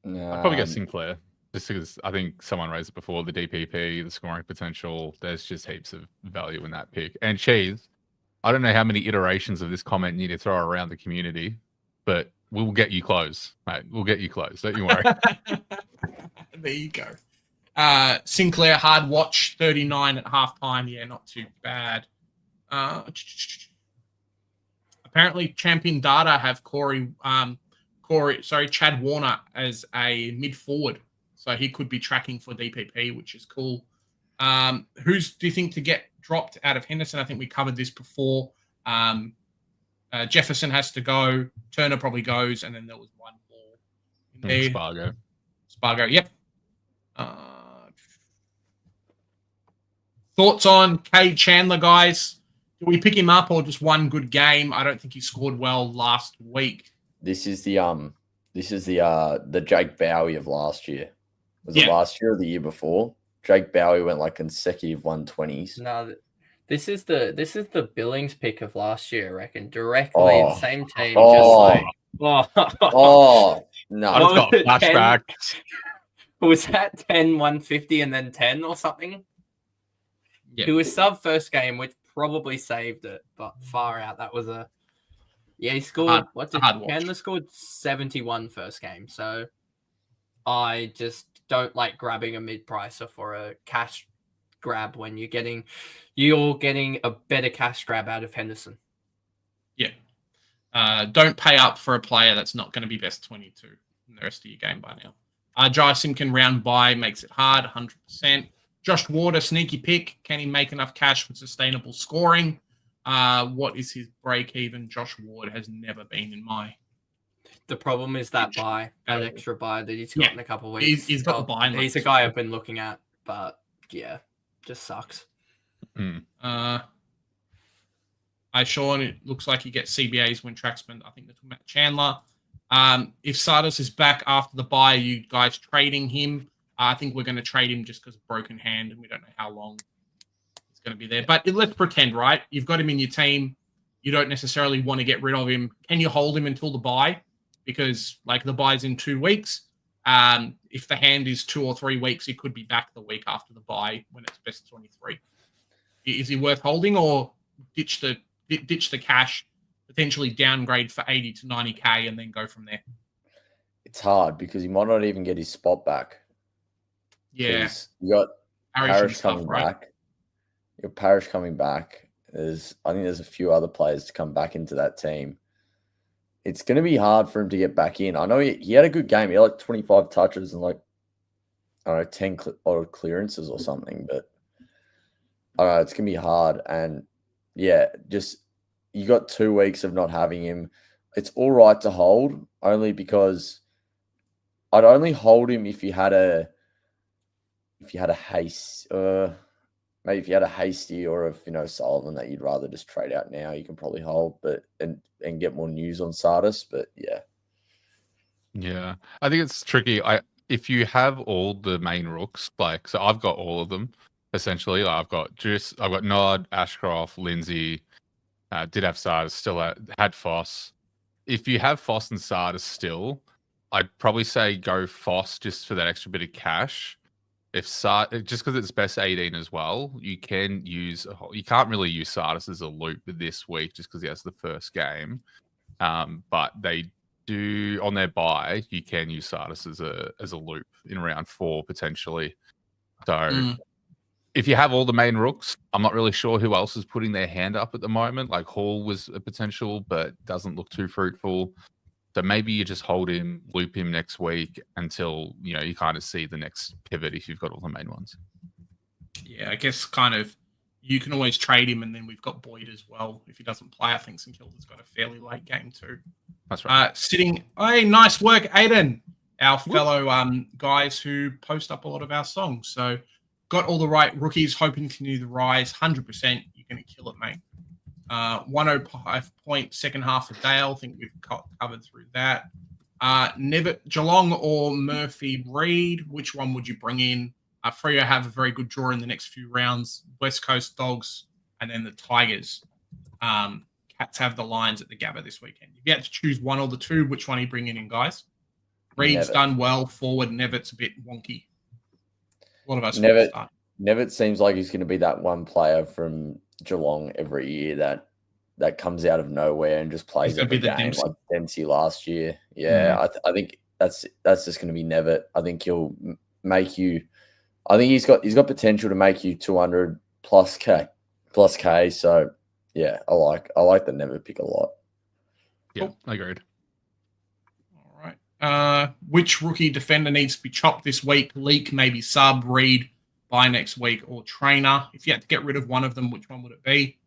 I'd probably go Sinclair, just because I think someone raised it before, the DPP, the scoring potential. There's just heaps of value in that pick. And Cheese, I don't know how many iterations of this comment you need to throw around the community, but we'll get you close, mate. We'll get you close. Don't you worry. There you go. Sinclair, hard watch, 39 at halftime. Yeah, not too bad. Apparently, Champion Data have Chad Warner as a mid forward, so he could be tracking for DPP, which is cool. Who's do you think to get dropped out of Henderson? I think we covered this before. Jefferson has to go. Turner probably goes, and then there was one more. Spargo. Yep. Thoughts on Cade Chandler, guys? Do we pick him up or just one good game? I don't think he scored well last week. This is the Jake Bowie of last year. Was it last year or the year before? Jake Bowie went like consecutive 120s. No, this is the Billings pick of last year, I reckon. Directly in the same team. No. I've got flashback. Was that 10, 150 and then 10 or something? Yeah. He was sub first game, which probably saved it, but far out. That was he scored. Chandler scored 71 first game. So I just don't like grabbing a mid-pricer for a cash grab when you're getting a better cash grab out of Henderson. Yeah. Don't pay up for a player that's not going to be best 22 in the rest of your game by now. Jai Simkin round by makes it hard, 100%. Josh Ward, a sneaky pick. Can he make enough cash with sustainable scoring? What is his break even? Josh Ward has never been in my. The problem is that extra buy that he's got in a couple of weeks. He's got the buy. He's a guy I've been looking at, but yeah, just sucks. Sean, it looks like he gets CBAs when Tracksman. I think that's Matt Chandler. If Sardis is back after the buy, are you guys trading him? I think we're going to trade him just because of broken hand, and we don't know how long it's going to be there. But let's pretend, right? You've got him in your team. You don't necessarily want to get rid of him. Can you hold him until the buy? Because the buy's in 2 weeks. If the hand is 2 or 3 weeks, he could be back the week after the buy when it's best 23. Is he worth holding, or ditch the cash, potentially downgrade for 80 to 90k, and then go from there? It's hard because he might not even get his spot back. Yeah, you got Parrish coming back. Right? You got Parrish coming back. I think there's a few other players to come back into that team. It's going to be hard for him to get back in. I know he had a good game. He had 25 touches and 10 odd clearances or something. But I don't know, it's gonna be hard. And yeah, just you got 2 weeks of not having him. It's all right to hold, only because I'd only hold him if you had a haste, maybe if you had a hasty or a Sullivan that you'd rather just trade out now, you can probably hold, but and get more news on Sardis. But yeah. Yeah, I think it's tricky. If you have all the main rooks, like, so I've got all of them essentially. Like, I've got Nod, Ashcroft, Lindsay. Did have Sardis, still had Foss. If you have Foss and Sardis still, I'd probably say go Foss just for that extra bit of cash. Just because it's best 18 as well, you can't really use Sardis as a loop this week just because he has the first game. But they do on their bye, you can use Sardis as a loop in round 4 potentially. So if you have all the main rooks, I'm not really sure who else is putting their hand up at the moment. Like Hall was a potential, but doesn't look too fruitful. So maybe you just hold him, loop him next week until you kind of see the next pivot if you've got all the main ones. Yeah, I guess kind of you can always trade him, and then we've got Boyd as well. If he doesn't play, I think St Kilda's got a fairly late game too. That's right. Hey, nice work, Aiden, our fellow guys who post up a lot of our songs. So got all the right rookies, hoping to continue the rise. 100%, you're going to kill it, mate. 105 point second half of Dale. I think we've covered through that. Never Geelong or Murphy Reid. Which one would you bring in? Freo have a very good draw in the next few rounds. West Coast Dogs and then the Tigers. Cats have the Lions at the Gabba this weekend. If you had to choose one or the two, which one are you bringing in, guys? Reid's done well. Forward, Nevitt's a bit wonky. A lot of us Nevitt seems like he's going to be that one player from Geelong every year that comes out of nowhere and just plays every game like Dempsey last year. Yeah, I think that's just going to be Nevitt. I think he'll make you. I think he's got potential to make you 200 plus K. So yeah, I like the Nevitt pick a lot. Yeah, agreed. All right. Which rookie defender needs to be chopped this week? Leak, maybe sub, Reid by next week, or trainer. If you had to get rid of one of them, which one would it be?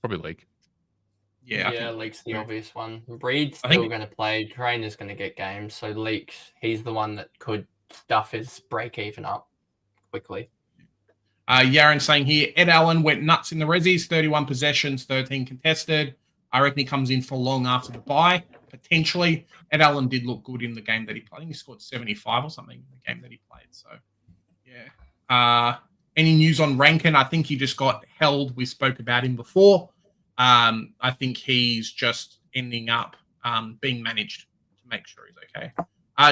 Probably Leak. Yeah, Leak's the obvious one. Reid's still going to play. Trainer's going to get games. So Leak, he's the one that could stuff his break even up quickly. Yaron saying here, Ed Allen went nuts in the Rezzies, 31 possessions, 13 contested. I reckon he comes in for long after the bye, potentially. Ed Allen did look good in the game that he played. I think he scored 75 or something in the game that he played. So, yeah. Any news on Rankin? I think he just got held. We spoke about him before. I think he's just ending up being managed to make sure he's okay.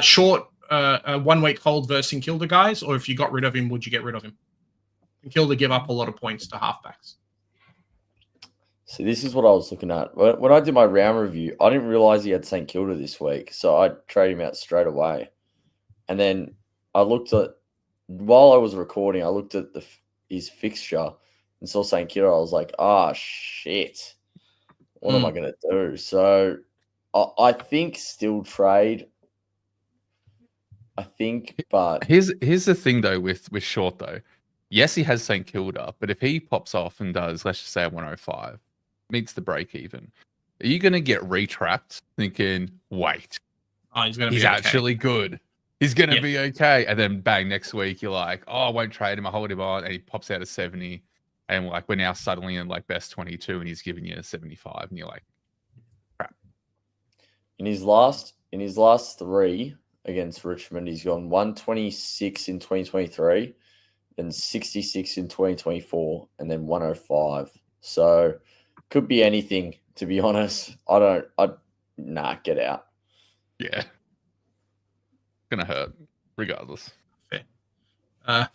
Short, a 1 week hold versus St Kilda, guys, or if you got rid of him, would you get rid of him? St Kilda give up a lot of points to halfbacks. So this is what I was looking at. When I did my round review, I didn't realize he had St Kilda this week, so I traded him out straight away. And then I looked at, while I was recording, I looked at his fixture and saw St Kilda. I was like, shit. What am I going to do? So I think still trade. I think, but here's the thing though with Short though. Yes, he has St Kilda, but if he pops off and does, let's just say a 105, meets the break even, are you going to get retrapped thinking, wait, he's actually good. He's going to be okay. And then bang, next week you're like, I won't trade him. I hold him on. And he pops out a 70. And like, we're now suddenly in like best 22 and he's giving you a 75. And you're like, crap. In his last 3 against Richmond, he's gone 126 in 2023, then 66 in 2024, and then 105. So could be anything, to be honest. Get out. Yeah. Gonna hurt, regardless. Fair. I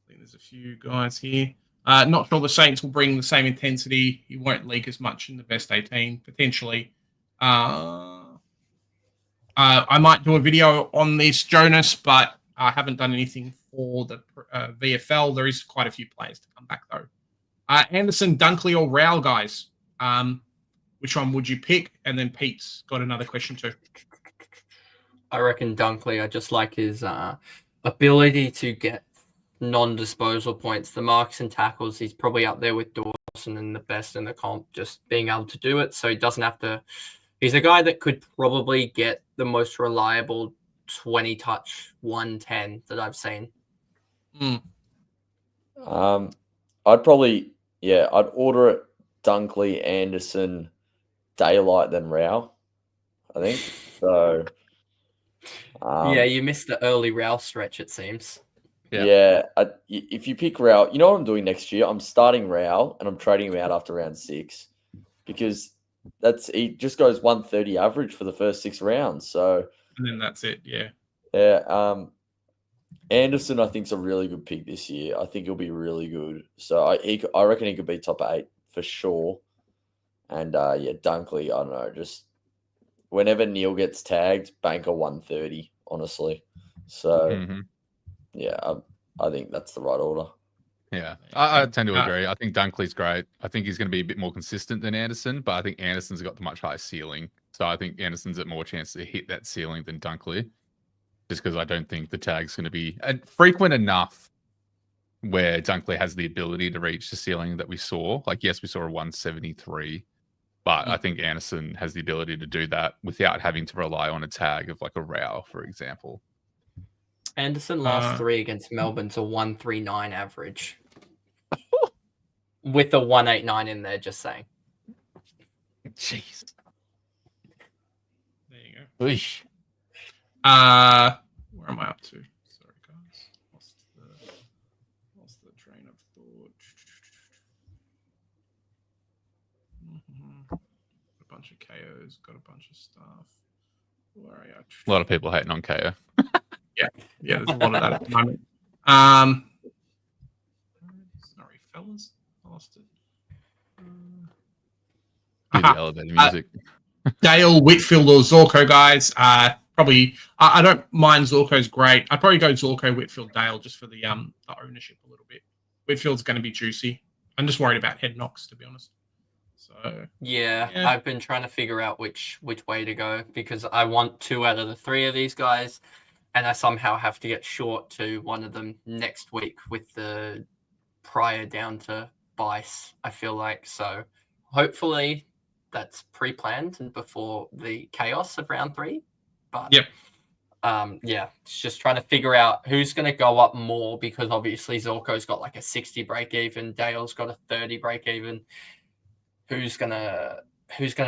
think there's a few guys here. Not sure the Saints will bring the same intensity. He won't leak as much in the best 18, potentially. I might do a video on this, Jonas, but I haven't done anything for the VFL. There is quite a few players to come back, though. Anderson, Dunkley, or Rowell, guys. Which one would you pick? And then Pete's got another question, too. I reckon Dunkley. I just like his ability to get non-disposal points. The marks and tackles, he's probably up there with Dawson and the best in the comp, just being able to do it. So he doesn't have to. He's a guy that could probably get the most reliable 20 touch 110 that I've seen. I'd probably, I'd order it Dunkley, Anderson, Daylight, then Rao, I think. So, you missed the early Rao stretch, it seems. If you pick Rao, you know what I'm doing next year? I'm starting Rao and I'm trading him out after round 6 because he just goes 130 average for the first 6 rounds. So, and then that's it. Yeah. Yeah. Anderson, I think, is a really good pick this year. I think he'll be really good. So I reckon he could be top 8 for sure. And Dunkley, I don't know, just whenever Neil gets tagged, banker 130, honestly. So I think that's the right order. Yeah, I tend to agree. I think Dunkley's great. I think he's going to be a bit more consistent than Anderson, but I think Anderson's got the much higher ceiling. So I think Anderson's at more chance to hit that ceiling than Dunkley. Just because I don't think the tag's going to be frequent enough where Dunkley has the ability to reach the ceiling that we saw. Like, yes, we saw a 173, but I think Anderson has the ability to do that without having to rely on a tag of like a Rao, for example. Anderson last 3 against Melbourne's a 139 average. With a 189 in there, just saying. Jeez. There you go. Eesh. Where am I up to? Sorry, guys. Lost the train of thought. A bunch of KOs, got a bunch of stuff. Where are you? A lot of people hating on KO. Yeah, there's a lot of that at the moment. Sorry, fellas. I lost it. Elevator music. Dale, Whitfield, or Zorko, guys. Probably, I don't mind Zorko's great. I'd probably go Zorko, Whitfield, Dale just for the ownership a little bit. Whitfield's going to be juicy. I'm just worried about head knocks, to be honest. So yeah, I've been trying to figure out which way to go because I want 2 out of the 3 of these guys, and I somehow have to get short to one of them next week with the prior down to Bice, I feel like. So hopefully that's pre-planned and before the chaos of round 3. But it's just trying to figure out who's going to go up more because obviously Zorko's got like a 60 break even, Dale's got a 30 break even. Who's gonna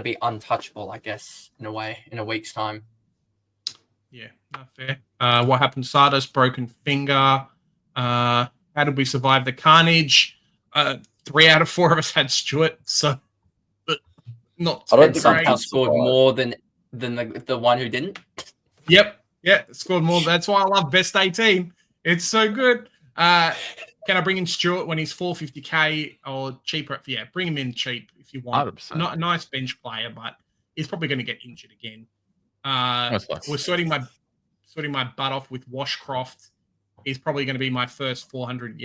be untouchable, I guess, in a way, in a week's time. Yeah, not fair. What happened? Sardis, broken finger. How did we survive the carnage? 3 out of 4 of us had Stuart, so not. I don't think somehow scored more than the one who didn't. Yep, scored more. That's why I love best 18. It's so good. Can I bring in Stuart when he's 450k or cheaper? Yeah, bring him in cheap if you want. 100%. Not a nice bench player, but he's probably going to get injured again. We're sweating my butt off with Washcroft. He's probably going to be my first 400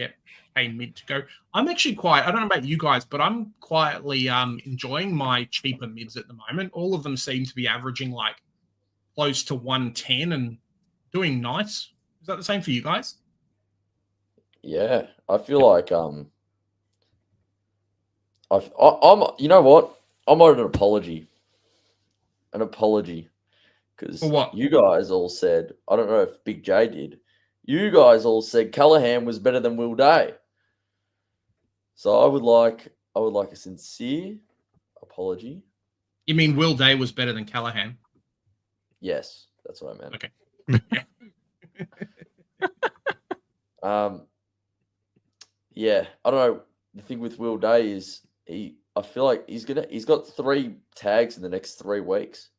pay mid to go. I'm actually I don't know about you guys, but I'm quietly enjoying my cheaper mids at the moment. All of them seem to be averaging like close to 110 and doing nice. Is that the same for you guys? Yeah, I feel like I'm. You know what? I'm owed an apology. Because you guys all said, I don't know if Big J did. You guys all said Callaghan was better than Will Day. So I would like a sincere apology. You mean Will Day was better than Callaghan? Yes, that's what I meant. Okay. Yeah, I don't know. The thing with Will Day is I feel like he's got 3 tags in the next 3 weeks.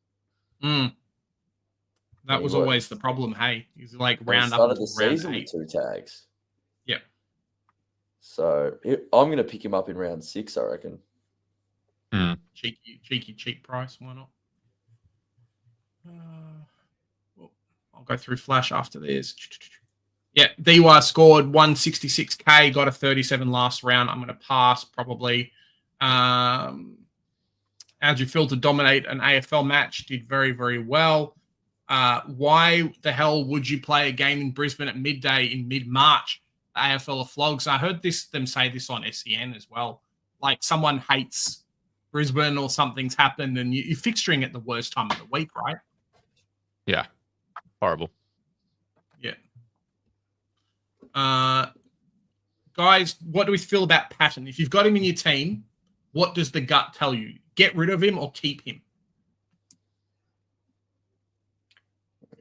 That was always the problem. Hey, he's like round up started the season with 2 tags. Yep. So I'm going to pick him up in round 6, I reckon. Cheap price. Why not? I'll go through Flash after this. Yeah, Diwa scored 166k, got a 37 last round. I'm going to pass probably. How'd you feel to dominate an AFL match? Did very, very well. Why the hell would you play a game in Brisbane at midday in mid-March? The AFL are flogs. I heard them say this on SEN as well. Like someone hates Brisbane or something's happened, and you're fixturing at the worst time of the week, right? Yeah, horrible. Yeah. Guys, what do we feel about Patton? If you've got him in your team, what does the gut tell you? Get rid of him or keep him?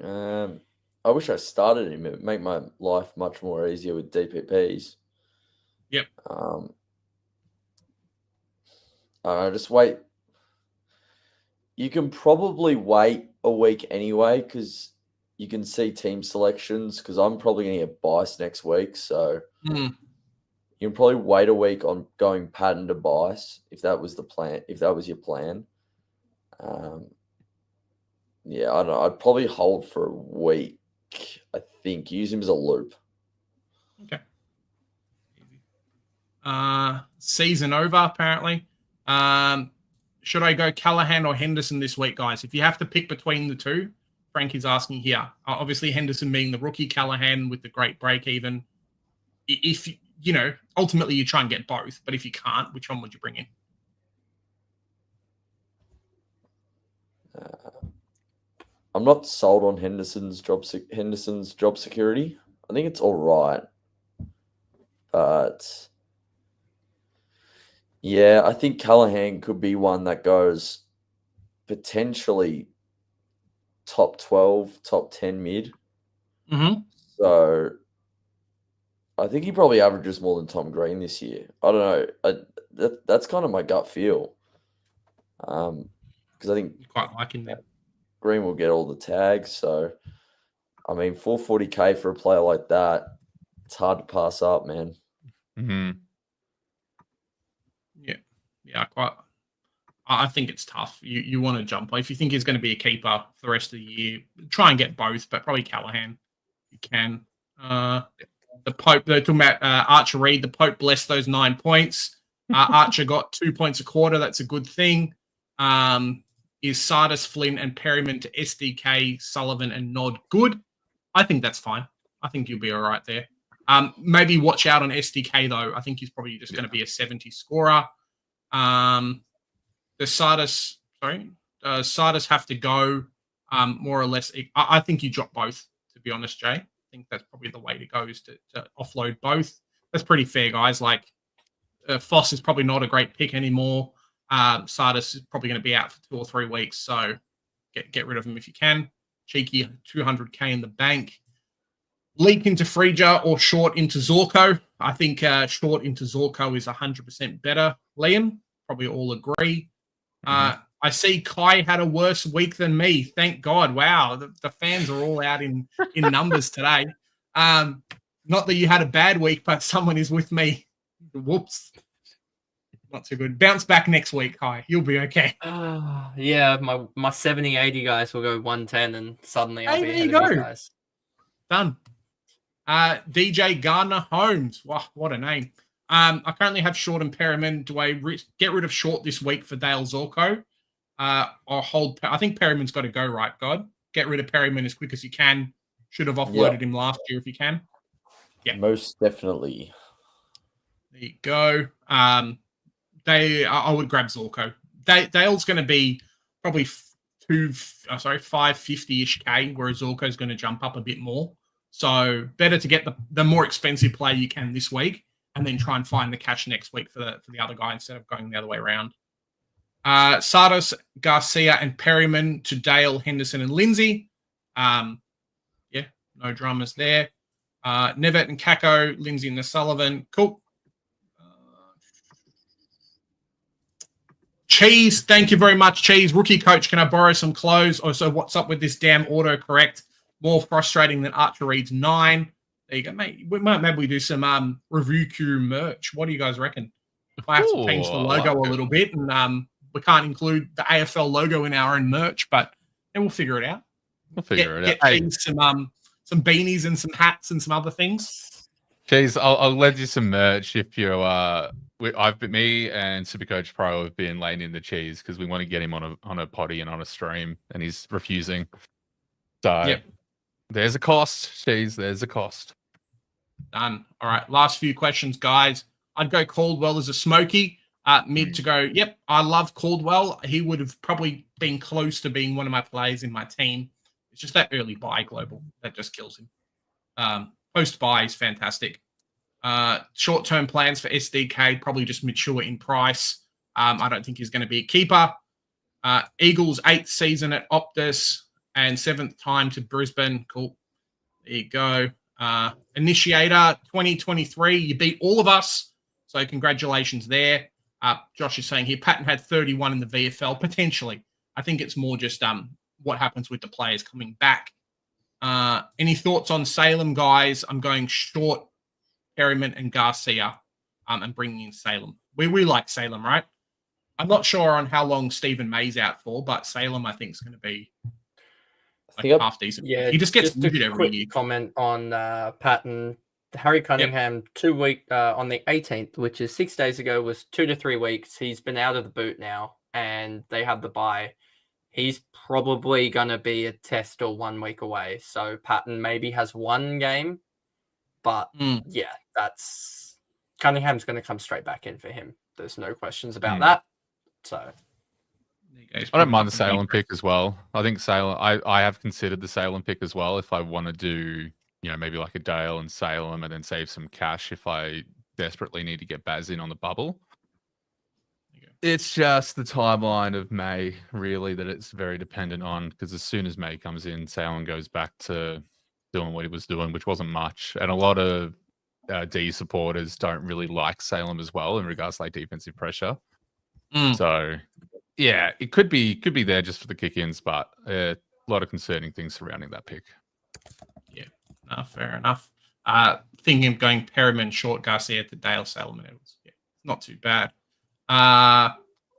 I wish I started him. It would make my life much more easier with DPPs. Yep. Just wait. You can probably wait a week anyway because you can see team selections because I'm probably going to get Bice next week. So you can probably wait a week on going Patton to Bice if that was the plan, if that was your plan. Yeah, I don't know. I'd probably hold for a week. I think use him as a loop. Okay. Season over, apparently. Should I go Callahan or Henderson this week, guys? If you have to pick between the two, Frankie's asking here. Obviously, Henderson being the rookie, Callahan with the great break even. If, you know, ultimately you try and get both, but if you can't, which one would you bring in? I'm not sold on Henderson's job security. I think it's all right. But yeah, I think Callahan could be one that goes potentially top 12, top 10 mid. Mm-hmm. So I think he probably averages more than Tom Green this year. I don't know. That's kind of my gut feel. Because I think You quite like him there. Green will get all the tags. So, I mean, 440K for a player like that, it's hard to pass up, man. Mm-hmm. Yeah, I think it's tough. You want to jump. If you think he's going to be a keeper for the rest of the year, try and get both, but probably Callahan. You can. The Pope, they're talking about Archer Reed. The Pope blessed those 9 points. Archer got 2 points a quarter. That's a good thing. Is Sardis, Flynn, and Perryman to SDK, Sullivan, and Nod good? I think that's fine. I think you'll be all right there. Maybe watch out on SDK, though. I think he's probably just going to be a 70 scorer. The Sardis have to go more or less. I think you drop both, to be honest, Jay. I think that's probably the way to go is to offload both. That's pretty fair, guys. Like Foss is probably not a great pick anymore. Sardis is probably going to be out for 2 or 3 weeks, so get rid of him if you can. Cheeky 200K in the bank. Leak into Frieja or short into Zorko. I think short into Zorko is 100% better. Liam, probably all agree. I see Kai had a worse week than me. Thank God. Wow, the fans are all out in numbers today. Not that you had a bad week, but someone is with me. Whoops. Not too good. Bounce back next week, Kai. You'll be okay. Yeah, my 70, 80 guys will go 110 and suddenly I'll be ahead of you guys. Done. DJ Gardner Holmes. Wow, what a name. I currently have Short and Perriman. Do I get rid of Short this week for Dale Zorko? Or hold... I think Perriman's got to go, right, God? Get rid of Perriman as quick as you can. Should have offloaded him last year if you can. Yeah. Most definitely. There you go. I would grab Zorko. Dale's going to be probably 550-ish K, whereas Zorko's going to jump up a bit more. So better to get the more expensive play you can this week, and then try and find the cash next week for the other guy instead of going the other way around. Sardos, Garcia, and Perryman to Dale, Henderson, and Lindsay. Yeah, no dramas there. Nevet and Kako, Lindsay and Sullivan. Cool. Cheese, thank you very much, Cheese. Rookie coach, can I borrow some clothes? Also, what's up with this damn autocorrect? More frustrating than Archer Reed's 9. There you go, mate. Maybe we do some review queue merch. What do you guys reckon? If I have to change the logo a little bit, and we can't include the AFL logo in our own merch, but then we'll figure it out. We'll figure it out. Get some beanies and some hats and some other things. Jeez, I'll lend you some merch if you're. Me and Supercoach Pro have been laying in the cheese because we want to get him on a potty and on a stream, and he's refusing. So there's a cost. There's a cost. Done. All right. Last few questions, guys. I'd go Caldwell as a smoky. Mid to go. Yep. I love Caldwell. He would have probably been close to being one of my players in my team. It's just that early buy global that just kills him. Post buy is fantastic. Short-term plans for SDK probably just mature in price. I don't think he's going to be a keeper. Eagles 8th season at Optus and 7th time to Brisbane. Cool. There you go. Initiator 2023. You beat all of us. So congratulations there. Josh is saying here, Patton had 31 in the VFL, potentially. I think it's more just what happens with the players coming back. Any thoughts on Salem, guys? I'm going short Perryman and Garcia and bringing in Salem. We like Salem, right? I'm not sure on how long Stephen May's out for, but Salem, I think, is going to be half decent. Yeah, he just gets injured every quick year. Comment on Patton. Harry Cunningham, 2 week on the 18th, which is 6 days ago, was 2 to 3 weeks. He's been out of the boot now, and they have the bye. He's probably going to be a test or 1 week away. So Patton maybe has one game, but yeah, that's Cunningham's going to come straight back in for him. There's no questions about that. So I don't mind the Salem pick as well. I think Salem. I have considered the Salem pick as well. If I want to do, maybe like a Dale and Salem, and then save some cash if I desperately need to get Baz in on the bubble. It's just the timeline of May, really, that it's very dependent on, because as soon as May comes in, Salem goes back to doing what he was doing, which wasn't much. And a lot of D supporters don't really like Salem as well in regards to like defensive pressure. So, yeah, it could be there just for the kick-ins, but a lot of concerning things surrounding that pick. Yeah, no, fair enough. Thinking of going Perriman, Short, Garcia to Dale, Salem, and Edwards. Yeah, not too bad.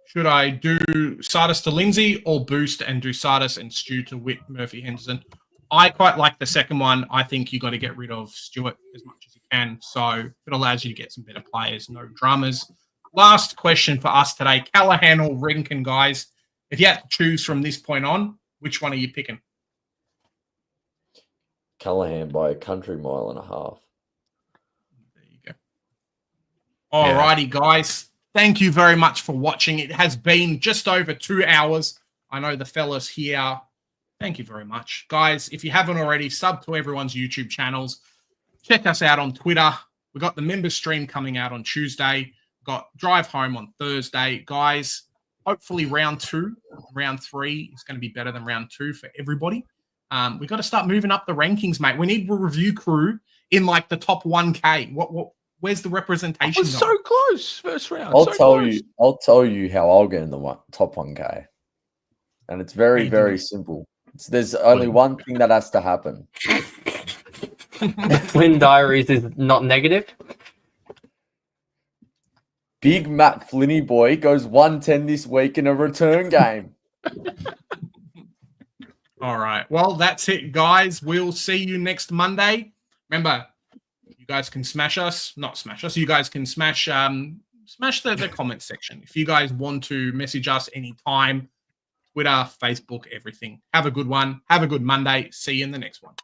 Should I do Sardis to Lindsay or boost and do Sardis and Stu to Witt, Murphy, Henderson? I quite like the second one. I think you got to get rid of Stewart as much as you can. So it allows you to get some better players, no dramas. Last question for us today. Callahan or Rinkin, guys? If you had to choose from this point on, which one are you picking? Callahan by a country mile and a half. There you go. All righty, guys. Thank you very much for watching. It has been just over 2 hours. I know the fellas here. Thank you very much. Guys, if you haven't already, sub to everyone's YouTube channels. Check us out on Twitter. We've got the member stream coming out on Tuesday. We've got Drive Home on Thursday. Guys, hopefully round 3 is going to be better than round 2 for everybody. We've got to start moving up the rankings, mate. We need a review crew in like the top 1K. Where's the representation? It was so close first round. I'll tell you how I'll get in the top 1K, and it's very, very simple. There's only one thing that has to happen. Flynn Diaries is not negative. Big Matt Flinny boy goes 110 this week in a return game. All right. Well, that's it, guys. We'll see you next Monday. Remember, you guys can smash us. Not smash us. You guys can smash the comment section. If you guys want to message us anytime, Twitter, Facebook, everything. Have a good one. Have a good Monday. See you in the next one.